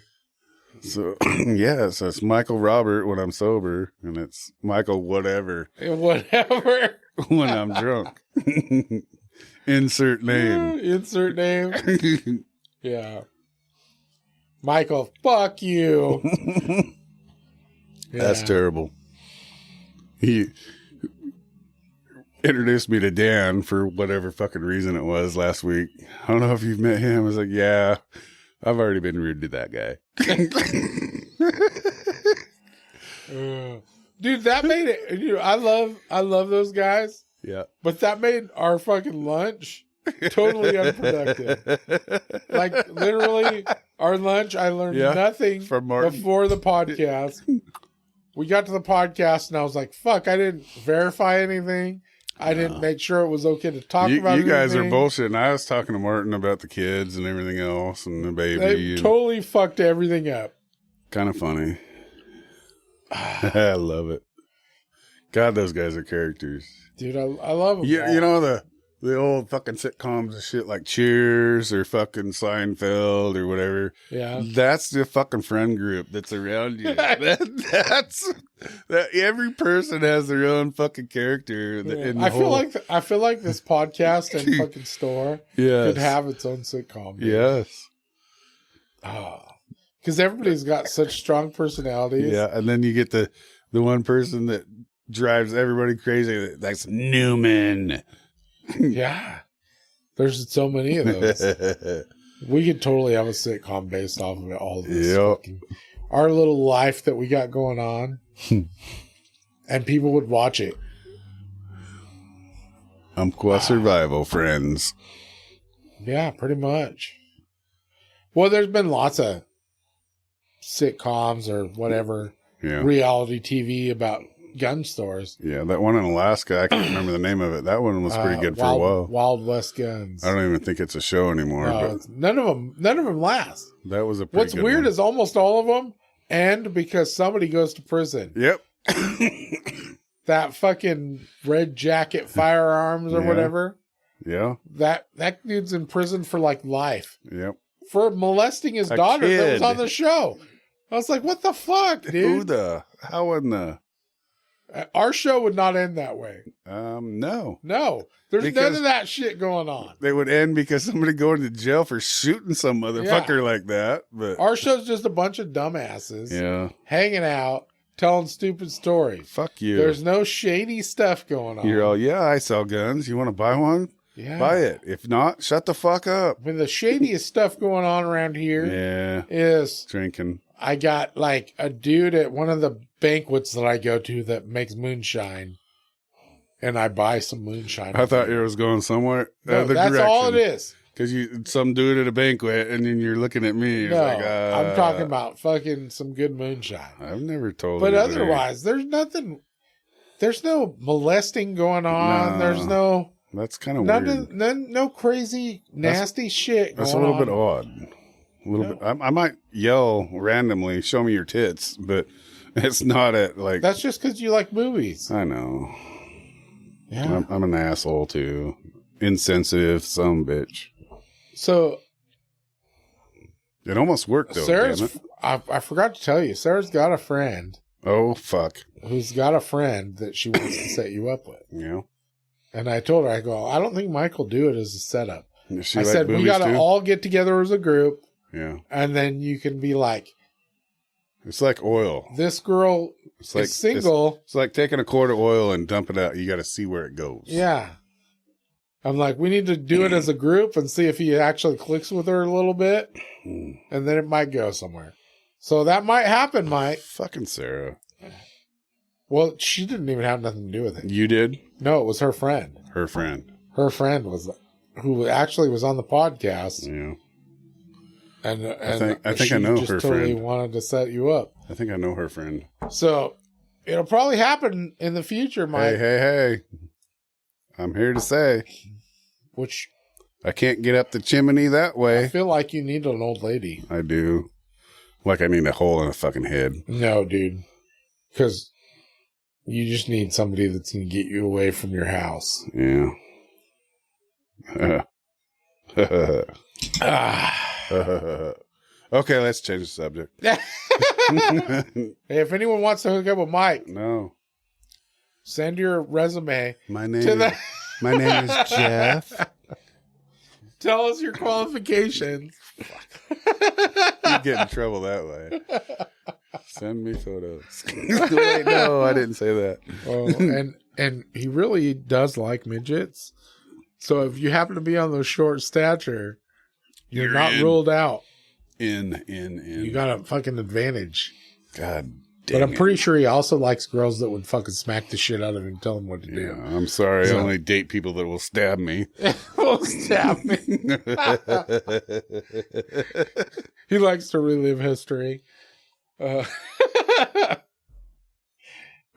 So, yeah, so it's Michael Robert when I'm sober, and it's Michael whatever Whatever. when I'm drunk. Insert name. Insert name. Yeah. Michael, fuck you. That's terrible. He introduced me to Dan for whatever fucking reason it was last week. I don't know if you've met him. I was like, yeah, I've already been rude to that guy. Dude, that made it. Dude, I love those guys. Yeah. But that made our fucking lunch totally unproductive. Like, literally, our lunch, I learned nothing from Martin before the podcast. We got to the podcast, and I was like, fuck, I didn't verify anything. I didn't make sure it was okay to talk about it. You guys are bullshitting. I was talking to Martin about the kids and everything else and the baby. They totally fucked everything up. Kind of funny. I love it. God, those guys are characters. Dude, I love them. You know the old fucking sitcoms and shit like Cheers or fucking Seinfeld or whatever. Yeah. That's the fucking friend group that's around you. That's every person has their own fucking character. Yeah. I feel like this podcast and fucking store could have its own sitcom. Dude. Yes. Because everybody's got such strong personalities. Yeah, and then you get the one person that drives everybody crazy. That's Newman. Yeah. There's so many of those. We could totally have a sitcom based off of it, all of this. Yep. Our little life that we got going on. And people would watch it. Umpqua survival, friends. Yeah, pretty much. Well, there's been lots of sitcoms or whatever, reality TV about gun stores. Yeah, that one in Alaska, I can't remember the name of it. That one was pretty good for a while. Wild West Guns. I don't even think it's a show anymore. But none of them last. That was a pretty What's good weird one. is almost all of them end because somebody goes to prison. Yep. That fucking red jacket firearms or whatever. Yeah. That dude's in prison for like life. Yep. For molesting his daughter that was on the show. I was like, what the fuck, dude? How in the... Our show would not end that way. No. There's none of that shit going on. They would end because somebody going to jail for shooting some motherfucker like that. But our show's just a bunch of dumbasses hanging out, telling stupid stories. Fuck you. There's no shady stuff going on. You're all, I sell guns. You want to buy one? Yeah. Buy it. If not, shut the fuck up. When the shadiest stuff going on around here is drinking. I got like a dude at one of the banquets that I go to that makes moonshine, and I buy some moonshine. I thought you was going somewhere. No, that's direction. All it is. Because some dude at a banquet, and then you're looking at me. No, like, I'm talking about fucking some good moonshine. I've never told. But otherwise, there's nothing. There's no molesting going on. There's no. That's kind of weird. No crazy nasty shit. That's a little bit odd. A little bit. I might yell randomly, "Show me your tits," but it's not at like. That's just because you like movies. I know. Yeah, I'm an asshole too. Insensitive, some bitch. So it almost worked though. Sarah's. I forgot to tell you, Sarah's got a friend. Oh fuck! Who's got a friend that she wants to set you up with? Yeah. And I told her, I go, I don't think Mike will do it as a setup. I said, we got to too? all get together as a group. Yeah. And then you can be like, it's like oil. This girl is single. It's like taking a quart of oil and dump it out. You got to see where it goes. Yeah. I'm like, we need to do it as a group and see if he actually clicks with her a little bit. And then it might go somewhere. So that might happen, Mike. Fucking Sarah. Well, she didn't even have nothing to do with it. You did? No, it was her friend. Her friend. Her friend who actually was on the podcast. Yeah. And I think I know just her totally friend. Wanted to set you up. I think I know her friend. So it'll probably happen in the future, Mike. Hey. I'm here to say. Which I can't get up the chimney that way. I feel like you need an old lady. I do. Like I need a hole in a fucking head. No, dude. Because you just need somebody that's going to get you away from your house. Yeah. Okay, let's change the subject. Hey, if anyone wants to hook up with Mike, No. send your resume. My name is Jeff. Tell us your qualifications. You get in trouble that way. Send me photos. Wait, no, I didn't say that. Oh, and he really does like midgets. So if you happen to be on the short stature, you're not ruled out. In. You got a fucking advantage. God damn. But I'm pretty sure he also likes girls that would fucking smack the shit out of him and tell him what to do. I'm sorry. I only date people that will stab me. Will stab me. He likes to relive history.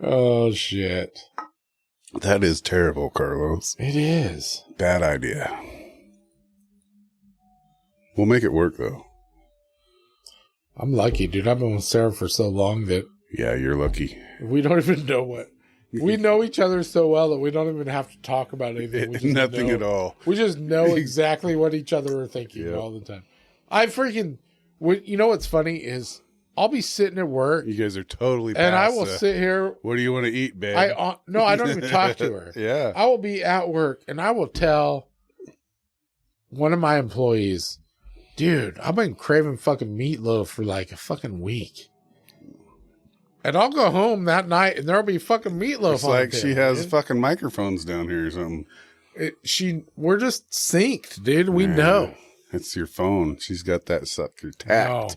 Oh, shit. That is terrible, Carlos. It is. Bad idea. We'll make it work, though. I'm lucky, dude. I've been with Sarah for so long that... Yeah, you're lucky. We don't even know what... We know each other so well that we don't even have to talk about anything. Nothing at all. We just know exactly what each other are thinking all the time. I freaking... You know what's funny is... I'll be sitting at work. You guys are totally and I will sit here. What do you want to eat, babe? No, I don't even talk to her. Yeah. I will be at work and I will tell one of my employees, dude, I've been craving fucking meatloaf for like a fucking week. And I'll go home that night and there'll be fucking meatloaf it's on like the she table, has dude. fucking microphones down here or something. We're just synced, dude. We know. It's your phone. She's got that sucker tapped. No,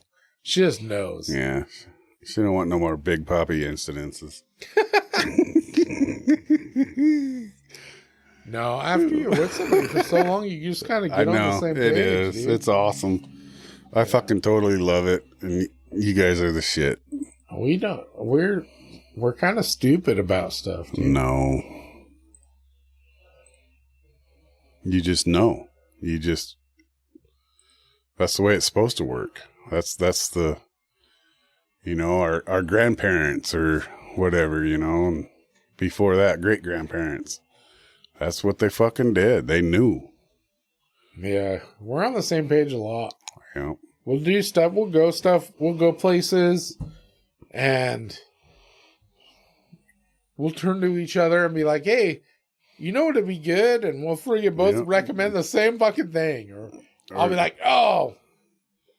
she just knows. Yeah. She don't want no more Big Poppy incidences. No, after you're with somebody for so long, you just kind of get on the same page. It is. Dude. It's awesome. I fucking totally love it. And you guys are the shit. We don't. We're kind of stupid about stuff, dude. No. You just know. That's the way it's supposed to work. That's the, our grandparents or whatever, and before that, great grandparents. That's what they fucking did. They knew. Yeah. We're on the same page a lot. Yeah. We'll do stuff. We'll go places and we'll turn to each other and be like, hey, you know what'd be good? And we'll freaking both recommend the same fucking thing. Or I'll be like, oh,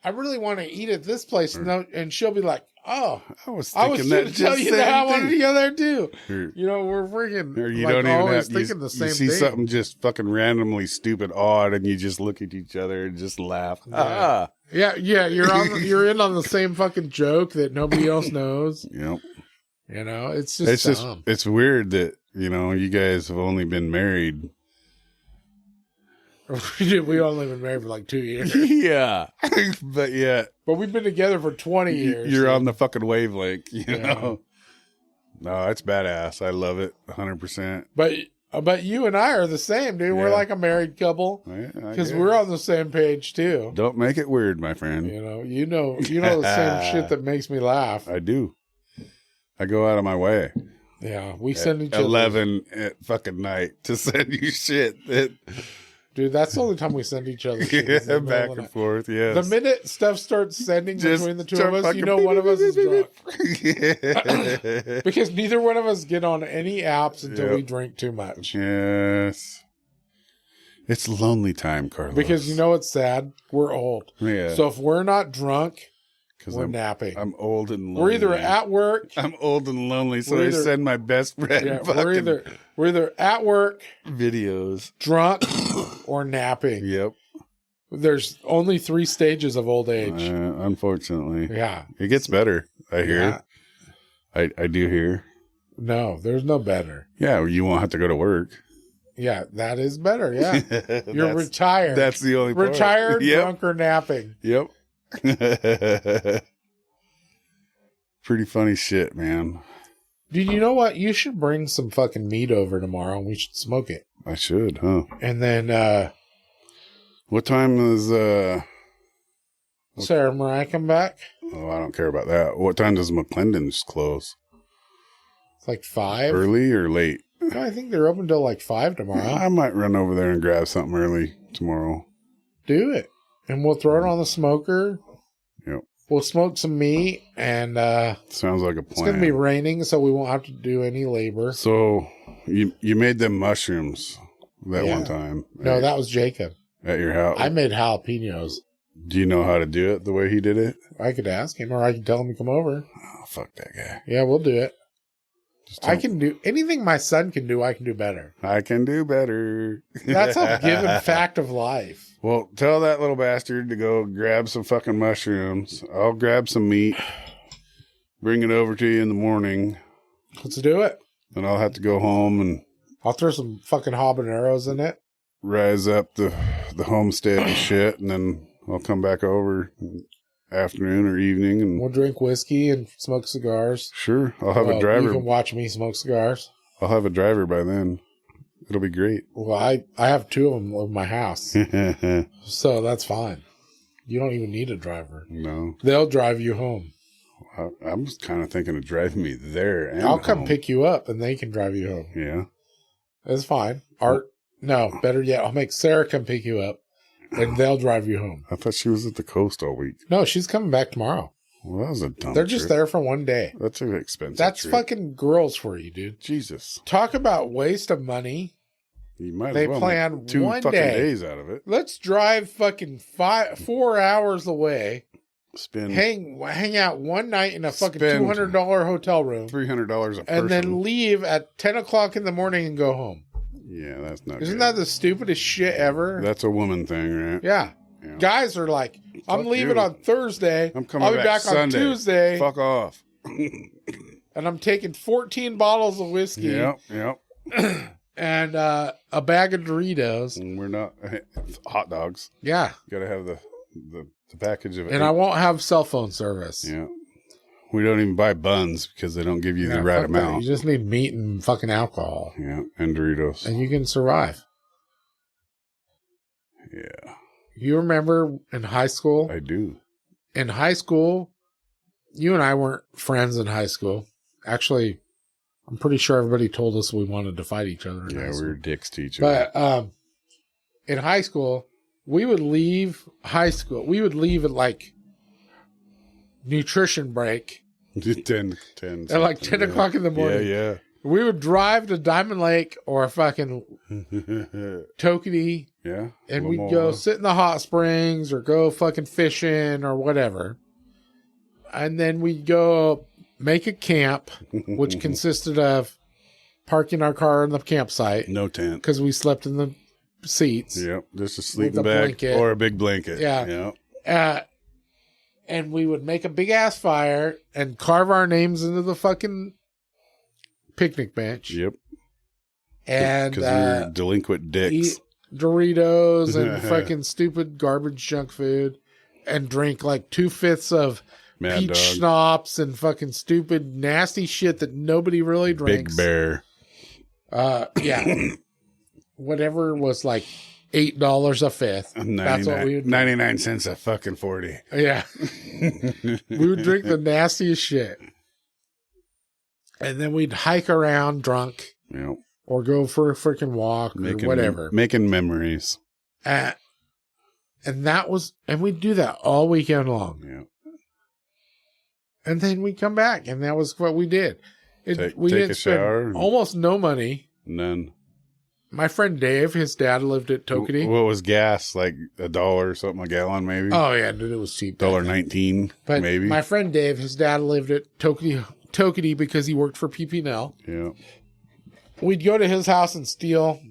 I really want to eat at this place. And she'll be like, oh, I was thinking that just tell you that I wanted to go there too. We're freaking always thinking the same thing. You see something just fucking randomly stupid, odd, and you just look at each other and just laugh. Yeah. You're in on the same fucking joke that nobody else knows. Yep. It's just dumb. It's weird that, you guys have only been married. We only been married for like 2 years. Yeah. But we've been together for 20 years. You're on the fucking wavelength, know? No, it's badass. I love it 100%. But you and I are the same, dude. Yeah. We're like a married couple because we're on the same page too. Don't make it weird, my friend. You know the same shit that makes me laugh. I do. I go out of my way. Yeah, we send each other 11 at fucking night to send you shit. Dude, that's the only time we send each other shit. Yeah, back and forth, yes. The minute stuff starts sending between the two of us, one of us is drunk. Yeah. Because neither one of us get on any apps until we drink too much. Yes. It's lonely time, Carlos. Because what's sad? We're old. Yeah. So if we're not drunk, we're napping. I'm old and lonely. We're either at work. I'm old and lonely, so I send my best friend. Yeah, we're either at work, videos, drunk, or napping. Yep. There's only 3 stages of old age. Unfortunately. Yeah. It gets better. I hear. Yeah. I do hear. No, there's no better. Yeah, you won't have to go to work. Yeah, that is better. Yeah. You're retired. That's the only part. Retired, drunk, or napping. Yep. Pretty funny shit, man. Dude, you know what? You should bring some fucking meat over tomorrow and we should smoke it. I should, huh? And then, what time is, Sarah Mariah come back? Oh, I don't care about that. What time does McClendon's close? It's like 5. Early or late? No, I think they're open till like 5 tomorrow. I might run over there and grab something early tomorrow. Do it. And we'll throw it on the smoker. Yep. We'll smoke some meat, and sounds like a plan. It's going to be raining, so we won't have to do any labor. So you made them mushrooms that one time. No, that was Jacob. At your house. I made jalapenos. Do you know how to do it the way he did it? I could ask him, or I could tell him to come over. Oh, fuck that guy. Yeah, we'll do it. I can do anything my son can do, I can do better. I can do better. That's a given fact of life. Well, tell that little bastard to go grab some fucking mushrooms. I'll grab some meat, bring it over to you in the morning. Let's do it. And I'll have to go home and... I'll throw some fucking habaneros in it. Rise up the homestead and shit, and then I'll come back over afternoon or evening, and we'll drink whiskey and smoke cigars. Sure, I'll have a driver. You can watch me smoke cigars. I'll have a driver by then. It'll be great. Well, I have 2 of them in my house, so that's fine. You don't even need a driver. No, they'll drive you home. I'm just kind of thinking of driving me there. And I'll come pick you up, and they can drive you home. Yeah, that's fine. No, better yet, I'll make Sarah come pick you up, and they'll drive you home. I thought she was at the coast all week. No, she's coming back tomorrow. Well, that was a dumb They're just there for one day. That's an expensive That's trip. fucking girls for you, dude. Jesus. Talk about waste of money. You might they as well plan make 2 one fucking day. days out of it. Let's drive fucking 4 hours away. Spend hang out one night in a fucking $200 hotel room. $300 a person. And then leave at 10 o'clock in the morning and go home. Yeah, that's not Isn't good. that the stupidest shit ever? That's a woman thing, right? Yeah. Guys are like, I'm leaving on Thursday. I'm coming I'll be back Sunday. on Tuesday. Fuck off. And I'm taking 14 bottles of whiskey. Yep. And a bag of Doritos. And we're not hot dogs. Yeah. You gotta have the package of it. And I won't have cell phone service. Yeah. We don't even buy buns because they don't give you the right amount. You just need meat and fucking alcohol. Yeah, and Doritos. And you can survive. Yeah. You remember in high school? I do. In high school, you and I weren't friends in high school. Actually, I'm pretty sure everybody told us we wanted to fight each other. Yeah, we were dicks to each other. But in high school, we would leave high school. We would leave at like nutrition break. 10 at like 10 o'clock in the morning. Yeah. We would drive to Diamond Lake or fucking Tokenie. Yeah. And we'd go sit in the hot springs or go fucking fishing or whatever. And then we'd go make a camp, which consisted of parking our car in the campsite. No tent. Because we slept in the seats. Yep. Just a sleeping bag or a big blanket. Yeah. And we would make a big ass fire and carve our names into the fucking picnic bench. Yep. And because we're delinquent dicks. Eat Doritos and fucking stupid garbage junk food and drink like 2/5 of Mad peach Dog. schnapps and fucking stupid nasty shit that nobody really drinks. Big Bear. Yeah. Whatever was like $8 a fifth. That's what we would drink. 99 cents a fucking 40. Yeah. We would drink the nastiest shit. And then we'd hike around drunk. Yep. Or go for a freaking walk or whatever. Making memories. And we'd do that all weekend long. Yeah. And then we'd come back, and that was what we did. We take didn't a shower. spend almost no money. None. My friend Dave, his dad lived at Tokenie. What was gas? Like $1 or something a gallon, maybe? Oh, yeah, dude, it was cheap. $1.19, but maybe. My friend Dave, his dad lived at Tokenie because he worked for PP&L. Yeah. We'd go to his house and steal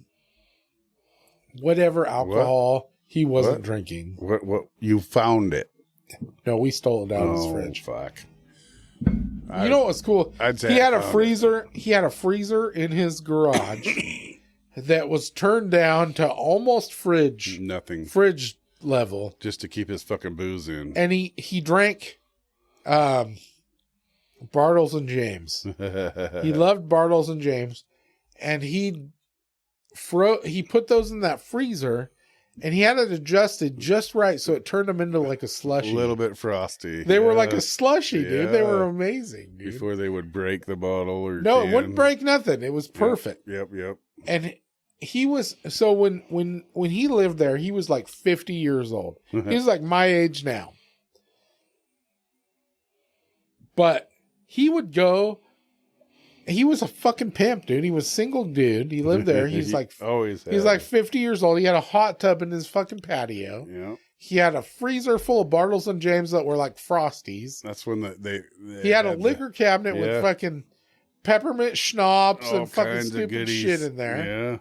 whatever alcohol he wasn't drinking. What? You found it? No, we stole it out of his fridge. Fuck. You know what was cool? I'd say he had a freezer. He had a freezer in his garage that was turned down to almost fridge level, just to keep his fucking booze in. And he drank Bartles and James. He loved Bartles and James, and he put those in that freezer. And he had it adjusted just right, so it turned them into like a slushy. A little bit frosty. They were like a slushy, dude. They were amazing, dude. Before they would break the bottle or no, it wouldn't break nothing. It was perfect. Yep. And he was so when he lived there, he was like 50 years old. He was like my age now. But he would go. He was a fucking pimp, dude. He was a single dude. He lived there. He's like, he's like 50 years old. He had a hot tub in his fucking patio. Yeah. He had a freezer full of Bartles and James that were like Frosties. That's when he had a liquor cabinet with fucking peppermint schnapps and fucking stupid shit in there. Yeah.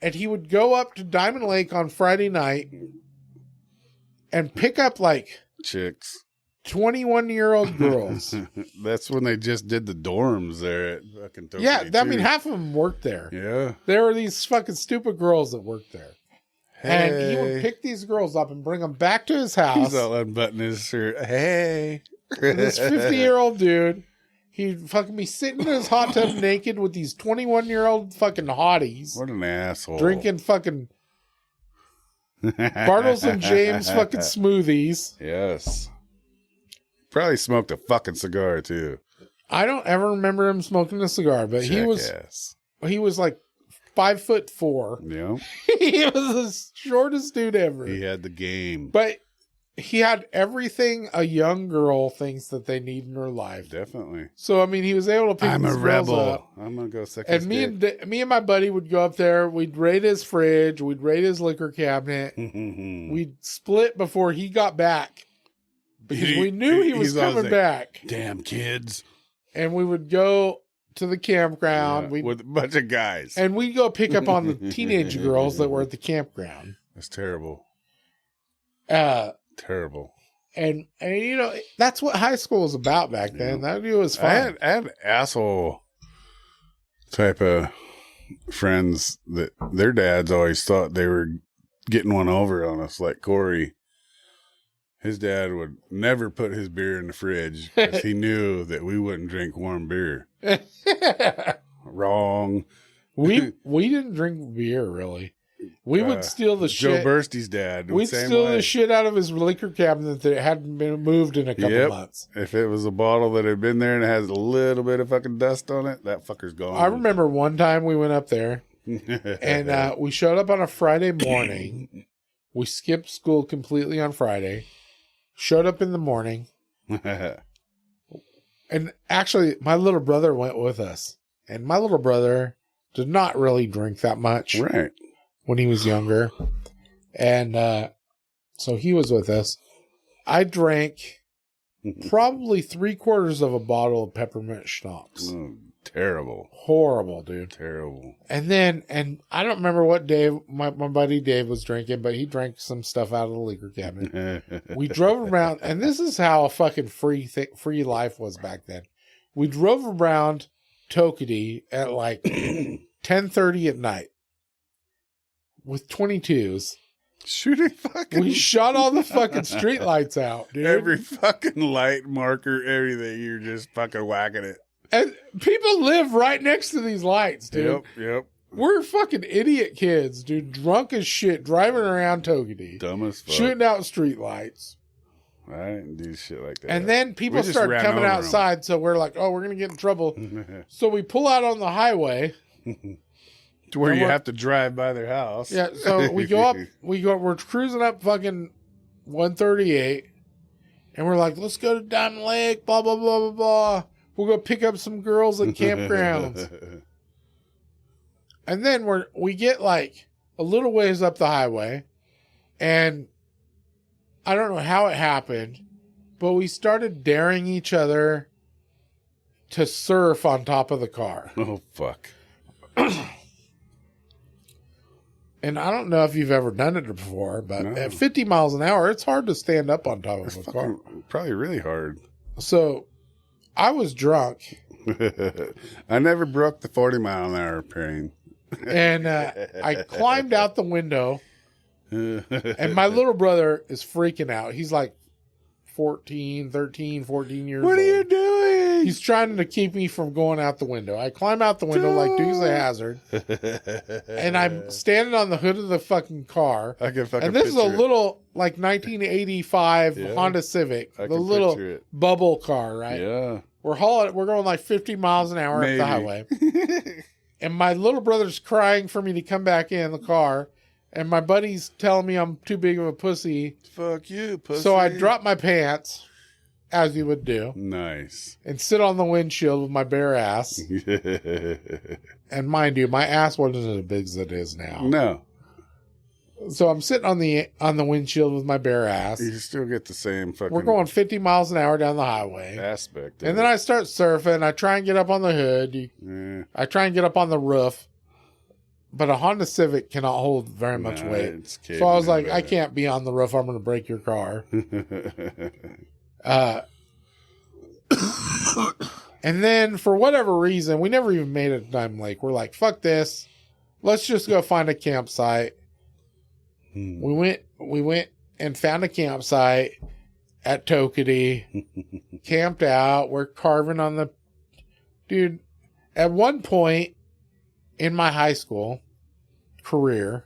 And he would go up to Diamond Lake on Friday night and pick up like chicks. 21-year-old girls. That's when they just did the dorms there at fucking Tokyo. Yeah, I mean, half of them worked there. Yeah. There were these fucking stupid girls that worked there. Hey. And he would pick these girls up and bring them back to his house. He's all unbuttoning his shirt. Hey. And this 50-year-old dude, he'd fucking be sitting in his hot tub naked with these 21-year-old fucking hotties. What an asshole. Drinking fucking Bartles and James fucking smoothies. Yes. Probably smoked a fucking cigar too. I don't ever remember him smoking a cigar, but Jackass. he was like 5'4". Yeah. He was the shortest dude ever. He had the game. But he had everything a young girl thinks that they need in her life. Definitely. So I mean, he was able to pick I'm these a girls rebel. up. I'm gonna go suck And me and my buddy would go up there. We'd raid his fridge. We'd raid his liquor cabinet. We'd split before he got back because we knew he was coming back. Damn kids! And we would go to the campground with a bunch of guys, and we'd go pick up on the teenage girls that were at the campground. That's terrible. Terrible. And you know, that's what high school was about back then. That was fun. I had asshole type of friends that their dads always thought they were getting one over on us, like Corey. His dad would never put his beer in the fridge because he knew that we wouldn't drink warm beer. Wrong. We didn't drink beer, really. We would steal the Joe shit. Bursty's dad. We'd steal the shit out of his liquor cabinet that hadn't been moved in a couple months. If it was a bottle that had been there and it has a little bit of fucking dust on it, that fucker's gone. I remember one time we went up there and we showed up on a Friday morning. We skipped school completely on Friday. Showed up in the morning. And actually, my little brother went with us. And my little brother did not really drink that much. Right. When he was younger. And so he was with us. I drank probably 3/4 of a bottle of peppermint schnapps. Oh, terrible. Horrible, dude. Terrible. And I don't remember what Dave, my buddy Dave was drinking, but he drank some stuff out of the liquor cabinet. We drove around, and this is how a fucking free life was back then. We drove around Tokedy at like 10:30 at night. With 22s. Shooting fucking... We shot all the fucking street lights out, dude. Every fucking light marker, everything, you're just fucking whacking it. And people live right next to these lights, dude. Yep. We're fucking idiot kids, dude. Drunk as shit, driving around Tokedy. Dumb as fuck. Shooting out street lights. I didn't do shit like that. And then people start coming outside, so we're like, oh, we're going to get in trouble. So we pull out on the highway. To where you have to drive by their house. Yeah, so we go up, we're cruising up fucking 138, and we're like, let's go to Diamond Lake, blah, blah, blah, blah, blah. We'll go pick up some girls at campgrounds. And then we get like a little ways up the highway, and I don't know how it happened, but we started daring each other to surf on top of the car. Oh, fuck. And I don't know if you've ever done it before, but at 50 miles an hour, it's hard to stand up on top of a car. Probably really hard. So I was drunk. I never broke the 40-mile-an-hour pain. And I climbed out the window. And my little brother is freaking out. He's like 14 years old. What are you doing? He's trying to keep me from going out the window. I climb out the window like Dukes of Hazzard. And I'm standing on the hood of the fucking car. I can fucking And this is a picture it. little like 1985 Honda Civic. The little bubble car, right? Yeah. We're going like 50 miles an hour up the highway. And my little brother's crying for me to come back in the car. And my buddy's telling me I'm too big of a pussy. Fuck you, pussy. So I drop my pants. as you would do. Nice. And sit on the windshield with my bare ass. And mind you, my ass wasn't as big as it is now. No. So I'm sitting on the windshield with my bare ass. You still get the same fucking... We're going 50 miles an hour down the highway. Aspect. And then I start surfing. I try and get up on the hood. I try and get up on the roof. But a Honda Civic cannot hold very much weight. So I was like, I can't be on the roof. I'm going to break your car. And then for whatever reason, we never even made it to Diamond Lake. We're like, fuck this. Let's just go find a campsite. We went and found a campsite at Tokedy. Camped out. We're carving on the... Dude, at one point in my high school career,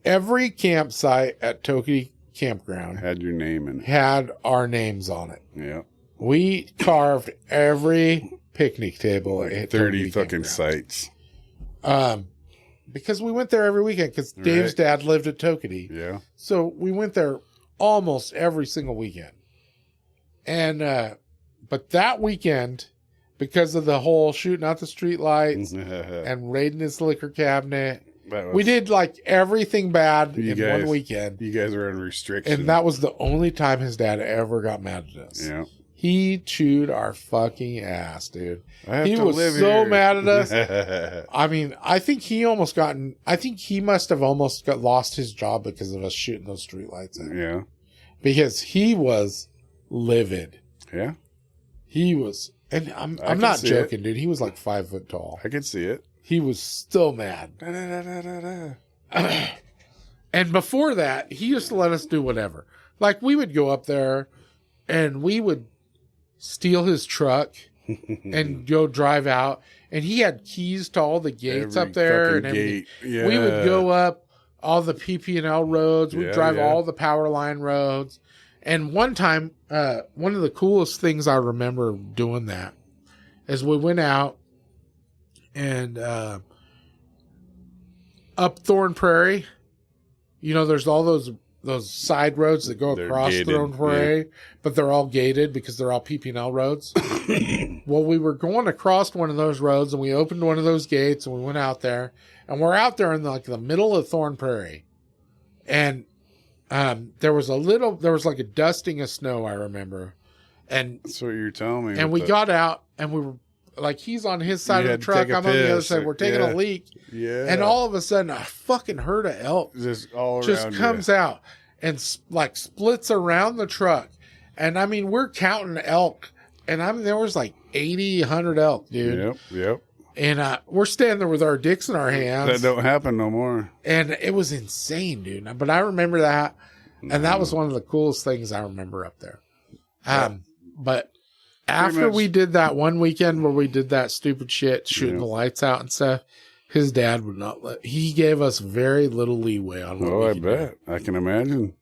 every campsite at Tokedy Campground had your name in it. Had our names on it. Yeah. We carved every picnic table like at 30 Tokedy fucking Campground. sites. Because we went there every weekend because Dave's dad lived at Tokedy. Yeah. So we went there almost every single weekend. And, but that weekend, because of the whole shooting out the street lights and raiding his liquor cabinet, we did like everything bad in one weekend. You guys were on restriction. And that was the only time his dad ever got mad at us. Yeah. He chewed our fucking ass, dude. He was so mad at us. I mean, I think he must have almost lost his job because of us shooting those streetlights out. Yeah. Because he was livid. Yeah. He was, and I'm not joking, dude. He was like 5 foot tall. I could see it. He was still mad. And before that, he used to let us do whatever. Like, we would go up there and we would steal his truck and go drive out. And he had keys to all the gates up there and everything. Yeah. We would go up all the PP&L roads. We'd drive all the power line roads. And one time, one of the coolest things I remember doing that is we went out and up Thorn Prairie. You know, there's all those side roads that go across Thorn Prairie, but they're all gated because they're all PP&L roads. Well, we were going across one of those roads, and we opened one of those gates, and we went out there, and we're out there in the middle of Thorn Prairie, and there was like a dusting of snow, I remember, and that's what you're telling me. And we got out, and we were like, he's on his side of the truck, I'm on the other side. We're taking a leak. Yeah. And all of a sudden, a fucking herd of elk just comes out and like splits around the truck. And I mean, we're counting elk. And I mean, there was like 80, 100 elk, dude. Yep. And we're standing there with our dicks in our hands. That don't happen no more. And it was insane, dude. But I remember that. And that was one of the coolest things I remember up there. But after we did that one weekend where we did that stupid shit, shooting the lights out and stuff, his dad would not he gave us very little leeway on what we could bet. I can imagine.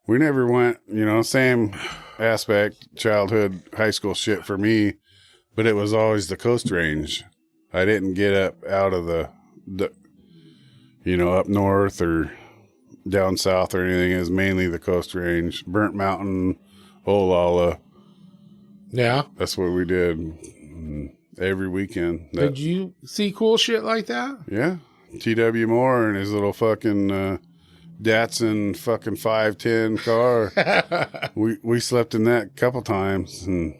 We never went, same aspect, childhood, high school shit for me, but it was always the Coast Range. I didn't get up out of the up north or down south or anything. It was mainly the Coast Range, Burnt Mountain, Olalla. Yeah. That's what we did every weekend. Did you see cool shit like that? Yeah. T.W. Moore and his little fucking Datsun fucking 510 car. we slept in that a couple times. And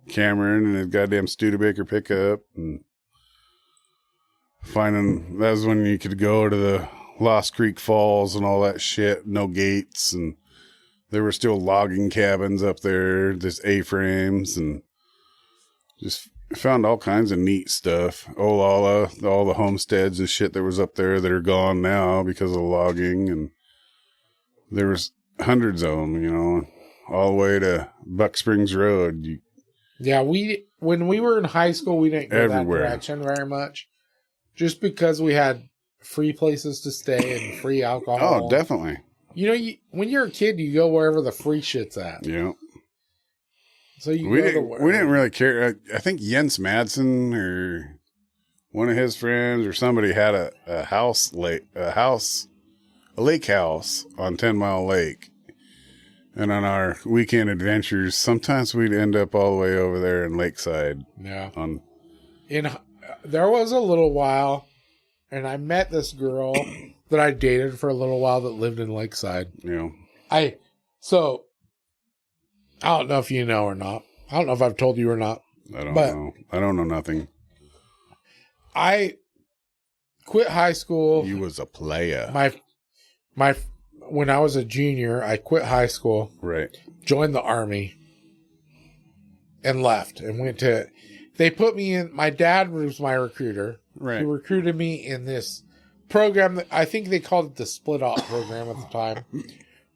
Cameron and his goddamn Studebaker pickup. And that was when you could go to the Lost Creek Falls and all that shit. No gates and... There were still logging cabins up there, just A-frames, and just found all kinds of neat stuff. Olalla, all the homesteads and shit that was up there that are gone now because of logging, and there was hundreds of them, all the way to Buck Springs Road. Yeah, when we were in high school, we didn't go that direction very much, just because we had free places to stay and free alcohol. Oh, definitely. When you're a kid, you go wherever the free shit's at. Yeah. So we didn't really care. I think Jens Madsen or one of his friends or somebody had a lake house on 10 Mile Lake, And on our weekend adventures, sometimes we'd end up all the way over there in Lakeside. Yeah. There was a little while, and I met this girl that I dated for a little while that lived in Lakeside. Yeah. I don't know if you know or not. I don't know if I've told you or not. I don't know. I don't know nothing. I quit high school. You was a player. When I was a junior, I quit high school. Right. Joined the Army. And left. And went to... They put me in... My dad was my recruiter. Right. He recruited me in this program that I think they called it the Split Op program at the time.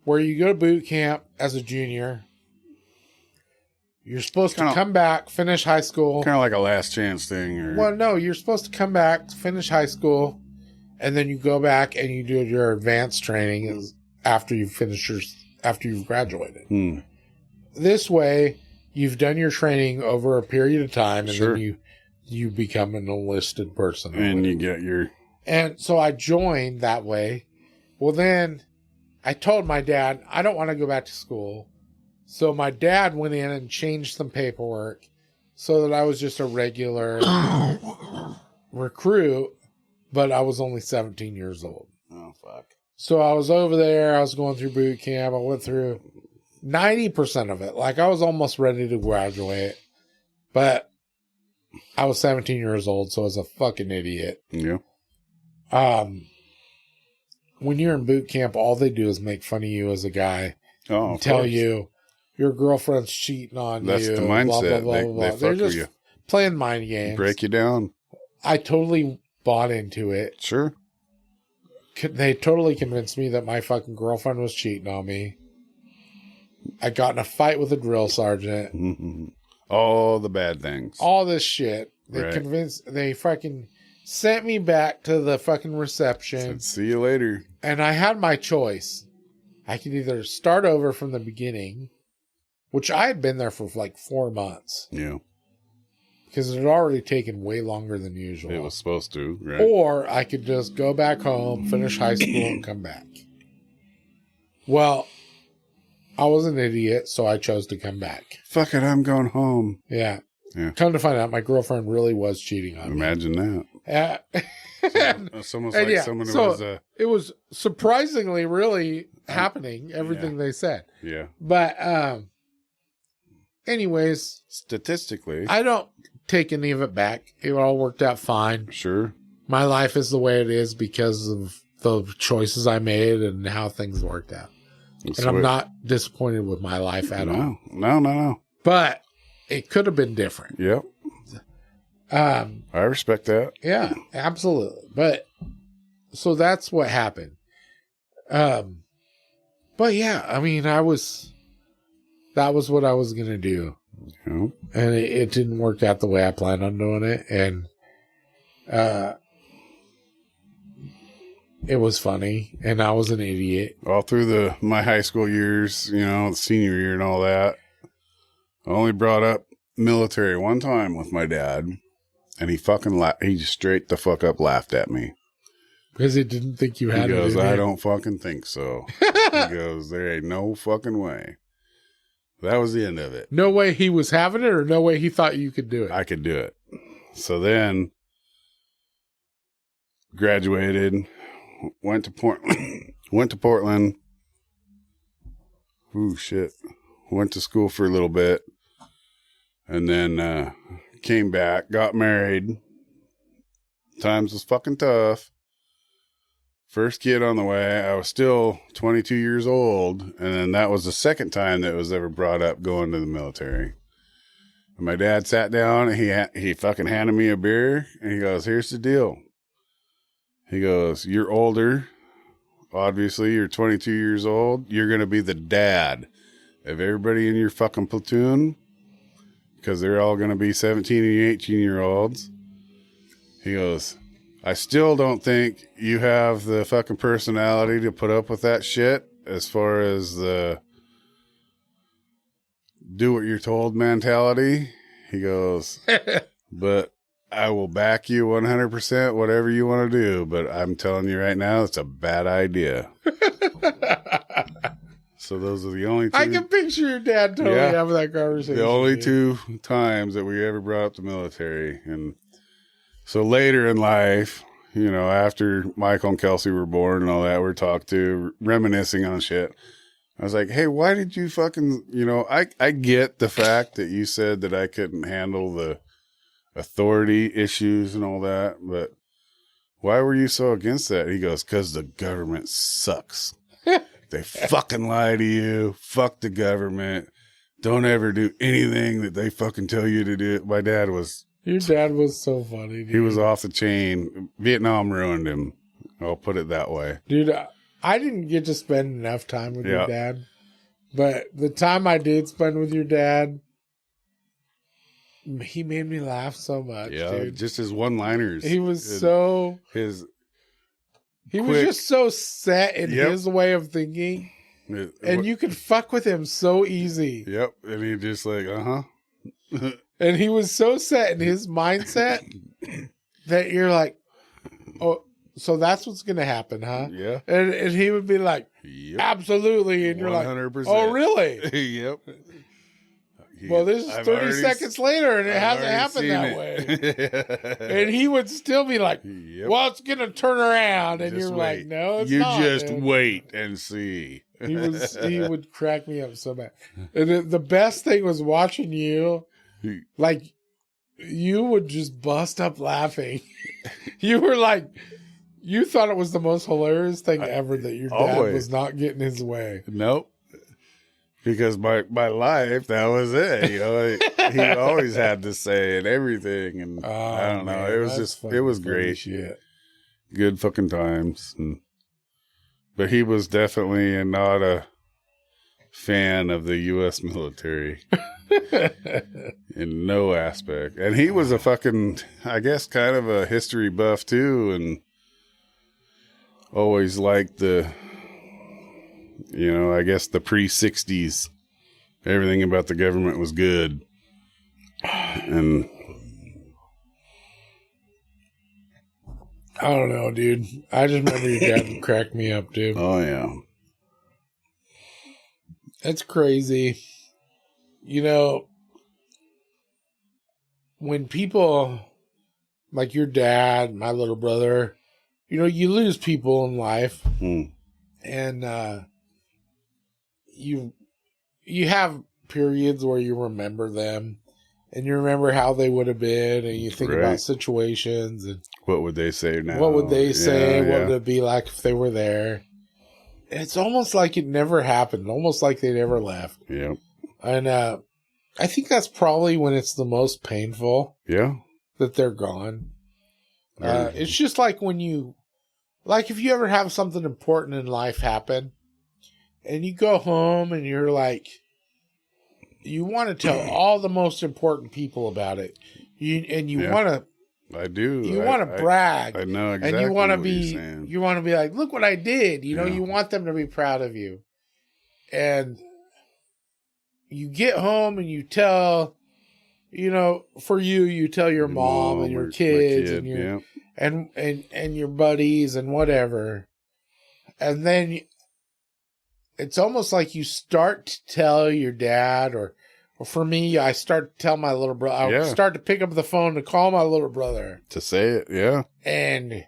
Where you go to boot camp as a junior. You're supposed to come back, finish high school. Kind of like a last chance thing. Well, no, you're supposed to come back, finish high school, and then you go back and you do your advanced training after you've graduated. This way, you've done your training over a period of time, and then you become an enlisted person. And you get your... And so I joined that way. Well, then I told my dad, I don't want to go back to school. So my dad went in and changed some paperwork so that I was just a regular recruit, but I was only 17 years old. Oh, fuck. So I was over there. I was going through boot camp. I went through 90% of it. Like, I was almost ready to graduate, but I was 17 years old, so I was a fucking idiot. Yeah. When you're in boot camp, all they do is make fun of you as a guy. Oh, tell you your girlfriend's cheating on That's you. the mindset. Blah, blah, blah, they blah. fuck They're with just you. playing mind games. Break you down. I totally bought into it. Sure. They totally convinced me that my fucking girlfriend was cheating on me. I got in a fight with a drill sergeant. Mm-hmm. All the bad things. All this shit. They fucking sent me back to the fucking reception. Said, see you later. And I had my choice. I could either start over from the beginning, which I had been there for like 4 months. Yeah. Because it had already taken way longer than usual. It was supposed to, right? Or I could just go back home, finish high school, and come back. Well, I was an idiot, so I chose to come back. Fuck it, I'm going home. Yeah. Yeah. Come to find out, my girlfriend really was cheating on me. Imagine that. It's almost like someone who was... it was surprisingly really happening, everything they said. Yeah. But anyways... Statistically... I don't take any of it back. It all worked out fine. Sure. My life is the way it is because of the choices I made and how things worked out. And I'm not disappointed with my life at all. No. But it could have been different. Yep. I respect that. Yeah, absolutely. But so that's what happened. But yeah, I mean, that was what I was going to do. Yep. And it didn't work out the way I planned on doing it. And it was funny, and I was an idiot. All through my high school years, the senior year and all that, I only brought up military one time with my dad, and he just straight the fuck up laughed at me. Because he didn't think you had it. He goes, I don't fucking think so. He goes, there ain't no fucking way. That was the end of it. No way he was having it, or no way he thought you could do it? I could do it. So then, graduated, went to Portland. Ooh, shit. Went to school for a little bit. And then came back, got married. Times was fucking tough. First kid on the way, I was still 22 years old. And then that was the second time that it was ever brought up going to the military. And my dad sat down and he fucking handed me a beer. And he goes, here's the deal. He goes, you're older. Obviously, you're 22 years old. You're going to be the dad of everybody in your fucking platoon. Because they're all going to be 17 and 18-year-olds. He goes, I still don't think you have the fucking personality to put up with that shit as far as the do what you're told mentality. He goes, but I will back you 100%, whatever you want to do. But I'm telling you right now, it's a bad idea. So those are the only two. I can picture your dad totally having that conversation. The only two times that we ever brought up the military. And so later in life, you know, after Michael and Kelsey were born and all that, we're talked to, reminiscing on shit. I was like, hey, why did you fucking, you know, I get the fact that you said that I couldn't handle the authority issues and all that, but why were you so against that? He goes, because the government sucks. They fucking lie to you. Fuck the government. Don't ever do anything that they fucking tell you to do. My dad was... Your dad was so funny, dude. He was off the chain. Vietnam ruined him. I'll put it that way. Dude, I didn't get to spend enough time with your dad. But the time I did spend with your dad, he made me laugh so much, dude. Just his one-liners. He was so... He was just so set in his way of thinking. And you could fuck with him so easy. Yep. And he just like, And he was so set in his mindset that you're like, oh, so that's what's going to happen, huh? Yeah. And he would be like, absolutely. And you're 100%. Like, oh, really? Yep. Well, this is 30 seconds later, and it hasn't happened that way. And he would still be like, well, it's going to turn around. And you're like, no, it's not. You just wait and see. He would crack me up so bad. And the best thing was watching you, like, you would just bust up laughing. You were like, you thought it was the most hilarious thing ever that your dad was not getting his way. Nope. Because my life, that was it. You know, he always had to say and everything. And I don't know. It was just, it was great. Shit. Good fucking times. But he was definitely not a fan of the U.S. military in no aspect. And he was a fucking, I guess, kind of a history buff too. And always liked the, you know, I guess the pre-60s, everything about the government was good. And I don't know, dude. I just remember your dad would crack me up, dude. Oh, yeah. It's crazy. You know, when people like your dad, my little brother, you know, you lose people in life. And you have periods where you remember them and you remember how they would have been, and you think about situations and what would they say now? What would they say? What would it be like if they were there? It's almost like it never happened, almost like they never left. Yeah. And I think that's probably when it's the most painful. Yeah. That they're gone. It's just like when you, like if you ever have something important in life happen and you go home and you're like, you want to tell all the most important people about it. You want to, I do. You want to brag. I know exactly. And you want to be like, look what I did. You know, you want them to be proud of you. And you get home and you tell, you know, for you tell your mom and your kids and your and your buddies and whatever. And then it's almost like you start to tell your dad, or for me, I start to tell my little brother. I start to pick up the phone to call my little brother. To say it, yeah. And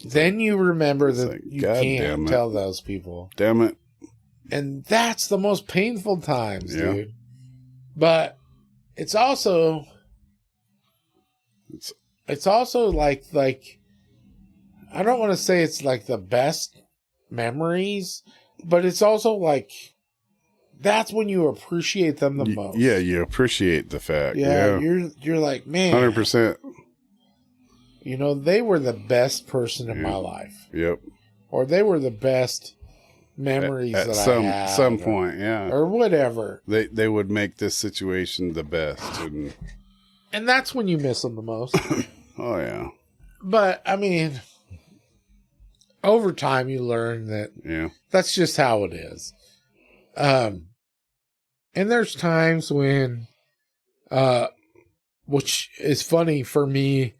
then you remember that like, you can't tell those people. Damn it. And that's the most painful times, dude. But it's also like I don't want to say it's like the best memories, but it's also like that's when you appreciate them the most. Yeah, you appreciate the fact. Yeah. You're like, man, 100%. You know, they were the best person in my life. Yep. Or they were the best memories at that some, I had. some point, yeah. Or whatever. They would make this situation the best. And that's when you miss them the most. Oh, yeah. But, I mean, over time you learn that that's just how it is. And there's times when, which is funny for me,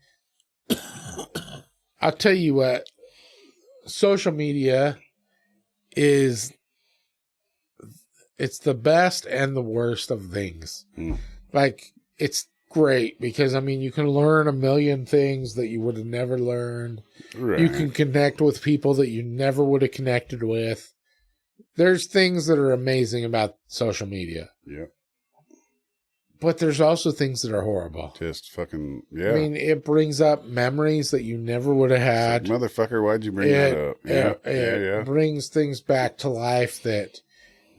I'll tell you what, social media is it's the best and the worst of things. Like, it's great because, I mean, you can learn a million things that you would have never learned. Right. You can connect with people that you never would have connected with. There's things that are amazing about social media. Yeah. But there's also things that are horrible. Just fucking, yeah. I mean, it brings up memories that you never would have had. Like, motherfucker, why'd you bring that up? Yeah. It brings things back to life that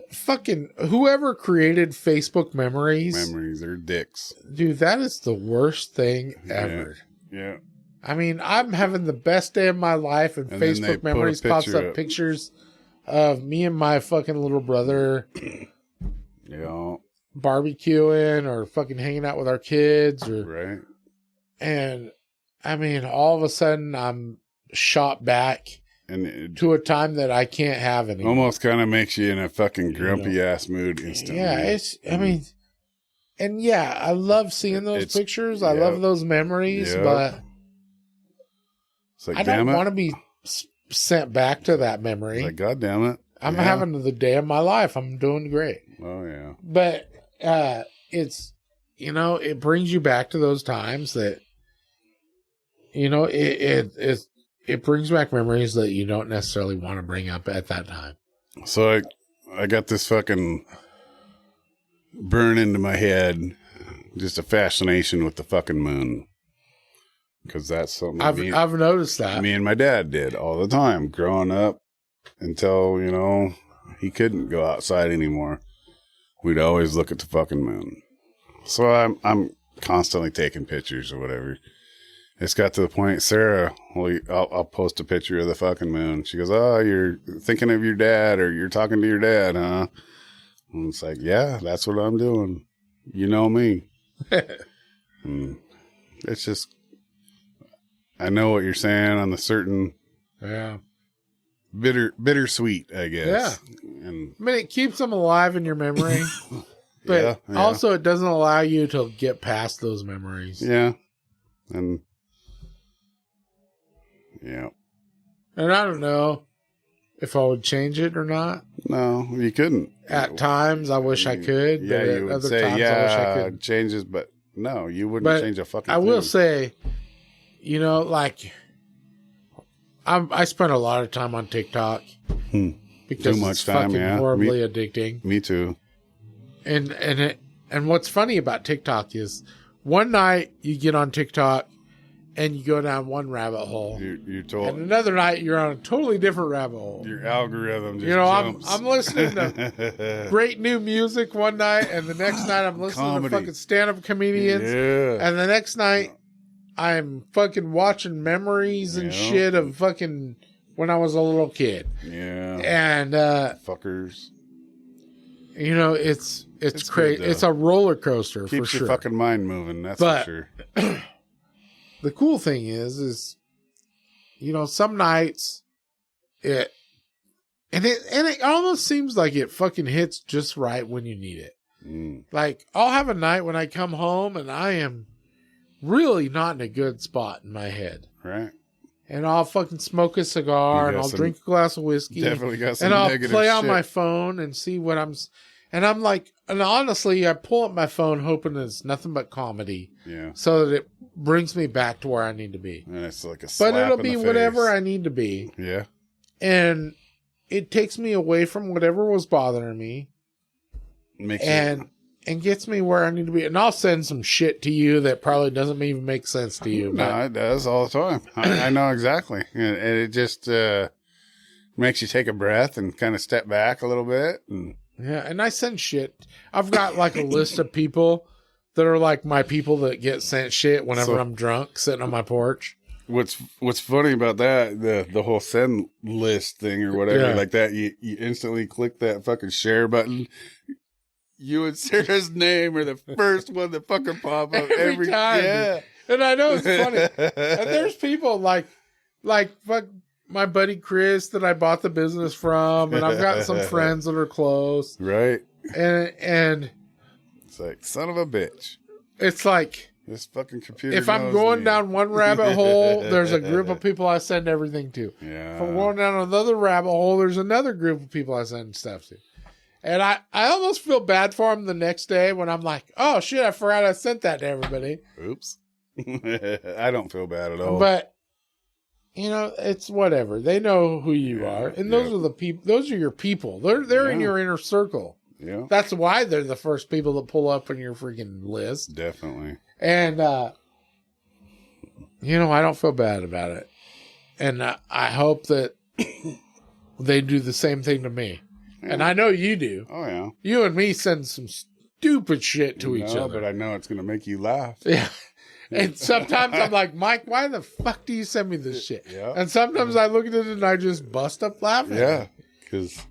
fucking whoever created Facebook memories. Memories are dicks. Dude, that is the worst thing ever. Yeah. I mean, I'm having the best day of my life, and Facebook memories pops up pictures of me and my fucking little brother. Yeah. Barbecuing or fucking hanging out with our kids, or right. And I mean, all of a sudden I'm shot back to a time that I can't have anymore. Almost kind of makes you in a fucking grumpy ass mood instantly. Yeah, I mean, and yeah, I love seeing those pictures. I love those memories, but it's like, I don't want to be sent back to that memory. It's like, God damn it. I'm having the day of my life. I'm doing great. Oh yeah. But it's, you know, it brings you back to those times that, you know, it brings back memories that you don't necessarily want to bring up at that time. So I got this fucking burn into my head, just a fascination with the fucking moon. Because that's something I've noticed that. Me and my dad did all the time growing up until, you know, he couldn't go outside anymore. We'd always look at the fucking moon. So I'm constantly taking pictures or whatever. It's got to the point, Sarah, I'll post a picture of the fucking moon. She goes, "Oh, you're thinking of your dad, or you're talking to your dad, huh?" And it's like, yeah, that's what I'm doing. You know me. It's just, I know what you're saying on the certain, bittersweet, I guess. Yeah. And I mean, it keeps them alive in your memory, but also it doesn't allow you to get past those memories. Yeah. And yeah. And I don't know if I would change it or not. No, you couldn't. At times, I wish I could. Yeah, but you would other say, times, I wish I could. Changes, but no, you wouldn't change a fucking thing. I will say, you know, like, I spent a lot of time on TikTok because too much it's time, fucking horribly addicting. Me too. And what's funny about TikTok is one night you get on TikTok and you go down one rabbit hole. You're told. And another night you're on a totally different rabbit hole. Your algorithm just jumps. I'm listening to great new music one night, and the next night I'm listening to fucking stand-up comedians. Yeah. And the next night I'm fucking watching memories and shit of fucking when I was a little kid. Yeah. And fuckers. You know, it's crazy. It's a roller coaster. Keeps for sure. Your fucking mind moving, that's for sure. The cool thing is, you know, some nights it almost seems like it fucking hits just right when you need it. Like, I'll have a night when I come home and I am really not in a good spot in my head. Right. And I'll fucking smoke a cigar and I'll drink a glass of whiskey. Definitely got some and I'll negative play shit on my phone and see what and I'm like, and honestly, I pull up my phone hoping it's nothing but comedy. Yeah. So that it brings me back to where I need to be. And it's like a slap But it'll in be the face. whatever I need to be. Yeah. And it takes me away from whatever was bothering me. And gets me where I need to be. And I'll send some shit to you that probably doesn't even make sense to you. No, it does all the time. I know exactly. And it just makes you take a breath and kind of step back a little bit. And I send shit. I've got like a list of people that are like my people that get sent shit whenever I'm drunk sitting on my porch. What's funny about that, the whole send list thing or whatever like that, you instantly click that fucking share button. You and Sarah's name are the first one that fucking pop up every time. Yeah. And I know it's funny. And there's people like fuck my buddy Chris that I bought the business from, and I've got some friends that are close. Right. And it's like, son of a bitch. It's like, This fucking computer. If I'm going down one rabbit hole, there's a group of people I send everything to. Yeah. If I'm going down another rabbit hole, there's another group of people I send stuff to. And I almost feel bad for them the next day when I'm like, oh shit, I forgot I sent that to everybody. Oops. I don't feel bad at all. But you know, it's whatever. They know who you are, and those are the people. Those are your people. They're in your inner circle. Yeah, that's why they're the first people that pull up on your freaking list. Definitely. And you know, I don't feel bad about it, and I hope that they do the same thing to me. Yeah. And I know you do. Oh yeah. You and me send some stupid shit to each other, but I know it's gonna make you laugh. Yeah. And sometimes I'm like, Mike, why the fuck do you send me this shit? Yeah. And sometimes I look at it and I just bust up laughing. Yeah, because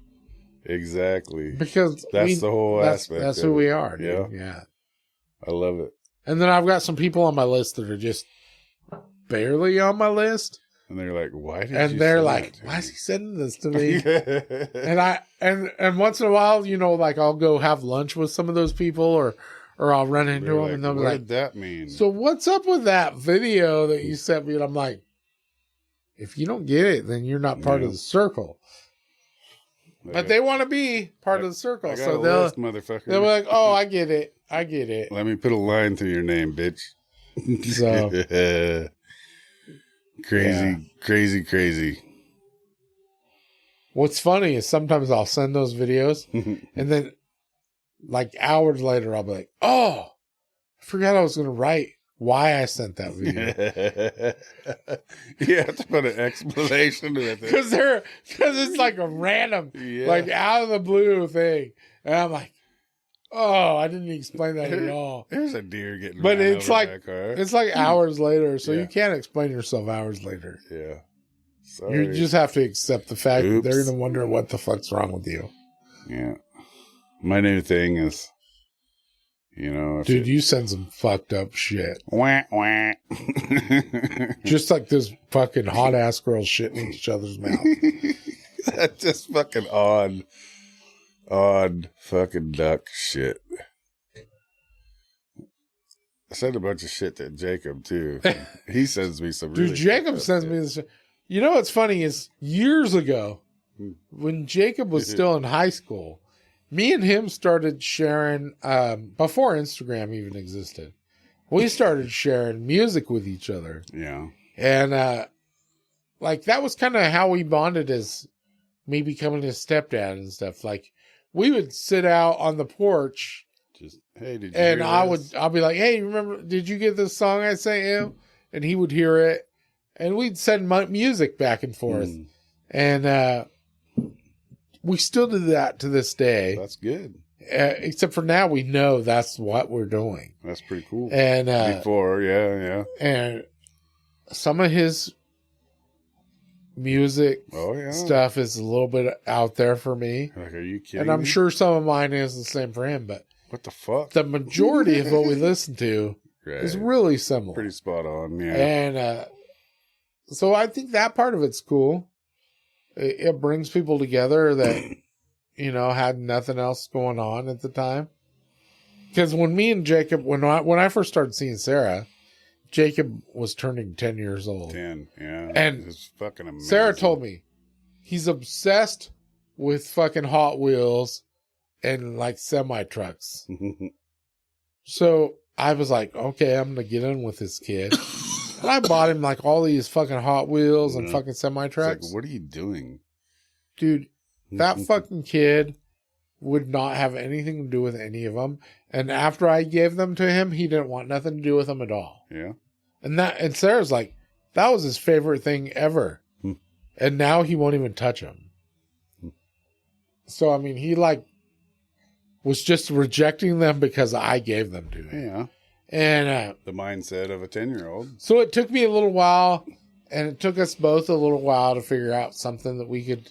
exactly. Because that's the whole aspect. That's who we are. Dude. Yeah. Yeah. I love it. And then I've got some people on my list that are just barely on my list. And they're like, why did and you they're send like, that to why me? is he sending this to me? and once in a while, you know, like I'll go have lunch with some of those people or I'll run into them and they'll be what like, did that mean? So what's up with that video that you sent me? And I'm like, if you don't get it, then you're not part of the circle. But they want to be part of the circle. So they'll be like, oh, I get it. I get it. Let me put a line through your name, bitch. So crazy. What's funny is sometimes I'll send those videos and then like hours later, I'll be like, oh, I forgot I was going to write why I sent that video. You have to put an explanation with it. Because it's like a random, like out of the blue thing. And I'm like, oh, I didn't explain that at all. There's a deer getting but it's like, car. It's like hours later. So you can't explain yourself hours later. Yeah. Sorry. You just have to accept the fact that they're going to wonder what the fuck's wrong with you. Yeah. My new thing is, you know. Dude, you send some fucked up shit. Wah, wah. Just like this fucking hot ass girls shitting in each other's mouth. That's just fucking odd fucking duck shit. I said a bunch of shit to Jacob too. He sends me some really Dude, Jacob sends me this. You know what's funny is years ago, when Jacob was still in high school, me and him started sharing, before Instagram even existed, we started sharing music with each other. Yeah. And, like, that was kind of how we bonded as me becoming his stepdad and stuff. Like, we would sit out on the porch. Just, hey, did you and hear this? I'll be like, hey, remember, did you get this song I sent you? And he would hear it. And we'd send music back and forth. And, we still do that to this day. That's good. Except for now, we know that's what we're doing. That's pretty cool. And before, yeah. And some of his music stuff is a little bit out there for me. Like, are you kidding? And I'm me? sure some of mine is the same for him. But what the fuck? The majority of what we listen to is really similar. Pretty spot on, yeah. And so I think that part of it's cool. It brings people together that, you know, had nothing else going on at the time. Because when me and Jacob, when I first started seeing Sarah, Jacob was turning 10 years old. 10, yeah. And it's fucking amazing. Sarah told me he's obsessed with fucking Hot Wheels and like semi trucks. So I was like, okay, I'm going to get in with this kid. And I bought him like all these fucking Hot Wheels and fucking semi trucks. Like, what are you doing? Dude, that fucking kid would not have anything to do with any of them. And after I gave them to him, he didn't want nothing to do with them at all. Yeah. And Sarah's like, that was his favorite thing ever. And now he won't even touch them. So, I mean, he like was just rejecting them because I gave them to him. Yeah. And the mindset of a 10-year-old. So it took me a little while, and it took us both a little while to figure out something that we could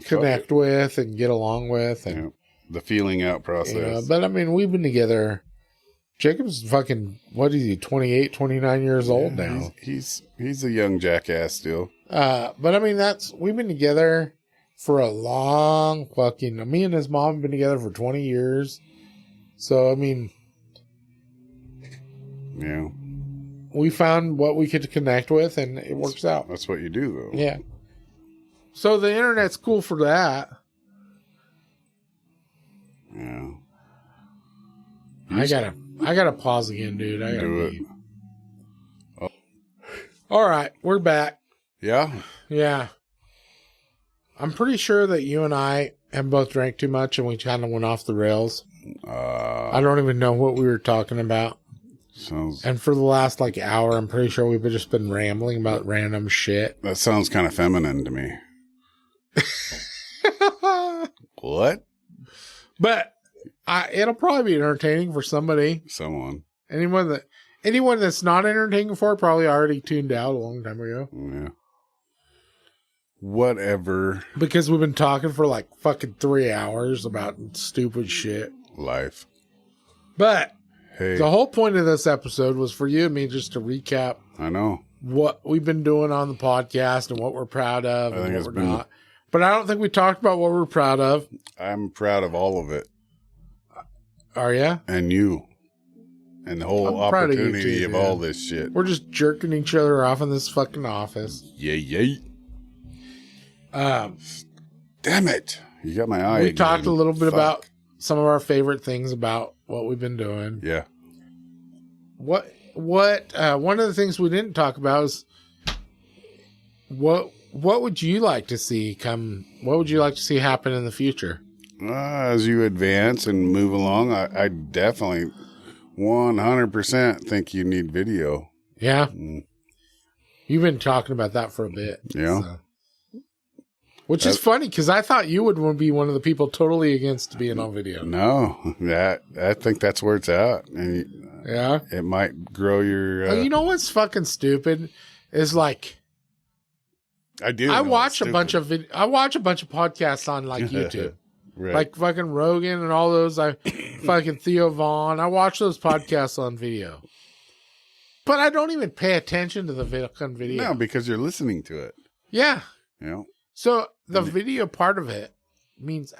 connect with and get along with. And the feeling out process. You know, but I mean, we've been together. Jacob's fucking, what is he, 28, 29 years old now. He's a young jackass still. But I mean, we've been together for a long fucking, me and his mom have been together for 20 years. So, I mean, yeah. we found what we could connect with, and it works out. That's what you do, though. Yeah. So the internet's cool for that. Yeah. I gotta pause again, dude. I gotta Do it. leave. Oh. All right, we're back. Yeah? Yeah. I'm pretty sure that you and I have both drank too much and we kind of went off the rails. I don't even know what we were talking about. And for the last hour, I'm pretty sure we've just been rambling about random shit. That sounds kind of feminine to me. What? But it'll probably be entertaining for somebody. Someone. Anyone that's not entertaining for probably already tuned out a long time ago. Yeah. Whatever. Because we've been talking for fucking 3 hours about stupid shit. Life. But hey, the whole point of this episode was for you and me just to recap. I know what we've been doing on the podcast and what we're proud of and what we're not. But I don't think we talked about what we're proud of. I'm proud of all of it. Are you? And you. And the whole opportunity of all this shit. We're just jerking each other off in this fucking office. Yay. Damn it. You got my eye. We again. talked a little bit about some of our favorite things about what we've been doing. Yeah. One of the things we didn't talk about is what would you like to see what would you like to see happen in the future? As you advance and move along, I definitely 100% think you need video. Yeah. You've been talking about that for a bit. Yeah. So. Which is funny because I thought you would be one of the people totally against being on video. No, I think that's where it's at. And yeah, it might grow your. You know what's fucking stupid is I watch a bunch of podcasts on YouTube, right. Like fucking Rogan and all those. Fucking Theo Vaughn. I watch those podcasts on video, but I don't even pay attention to the fucking video. No, because you're listening to it. Yeah. Yeah. So the video part of it means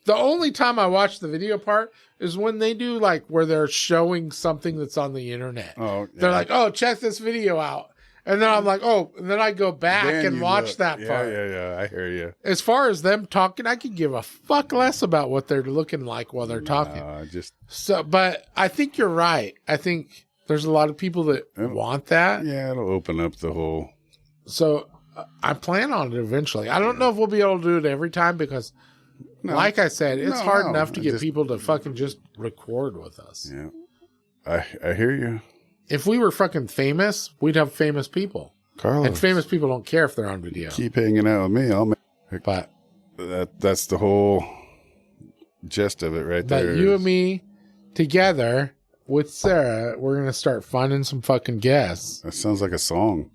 the only time I watch the video part is when they do where they're showing something that's on the internet. Oh, yeah. They're like, oh, check this video out. And then I'm like, oh, and then I go back and watch that part. Yeah, I hear you. As far as them talking, I could give a fuck less about what they're looking like while they're talking. But I think you're right. I think there's a lot of people that want that. Yeah, it'll open up the whole. So I plan on it eventually. I don't know if we'll be able to do it every time because, like I said, it's hard enough to get people to fucking just record with us. Yeah, I hear you. If we were fucking famous, we'd have famous people. Carlos. And famous people don't care if they're on video. Keep hanging out with me. But that's the whole gist of it right there. But you and me together with Sarah, we're going to start finding some fucking guests. That sounds like a song.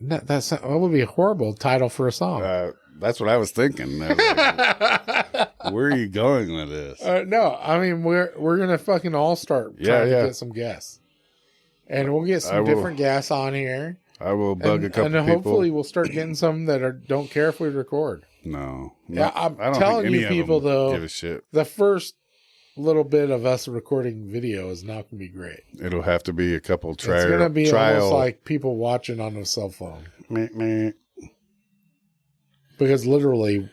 That would be a horrible title for a song. That's what I was thinking. Where are you going with this? No, I mean we're gonna fucking all start trying to get some guests, and we'll get some different guests on here. I will bug a couple and people, hopefully we'll start getting some that don't care if we record. No, yeah, I'm telling you, people though, give a shit. The first little bit of us recording video is not gonna be great. It'll have to be a couple trials. It's gonna be almost like people watching on a cell phone. Because literally,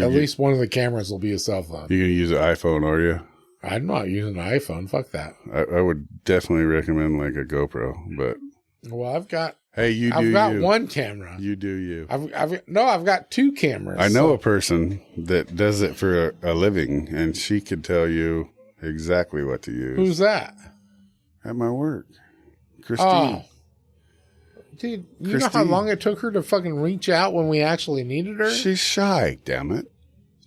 at least one of the cameras will be a cell phone. You're going to use an iPhone, are you? I'm not using an iPhone. Fuck that. I would definitely recommend a GoPro, but. Well, I've got one camera. You do you. I've got two cameras. I know a person that does it for a living, and she could tell you exactly what to use. Who's that? At my work. Christine. Oh. Dude, you know how long it took her to fucking reach out when we actually needed her? She's shy, damn it.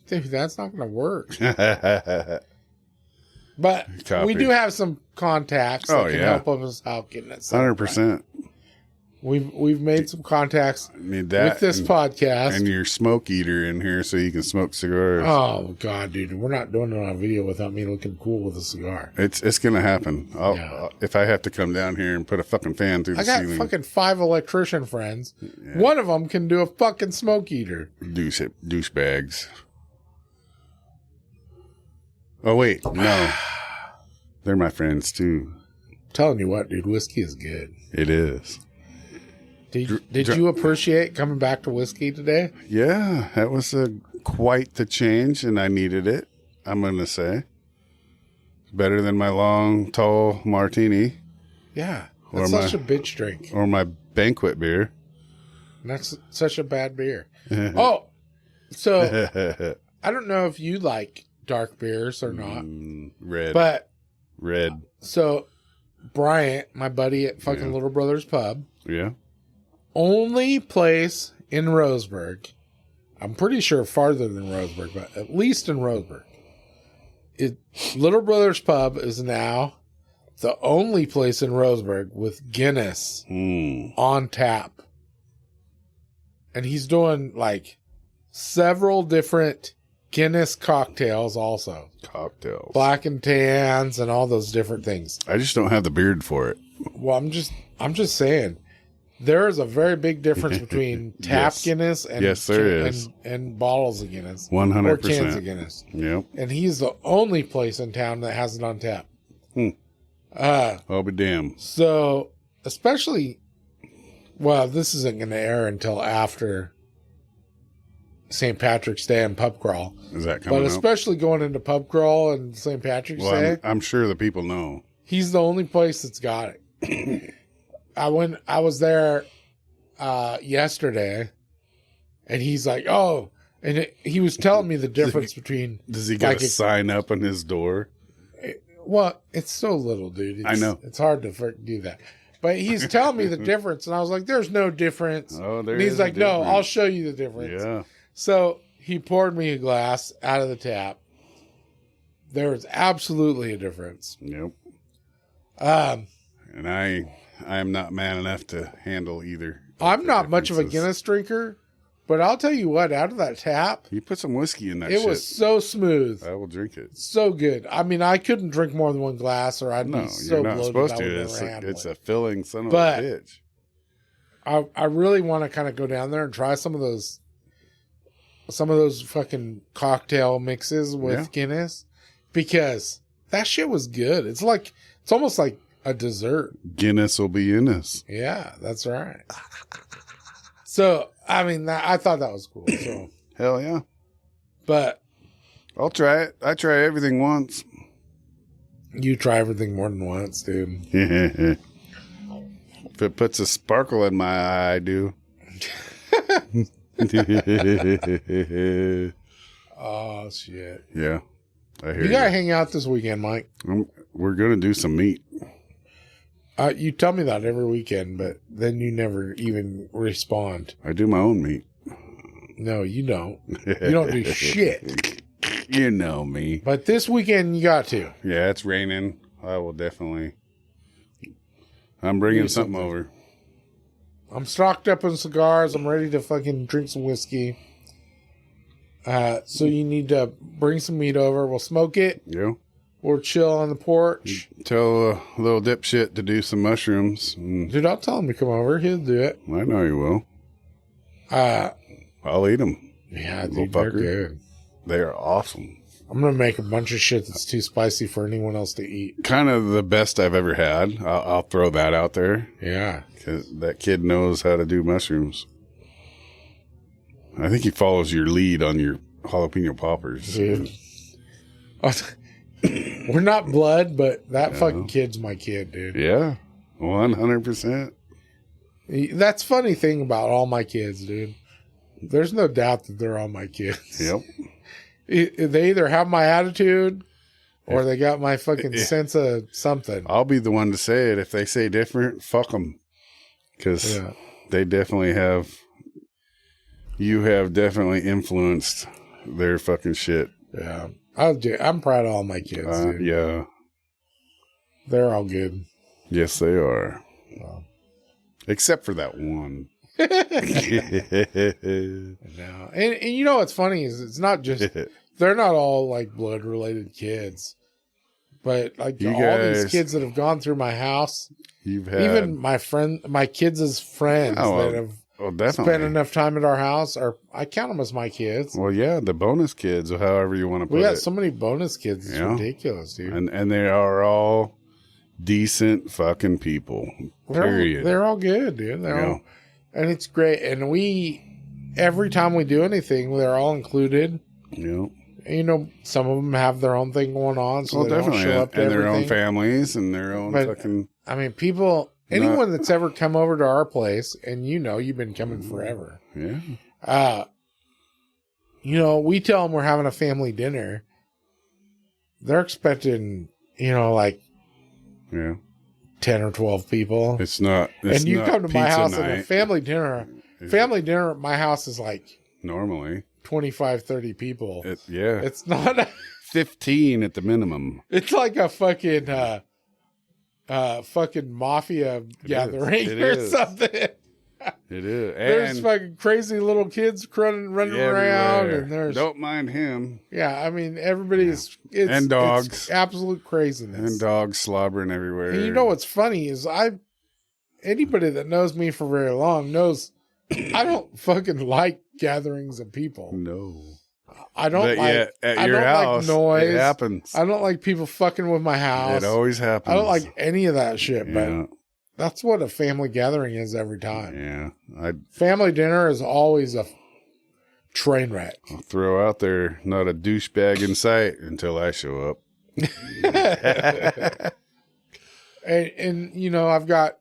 Dude, that's not going to work. But we do have some contacts that can help us out getting it. 100%. We've made some contacts with this podcast. And your smoke eater in here so you can smoke cigars. Oh, God, dude. We're not doing it on video without me looking cool with a cigar. It's going to happen. If I have to come down here and put a fucking fan through the ceiling. I got fucking 5 electrician friends. Yeah. One of them can do a fucking smoke eater. Douchebags. Oh, wait. No. They're my friends, too. telling you what, dude, whiskey is good. It is. Did you appreciate coming back to whiskey today? Yeah, that was quite the change, and I needed it, I'm going to say. Better than my long, tall martini. Yeah, that's such a bitch drink. Or my banquet beer. That's such a bad beer. Oh, so I don't know if you like dark beers or not. Red. But red. So Bryant, my buddy at fucking Little Brothers Pub. Yeah. Only place in Roseburg, I'm pretty sure farther than Roseburg, but at least in Roseburg, Little Brothers Pub is now the only place in Roseburg with Guinness on tap. And he's doing like several different Guinness cocktails also. Cocktails. Black and tans and all those different things. I just don't have the beard for it. Well, I'm just saying. There is a very big difference between tap Guinness and and bottles of Guinness. 100%. Or cans of Guinness. Yep. And he's the only place in town that has it on tap. I'll be damned. So, especially, well, this isn't going to air until after St. Patrick's Day and pub crawl. Is that coming But up? especially going into pub crawl and St. Patrick's Day. I'm sure the people know. He's the only place that's got it. I was there yesterday, and he's like, "Oh," and he was telling me the difference between. Does he got a sign up on his door? Well, it's so little, dude. I know it's hard to do that, but he's telling me the difference, and I was like, "There's no difference." Oh, there and he's is like, a "No, difference. I'll show you the difference." Yeah. So he poured me a glass out of the tap. There was absolutely a difference. Yep. And I am not man enough to handle either. I'm not much of a Guinness drinker, but I'll tell you what, out of that tap, you put some whiskey in that shit. It was so smooth. I will drink it. So good. I mean, I couldn't drink more than one glass or I'd be so bloated. No, you're not supposed to. It's a filling son of a bitch. I really want to kind of go down there and try some of those fucking cocktail mixes with Guinness, because that shit was good. It's almost like a dessert. Guinness will be in us. Yeah, that's right. So, I mean, I thought that was cool. So hell yeah. But I'll try it. I try everything once. You try everything more than once, dude. If it puts a sparkle in my eye, I do. Oh, shit. Yeah. I hear you. Gotta hang out this weekend, Mike. We're going to do some meat. You tell me that every weekend, but then you never even respond. I do my own meat. No, you don't. You don't do shit. You know me. But this weekend, you got to. Yeah, it's raining. I will definitely. I'm bringing something over. I'm stocked up on cigars. I'm ready to fucking drink some whiskey. So you need to bring some meat over. We'll smoke it. Yeah. We'll chill on the porch. Tell a little dipshit to do some mushrooms. Dude, I'll tell him to come over. He'll do it. I know he will. I'll eat them. Yeah, dude, they're good. They are awesome. I'm going to make a bunch of shit that's too spicy for anyone else to eat. Kind of the best I've ever had. I'll throw that out there. Yeah. Because that kid knows how to do mushrooms. I think he follows your lead on your jalapeno poppers. Dude. We're not blood, but that fucking kid's my kid, dude. Yeah. 100%. That's funny thing about all my kids, dude. There's no doubt that they're all my kids. Yep. They either have my attitude or they got my fucking sense of something. I'll be the one to say it. If they say different, fuck them. Because they definitely have. You have definitely influenced their fucking shit. Yeah. I'm proud of all my kids, dude. Yeah. They're all good. Yes, they are. Except for that one. No. And you know what's funny is it's not just, they're not all like blood related kids, but like these kids that have gone through my house, even my kids' friends that have spent enough time at our house, I count them as my kids. Well, yeah, the bonus kids, or however you want to put it. We got so many bonus kids. It's ridiculous, dude. And they are all decent fucking people. Period. They're all good, dude. And it's great. And every time we do anything, they're all included. Yeah. You know, some of them have their own thing going on, so they don't show up to and everything. Their own families and their own fucking. I mean, anyone that's ever come over to our place, and you've been coming forever. Yeah. We tell them we're having a family dinner. They're expecting, like 10 or 12 people. It's not. And you come to my house night. at a family dinner. Family dinner at my house is like normally 25, 30 people. Yeah. It's not 15 at the minimum. It's like a fucking mafia gathering or something. It is. There's fucking crazy little kids running around, and there's don't mind him. Yeah, I mean everybody's and dogs, it's absolute craziness, and dogs slobbering everywhere. And you know what's funny is anybody that knows me for very long knows I don't fucking like gatherings of people. No, I don't like noise. It happens. I don't like people fucking with my house. It always happens. I don't like any of that shit, but that's what a family gathering is every time. Yeah. Family dinner is always a train wreck. I'll throw out there, not a douchebag in sight until I show up. and I've got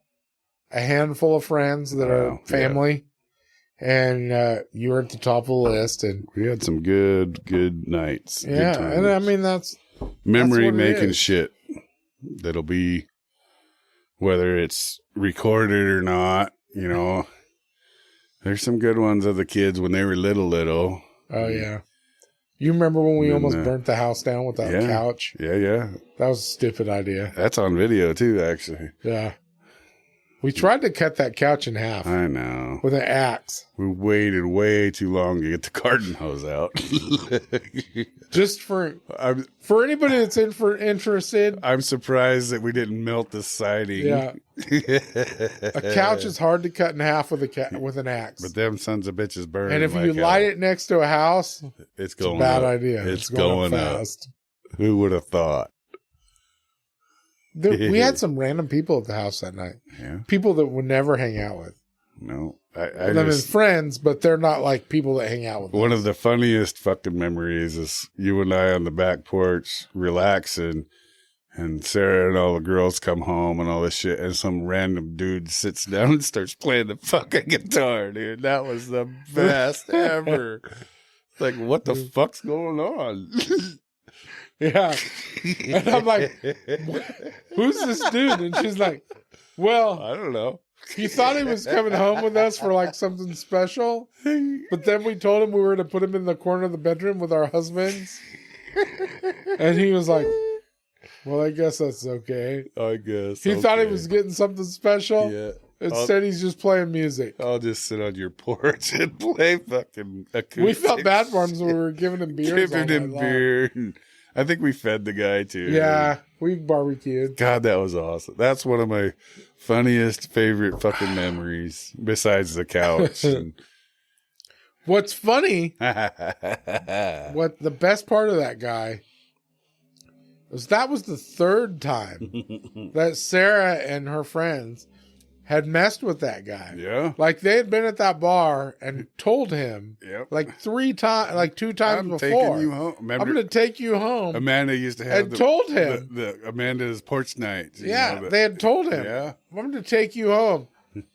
a handful of friends that are family. Yeah. And you were at the top of the list. And we had some good nights. Yeah. Good and I mean, that's memory making shit. That'll be, whether it's recorded or not, there's some good ones of the kids when they were little. Oh, yeah. You remember when we almost burnt the house down with that couch? Yeah. That was a stupid idea. That's on video, too, actually. Yeah. We tried to cut that couch in half. I know. With an axe. We waited way too long to get the garden hose out. Just for anybody that's interested. I'm surprised that we didn't melt the siding. Yeah. A couch is hard to cut in half with an axe. But them sons of bitches burn. And if you light it next to a house, it's a bad idea. It's going fast. Who would have thought? We had some random people at the house that night. Yeah. People that would never hang out with. No. I mean, friends, but they're not like people that hang out with One of the funniest fucking memories is you and I on the back porch relaxing, and Sarah and all the girls come home and all this shit, and some random dude sits down and starts playing the fucking guitar, dude. That was the best ever. Like, what the fuck's going on? Yeah. And I'm like, who's this dude? And she's like, well, I don't know. He thought he was coming home with us for like something special. But then we told him we were to put him in the corner of the bedroom with our husbands. And he was like, well, I guess that's okay. I guess. He thought he was getting something special. Yeah. Instead, he's just playing music. I'll just sit on your porch and play fucking acoustics. We felt bad for him, so we were giving him beer. Giving him beer. I think we fed the guy too. Yeah, we barbecued. God, that was awesome. That's one of my funniest, favorite fucking memories, besides the couch. What's funny, what the best part of that guy was that was the third time that Sarah and her friends had messed with that guy. Yeah. Like they had been at that bar and told him like 2 times before. Taking you home. Remember, I'm going to take you home. Amanda used to have told him the Amanda's porch nights. They had told him. Yeah. I'm going to take you home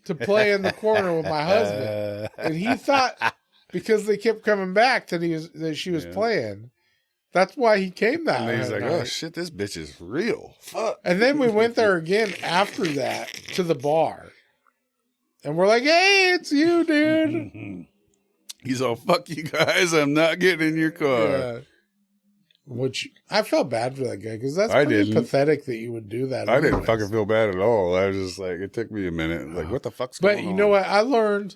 to play in the corner with my husband. And he thought because they kept coming back that she was playing. That's why he came that And he's like, night. oh shit, this bitch is real. Fuck. And then we went there again after that to the bar. And we're like, hey, it's you, dude. He's all, fuck you guys, I'm not getting in your car. Yeah. Which, I felt bad for that guy, because that's pretty pathetic that you would do that. I didn't fucking feel bad at all. I was just like, it took me a minute. Like, what the fuck's going on? But you know what? I learned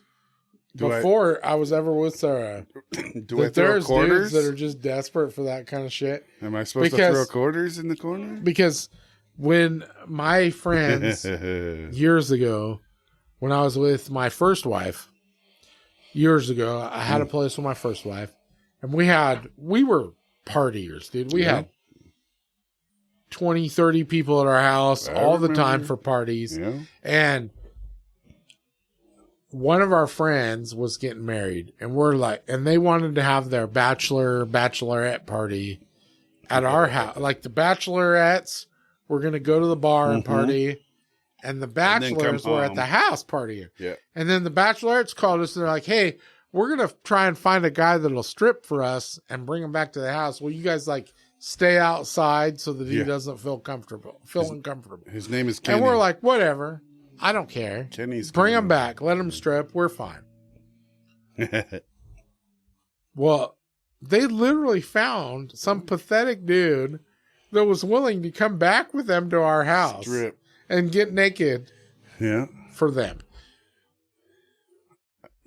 before I was ever with Sarah that there's dudes that are just desperate for that kind of shit. Am I supposed to throw quarters in the corner? Because when my friends years ago, when I was with my first wife, years ago, I had a place with my first wife, and we were partiers, dude. We had 20, 30 people at our house all the time for parties. Yeah. And one of our friends was getting married, and they wanted to have their bachelorette party at our house. Like the bachelorettes were going to go to the bar and party, and the bachelors were at the house partying. Yeah. And then the bachelorettes called us, and they're like, hey, we're going to try and find a guy that'll strip for us and bring him back to the house. Will you guys like stay outside so that he doesn't feel uncomfortable? His name is Kenny. And we're like, whatever. I don't care. Bring him back. Let him strip. We're fine. Well, they literally found some pathetic dude that was willing to come back with them to our house and get naked for them.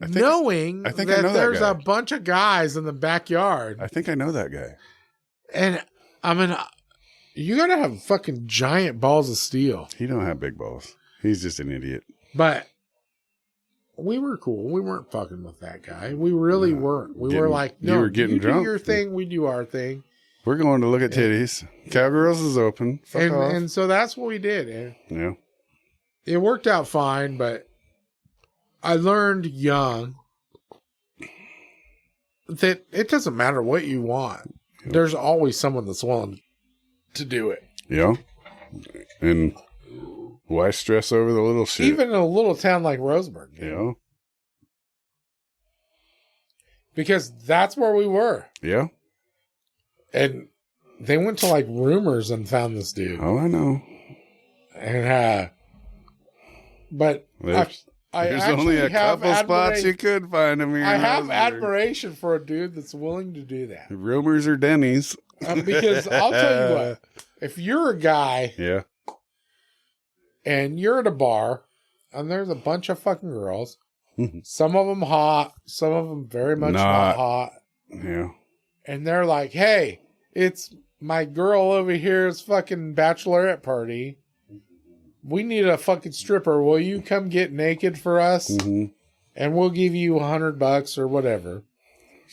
Knowing that there's a bunch of guys in the backyard. I think I know that guy. And I mean, you got to have fucking giant balls of steel. He don't have big balls. He's just an idiot. But we were cool. We weren't fucking with that guy. We really weren't. We were like, no, you were getting drunk. Do your thing. We do our thing. We're going to look at titties. Cowgirls is open. Fuck off. And so that's what we did. Yeah. It worked out fine, but I learned young that it doesn't matter what you want. Yep. There's always someone that's willing to do it. Yeah. And why stress over the little shit? Even in a little town like Roseburg. Yeah. Because that's where we were. Yeah. And they went to like Rumors and found this dude. Oh, I know. And but there's only a couple spots you could find him here. I have admiration for a dude that's willing to do that. Rumors or Denny's. Because I'll tell you what, if you're a guy, and you're at a bar, and there's a bunch of fucking girls, some of them hot, some of them very much not hot, and they're like, "Hey, it's my girl over here's fucking bachelorette party. We need a fucking stripper. Will you come get naked for us? And we'll give you $100 or whatever."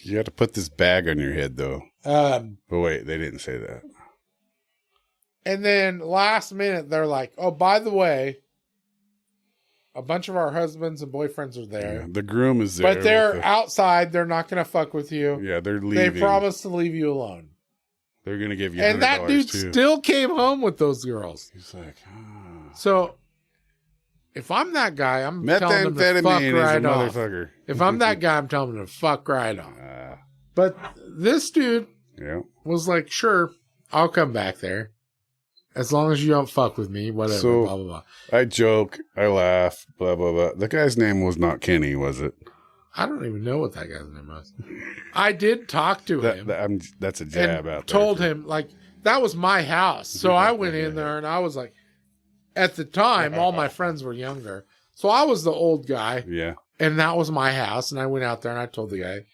You have to put this bag on your head, though. But wait, they didn't say that. And then last minute, they're like, "Oh, by the way, a bunch of our husbands and boyfriends are there. Yeah, the groom is there. But they're outside. They're not going to fuck with you. Yeah, they're leaving. They promised to leave you alone. They're going to give you $100 And that dude still came home with those girls. He's like, So, if I'm that guy, I'm telling them to fuck right off. If I'm that guy, I'm telling them to fuck right off. But this dude was like, sure, I'll come back there. As long as you don't fuck with me, whatever, so, blah, blah, blah. I joke, I laugh, blah, blah, blah. The guy's name was not Kenny, was it? I don't even know what that guy's name was. I did talk to him. That's a jab out there. Told him, like, that was my house. So I went in there and I was like, at the time, all my friends were younger. So I was the old guy. Yeah. And that was my house. And I went out there and I told the guy,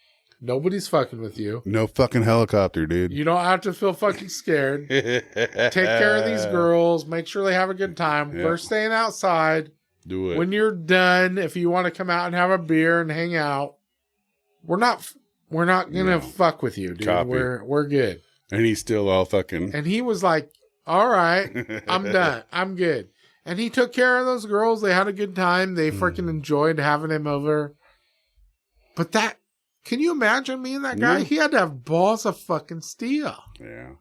nobody's fucking with you. No fucking helicopter, dude. You don't have to feel fucking scared. Take care of these girls. Make sure they have a good time. We're staying outside. Do it. When you're done, if you want to come out and have a beer and hang out, we're not gonna fuck with you, dude. Copy. We're good. And he's still all fucking. And he was like, all right, I'm done. I'm good. And he took care of those girls. They had a good time. They freaking enjoyed having him over. But can you imagine me and that guy? Yeah. He had to have balls of fucking steel. Yeah.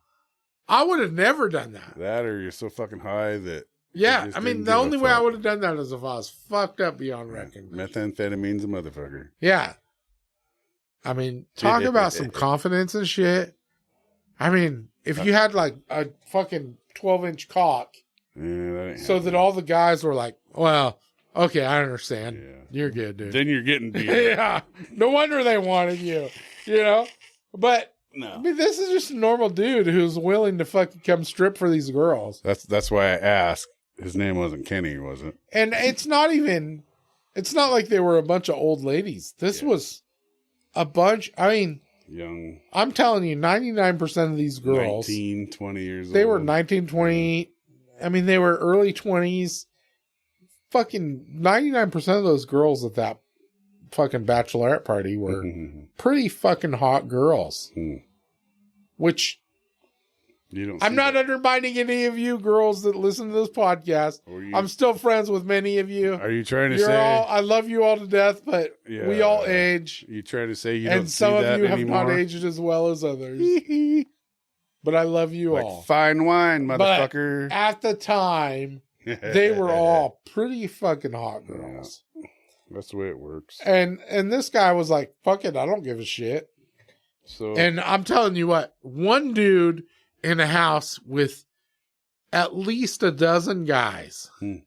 I would have never done that. That or you're so fucking high that. Yeah. I mean, the only way I would have done that is if I was fucked up beyond recognition. Methamphetamine's a motherfucker. Yeah. I mean, talk about some confidence and shit. I mean, if you had like a fucking 12-inch cock, so that all the guys were like, well, okay, I understand. Yeah. You're good, dude. Then you're getting beat. Yeah. No wonder they wanted you, you know? But, no. I mean, this is just a normal dude who's willing to fucking come strip for these girls. That's why I asked. His name wasn't Kenny, was it? And it's not like they were a bunch of old ladies. This was a bunch, I mean, young. I'm telling you, 99% of these girls. 19, 20 years old. They were 19, 20. I mean, they were early 20s. Fucking 99% of those girls at that fucking bachelorette party were pretty fucking hot girls. Which I'm not undermining any of you girls that listen to this podcast. I'm still friends with many of you. Are you trying to say? I love you all to death, but we all age. You trying to say you don't see some that of you anymore? have not aged as well as others. But I love you all. Fine wine, motherfucker. But at the time, they were all pretty fucking hot girls. Yeah, that's the way it works. And this guy was like, fuck it, I don't give a shit. And I'm telling you what, one dude in a house with at least a dozen guys. He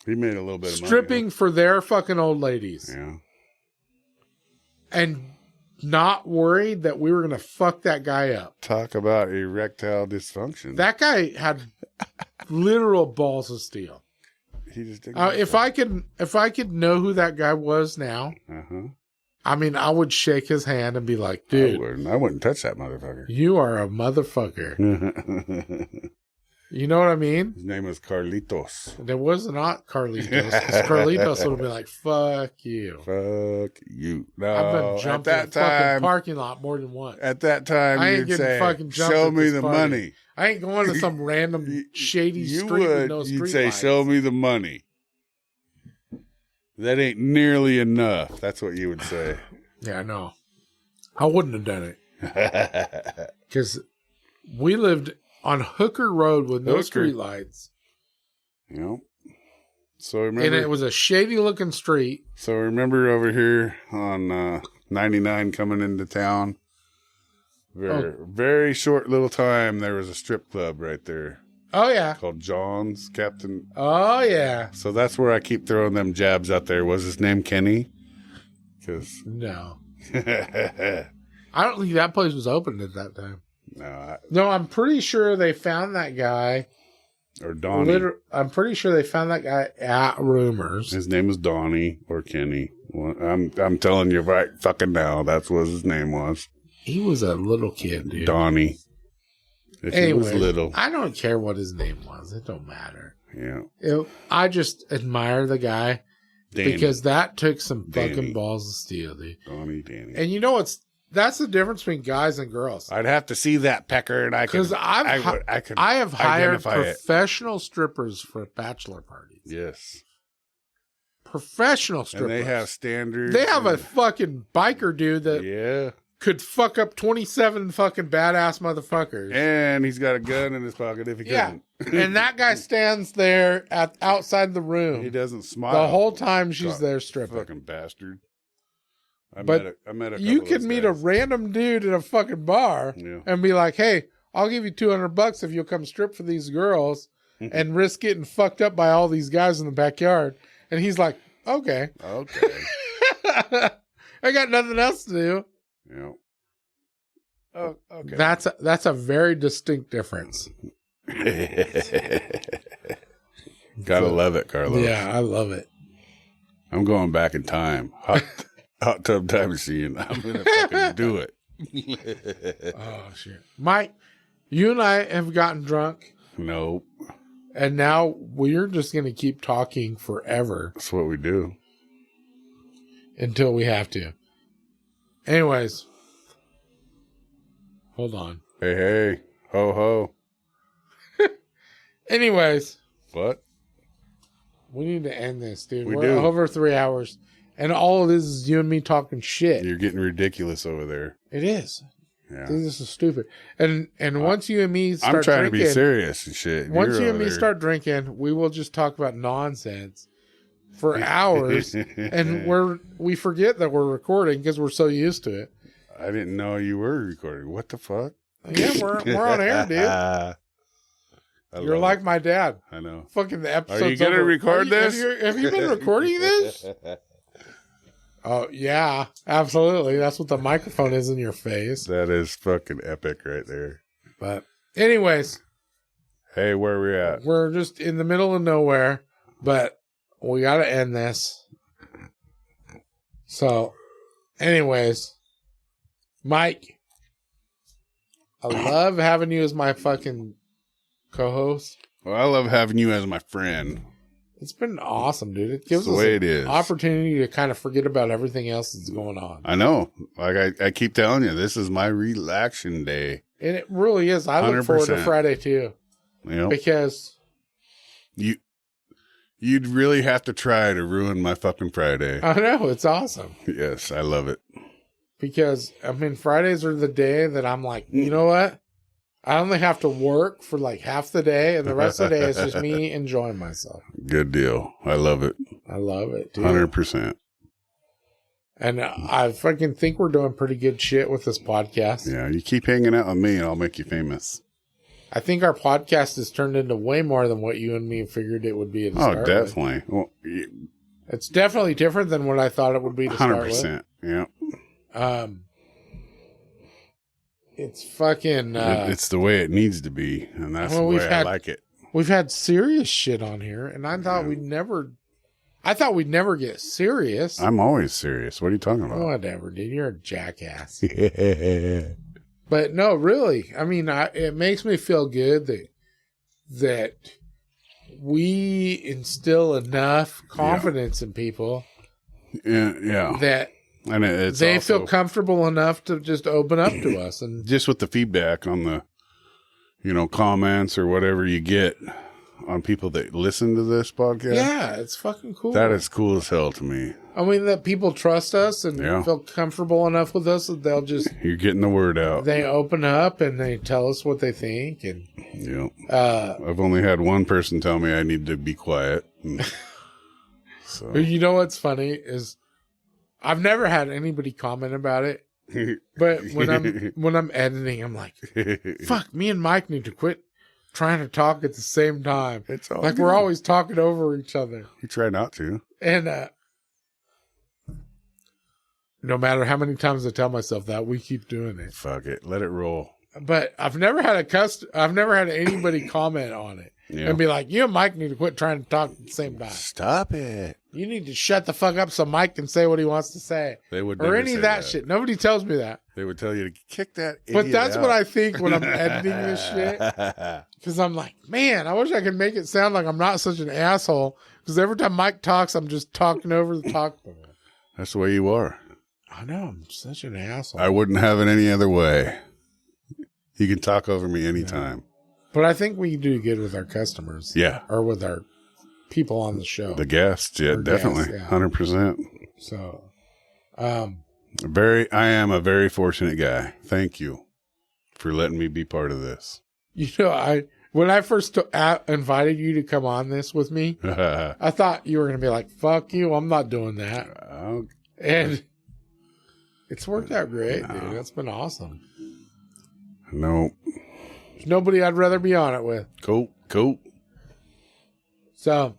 made a little bit of money. Stripping for their fucking old ladies. Yeah. And not worried that we were going to fuck that guy up. Talk about erectile dysfunction. That guy had literal balls of steel. He just didn't. If I could know who that guy was now, I mean, I would shake his hand and be like, dude. I wouldn't touch that motherfucker. You are a motherfucker. You know what I mean? His name was Carlitos. It was not Carlitos. Because Carlitos would have been like, fuck you. Fuck you. No, I've been jumping in the fucking parking lot more than once. At that time, I ain't you'd say, fucking jumped show at me this the party. money. I ain't going to some random shady street with no street You'd say, lights. show me the money. That ain't nearly enough. That's what you would say. Yeah, no. I wouldn't have done it. Because we lived on Hooker Road with no street lights. Yep. So remember, and it was a shady looking street. So remember over here on 99 coming into town, very short little time, there was a strip club right there. Oh, yeah. Called John's Captain. Oh, yeah. So that's where I keep throwing them jabs out there. Was his name Kenny? No. I don't think that place was open at that time. No, I'm pretty sure they found that guy. Or Donnie. I'm pretty sure they found that guy at Rumors. His name was Donnie or Kenny. Well, I'm telling you right fucking now, that's what his name was. He was a little kid, dude. Donnie. He was little. I don't care what his name was. It don't matter. Yeah. I just admire the guy Danny. Because that took some fucking balls of steel, dude. Danny. And you know that's the difference between guys and girls. I'd have to see that pecker, and I could. Because I have hired professional strippers for bachelor parties. Yes. Professional strippers. And they have standards. They have a fucking biker dude that could fuck up 27 fucking badass motherfuckers. And he's got a gun in his pocket if he couldn't. And that guy stands there outside the room. He doesn't smile. The whole time she's there stripping. Fucking bastard. I met a couple you could meet a random dude at a fucking bar and be like, hey, I'll give you $200 if you'll come strip for these girls and risk getting fucked up by all these guys in the backyard. And he's like, okay. I got nothing else to do. Yeah. Oh, okay. That's a very distinct difference. Gotta love it, Carlos. Yeah, I love it. I'm going back in time. Hot tub time machine. I'm gonna fucking do it. Oh shit, Mike, you and I have gotten drunk. Nope. And now we're just gonna keep talking forever. That's what we do. Until we have to. Anyways. Hold on. Hey. Ho, ho. Anyways. What? We need to end this, dude. We're over 3 hours. And all of this is you and me talking shit. You're getting ridiculous over there. It is. Yeah. Dude, this is stupid. And once you and me start drinking. I'm trying drinking, to be serious and shit. Once you and me start drinking, we will just talk about nonsense for hours. And we forget that we're recording because we're so used to it. I didn't know you were recording. What the fuck? Yeah, we're on air, dude. You're like my dad. I know. Fucking the episode's Are you going to record this? Have you been recording this? Oh, yeah, absolutely. That's what the microphone is in your face. That is fucking epic right there. But anyways. Hey, where are we at? We're just in the middle of nowhere, but we got to end this. So, anyways, Mike, I love having you as my fucking co-host. Well, I love having you as my friend. It's been awesome, dude. It gives us an opportunity to kind of forget about everything else that's going on. I know. Like I keep telling you, this is my relaxation day. And it really is. I look forward to 100%. Friday too. Yep. Because you'd really have to try to ruin my fucking Friday. I know, it's awesome. Yes, I love it. Because, I mean, Fridays are the day that I'm like, you know what? I only have to work for like half the day, and the rest of the day is just me enjoying myself. Good deal. I love it. I love it, dude. 100%. And I fucking think we're doing pretty good shit with this podcast. Yeah, you keep hanging out with me and I'll make you famous. I think our podcast has turned into way more than what you and me figured it would be to start definitely. with. Well, It's definitely different than what I thought it would be to start with. 100%. Yeah. It's fucking... it's the way it needs to be, and that's the way I like it. We've had serious shit on here, and I thought we'd never... I thought we'd never get serious. I'm always serious. What are you talking about? Whatever, dude. You're a jackass. But no, really. I mean, it makes me feel good that we instill enough confidence in people. Yeah. That and they feel comfortable enough to just open up to us. And just with the feedback on the, comments or whatever you get on people that listen to this podcast. Yeah, it's fucking cool. That is cool as hell to me. I mean, that people trust us and feel comfortable enough with us that they'll just... You're getting the word out. They open up and they tell us what they think. And I've only had one person tell me I need to be quiet. So you know what's funny is I've never had anybody comment about it. But when I'm editing, I'm like, fuck, me and Mike need to quit trying to talk at the same time. It's all like good. We're always talking over each other. We try not to. And no matter how many times I tell myself that, we keep doing it. Fuck it. Let it roll. But I've never had anybody comment on it and be like, you and Mike need to quit trying to talk at the same time. Stop it. You need to shut the fuck up so Mike can say what he wants to say. They would or any of that shit. Nobody tells me that. They would tell you to kick that idiot But that's out. what I think when I'm editing this shit. Because I'm like, man, I wish I could make it sound like I'm not such an asshole. Because every time Mike talks, I'm just talking over the talk. That's the way you are. I know. I'm such an asshole. I wouldn't have it any other way. You can talk over me anytime. Yeah. But I think we do good with our customers. Yeah. Or with our people on the show. The guests, yeah, definitely. Guests, 100%. So, I am a very fortunate guy. Thank you for letting me be part of this. When I first invited you to come on this with me, I thought you were going to be like, fuck you, I'm not doing that. And it's worked out great, dude. It's been awesome. No. There's nobody I'd rather be on it with. Cool. So,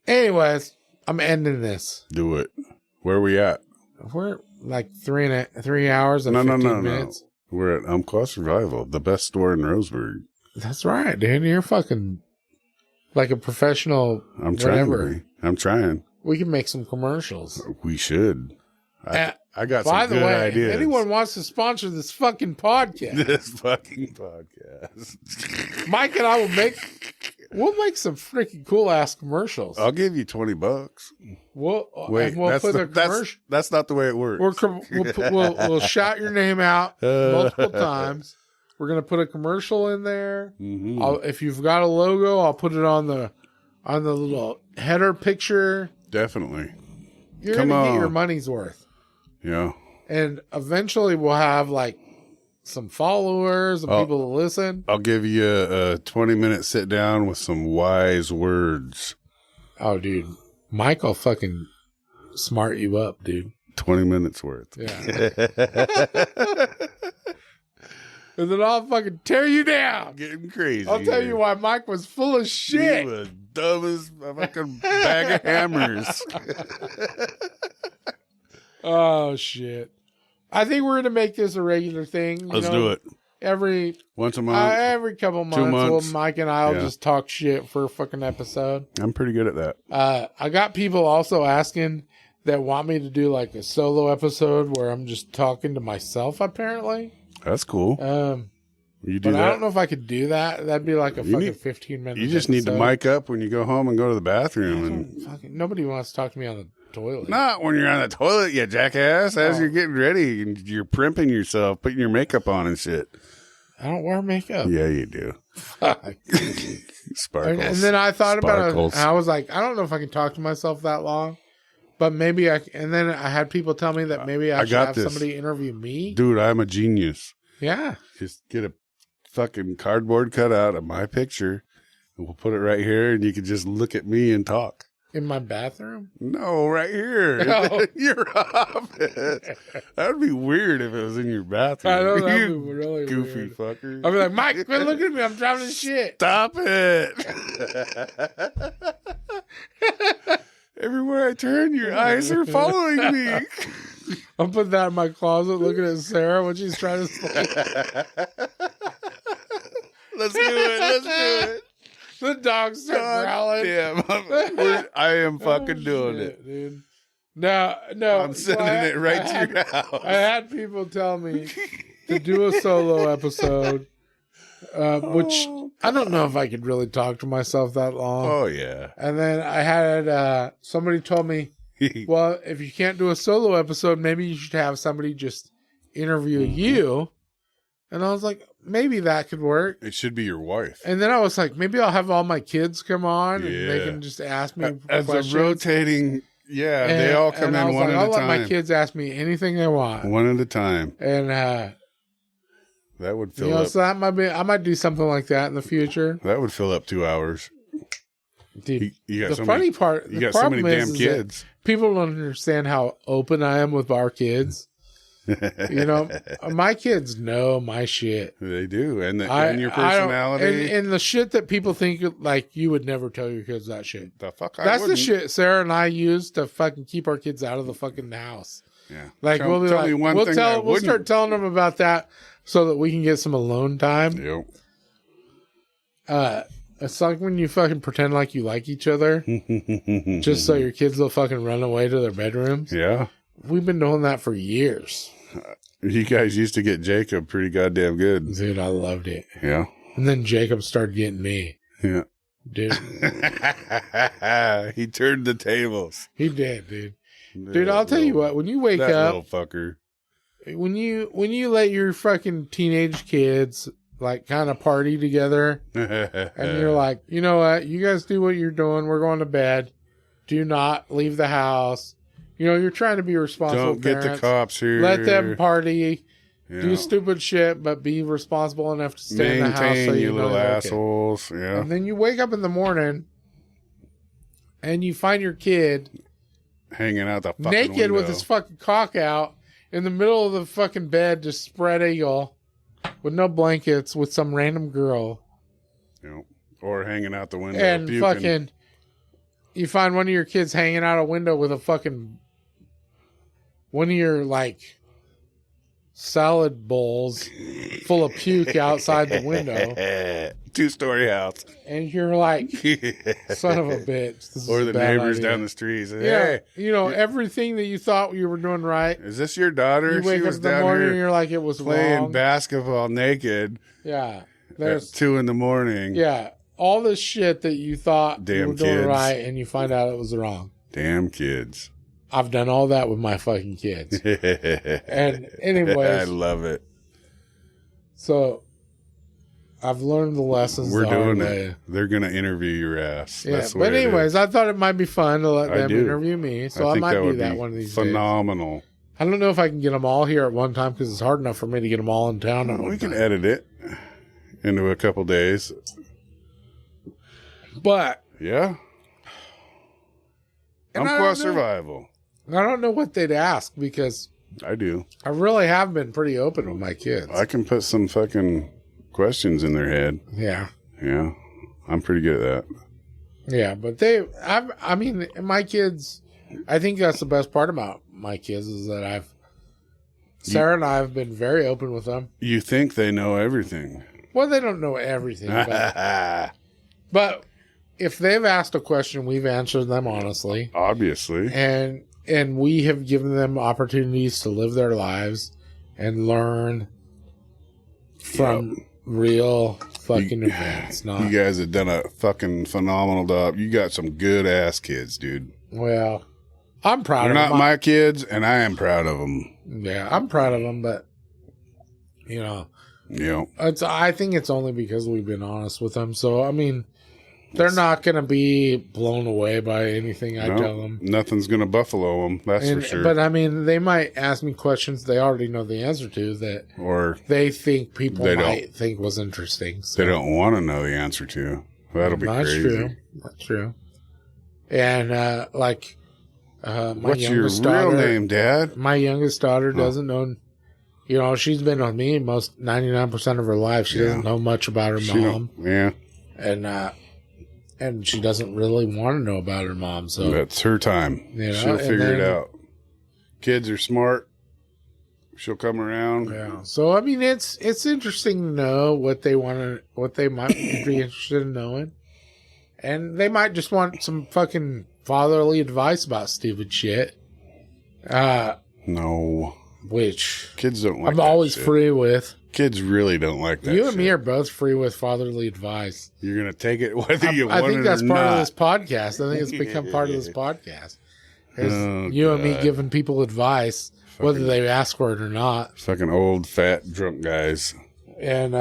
anyways, I'm ending this. Do it. Where are we at? We're like 3 hours and 15 minutes. No. We're at Umpqua Survival, the best store in Roseburg. That's right, dude. You're fucking like a professional. I'm trying. We can make some commercials. We should. I got by some the good way, ideas. If anyone wants to sponsor this fucking podcast, Mike and I we'll make some freaking cool ass commercials. I'll give you $20. We'll that's put a commercial. That's not the way it works. We'll shout your name out multiple times. We're gonna put a commercial in there. Mm-hmm. If you've got a logo, I'll put it on the little header picture. Definitely. You're gonna get your money's worth. Yeah. And eventually we'll have like some followers and people to listen. I'll give you a 20-minute sit down with some wise words. Oh, dude. Mike will fucking smart you up, dude. 20 minutes worth. Yeah. And then I'll fucking tear you down. Getting crazy. I'll tell you why Mike was full of shit. He was dumb as a fucking bag of hammers. Oh, shit. I think we're going to make this a regular thing. Let's do it. Once a month. Every couple months. 2 months. Mike and I will just talk shit for a fucking episode. I'm pretty good at that. I got people also asking that want me to do like a solo episode where I'm just talking to myself, apparently. That's cool. You do but that. I don't know if I could do that. That'd be like a 15-minute. You just need to mic up when you go home and go to the bathroom. Nobody wants to talk to me on the toilet. Not when you're on the toilet, you jackass. As you're getting ready and you're primping yourself, putting your makeup on and shit. I don't wear makeup. Yeah, you do. Fuck. Sparkles. And then I thought about it. Sparkles. And I was like, I don't know if I can talk to myself that long. But maybe I... And then I had people tell me that maybe I should have somebody interview me. Dude, I'm a genius. Yeah. Just get a fucking cardboard cutout of my picture, and we'll put it right here, and you can just look at me and talk. In my bathroom? No, right here. Oh. Your office. That would be weird if it was in your bathroom. I know, that You would be really goofy weird. fucker. I'd be like, Mike, quit looking at me. I'm driving this shit. Stop it. Everywhere I turn, your eyes are following me. I'll put that in my closet looking at Sarah when she's trying to sleep. Let's do it. Let's do it. The dogs start growling. Damn. I am fucking doing it. Dude. No. I'm sending it right to your house. I had people tell me to do a solo episode, which I don't know if I could really talk to myself that long. Oh, yeah. And then I had somebody told me, well, if you can't do a solo episode, maybe you should have somebody just interview you. And I was like, maybe that could work. It should be your wife. And then I was like, maybe I'll have all my kids come on and they can just ask me as questions. a rotating, they all come in one at a time. I'll let my kids ask me anything they want. One at a time. And that would fill up. So that might be. I might do something like that in the future. That would fill up 2 hours. Dude, you got the so funny many, part, you the got so many problem damn is kids. People don't understand how open I am with our kids. You know, my kids know my shit. They do, and your personality, and the shit that people think like you would never tell your kids that shit. The fuck, that's the shit Sarah and I use to fucking keep our kids out of the fucking house. Yeah, like we'll start telling them about that so that we can get some alone time. Yep. It's like when you fucking pretend like you like each other, just so your kids will fucking run away to their bedrooms. Yeah. We've been doing that for years. You guys used to get Jacob pretty goddamn good. Dude, I loved it. Yeah. And then Jacob started getting me. Yeah. Dude. He turned the tables. He did, dude. Dude, I'll tell you what, when you wake up, little fucker. When you let your fucking teenage kids like kind of party together and you're like, you know what, you guys do what you're doing, we're going to bed. Do not leave the house. You know, you're trying to be responsible. Don't get the cops here. Let them party. Do stupid shit, but be responsible enough to stay in the house. So you little assholes. Yeah. And then you wake up in the morning and you find your kid hanging out the fucking naked window with his fucking cock out in the middle of the fucking bed, just spread eagle with no blankets with some random girl. Or hanging out the window. And puking. fucking, you find one of your kids hanging out a window with a fucking, one of your like salad bowls full of puke outside the window. 2-story house. And you're like, son of a bitch. Or the neighbors down the street. Say, yeah. You know, everything that you thought you were doing right. Is this your daughter? You wake up in the morning and you're like, it was playing wrong. basketball naked. Yeah. There's 2 a.m. Yeah. All this shit that you thought you were doing kids. right and you find out it was wrong. Damn kids. I've done all that with my fucking kids. And anyways. I love it. So I've learned the lessons. We're doing it. They're going to interview your ass. Yeah, but anyways, I thought it might be fun to let them interview me. So I might do that one of these days. Phenomenal. I don't know if I can get them all here at one time because it's hard enough for me to get them all in town at one time. We can edit it into a couple days. But yeah, Umpqua survival. I don't know what they'd ask because I do. I really have been pretty open with my kids. I can put some fucking questions in their head. Yeah. Yeah. I'm pretty good at that. Yeah, but I mean, my kids, I think that's the best part about my kids is that Sarah and I have been very open with them. You think they know everything. Well, they don't know everything. But if they've asked a question, we've answered them honestly. Obviously. And we have given them opportunities to live their lives and learn from real fucking events. You guys have done a fucking phenomenal job. You got some good ass kids, dude. Well, I'm proud of them. They're not my kids, and I am proud of them. Yeah, I'm proud of them, but, you know, Yeah. I think it's only because we've been honest with them. So, I mean, they're not going to be blown away by anything I tell them. Nothing's going to buffalo them, that's for sure. But, I mean, they might ask me questions they already know the answer to that or they think people might think was interesting. So. They don't want to know the answer to. That'll be crazy. That's true. And, my what's your youngest daughter, real name, Dad? My youngest daughter doesn't know. You know, she's been with me most 99% of her life. She doesn't know much about her mom. Yeah. And she doesn't really want to know about her mom. So that's her time. You know, she'll figure it out. Kids are smart. She'll come around. Yeah. So I mean, it's interesting to know what they might be interested in knowing, and they might just want some fucking fatherly advice about stupid shit. No. Which kids don't like. I'm always free with. Kids really don't like that. You and me are both free with fatherly advice. You're gonna take it whether you want it or not. I think that's part of this podcast. I think it's become part of this podcast. You and me giving people advice, whether they ask for it or not. Fucking old, fat, drunk guys. And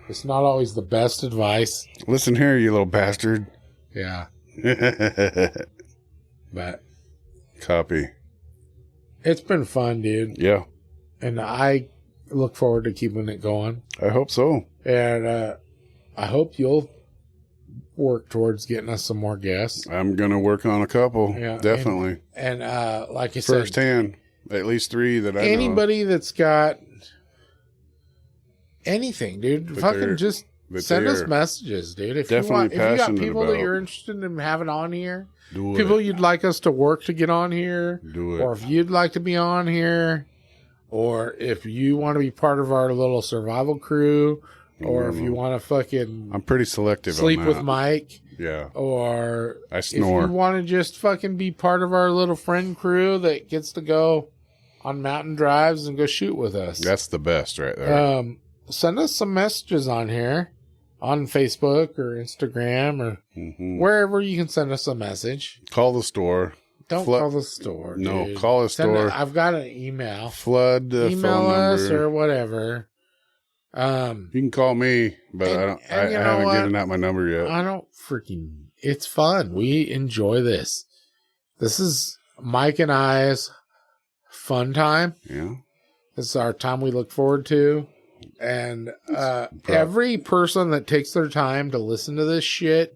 it's not always the best advice. Listen here, you little bastard. Yeah. But copy. It's been fun, dude. Yeah. And I look forward to keeping it going. I hope so. And I hope you'll work towards getting us some more guests. I'm going to work on a couple. Yeah, definitely. And like I said, firsthand, at least 3 that I know. Anybody that's got anything, dude, fucking just send us messages, dude. If you got people that you're interested in having on here, people you'd like us to work to get on here, do it. Or if you'd like to be on here, or if you want to be part of our little survival crew, or if you want to fucking... I'm pretty selective sleep on that. with Mike. Yeah. Or I snore. If you want to just fucking be part of our little friend crew that gets to go on mountain drives and go shoot with us. That's the best right there. Send us some messages on here, on Facebook or Instagram or wherever you can send us a message. Call the store. Don't call the store. No, dude. call the store. I've got an email. Flood the email phone us number. or whatever. You can call me, but I haven't given out my number yet. I don't freaking. It's fun. We enjoy this. This is Mike and I's fun time. Yeah. This is our time we look forward to. And every person that takes their time to listen to this shit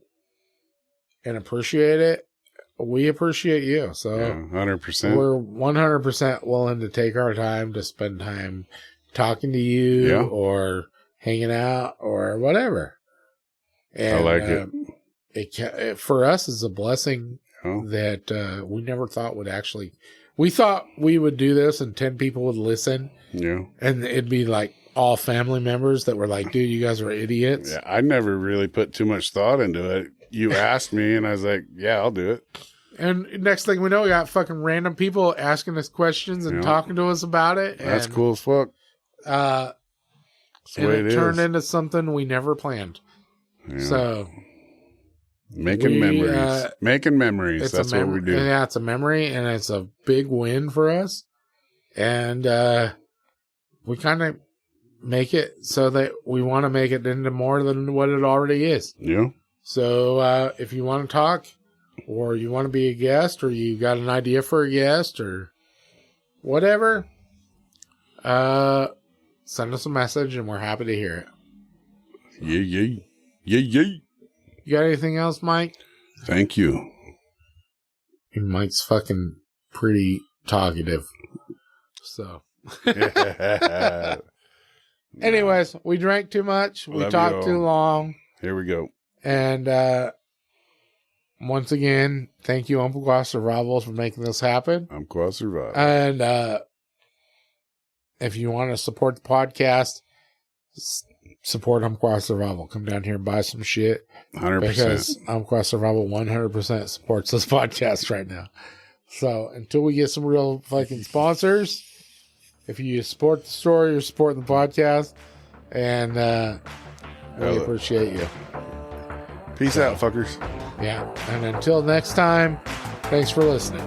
and appreciate it, we appreciate you. So 100%. We're 100% willing to take our time to spend time talking to you or hanging out or whatever. And, I like it. It for us is a blessing that we never thought would actually. We thought we would do this and 10 people would listen. Yeah. And it'd be like all family members that were like, dude, you guys are idiots. Yeah, I never really put too much thought into it. You asked me, and I was like, yeah, I'll do it. And next thing we know, we got fucking random people asking us questions and talking to us about it. That's cool as fuck. And it turned into something we never planned. Yeah. So making memories. That's what we do. Yeah, it's a memory, and it's a big win for us. And we kind of make it so that we want to make it into more than what it already is. Yeah. So if you want to talk, or you want to be a guest, or you got an idea for a guest, or whatever, send us a message, and we're happy to hear it. Yeah. You got anything else, Mike? Thank you. Mike's fucking pretty talkative. So. Anyways, we drank too much. We talked too long. Here we go. And once again, thank you, Umpqua Survival, for making this happen. Umpqua Survival. And if you want to support the podcast, support Umpqua Survival. Come down here and buy some shit. 100%. Because Umpqua Survival 100% supports this podcast right now. So until we get some real fucking sponsors, if you support the store, you're supporting the podcast. And we appreciate you. Peace out, fuckers. Yeah. And until next time, thanks for listening.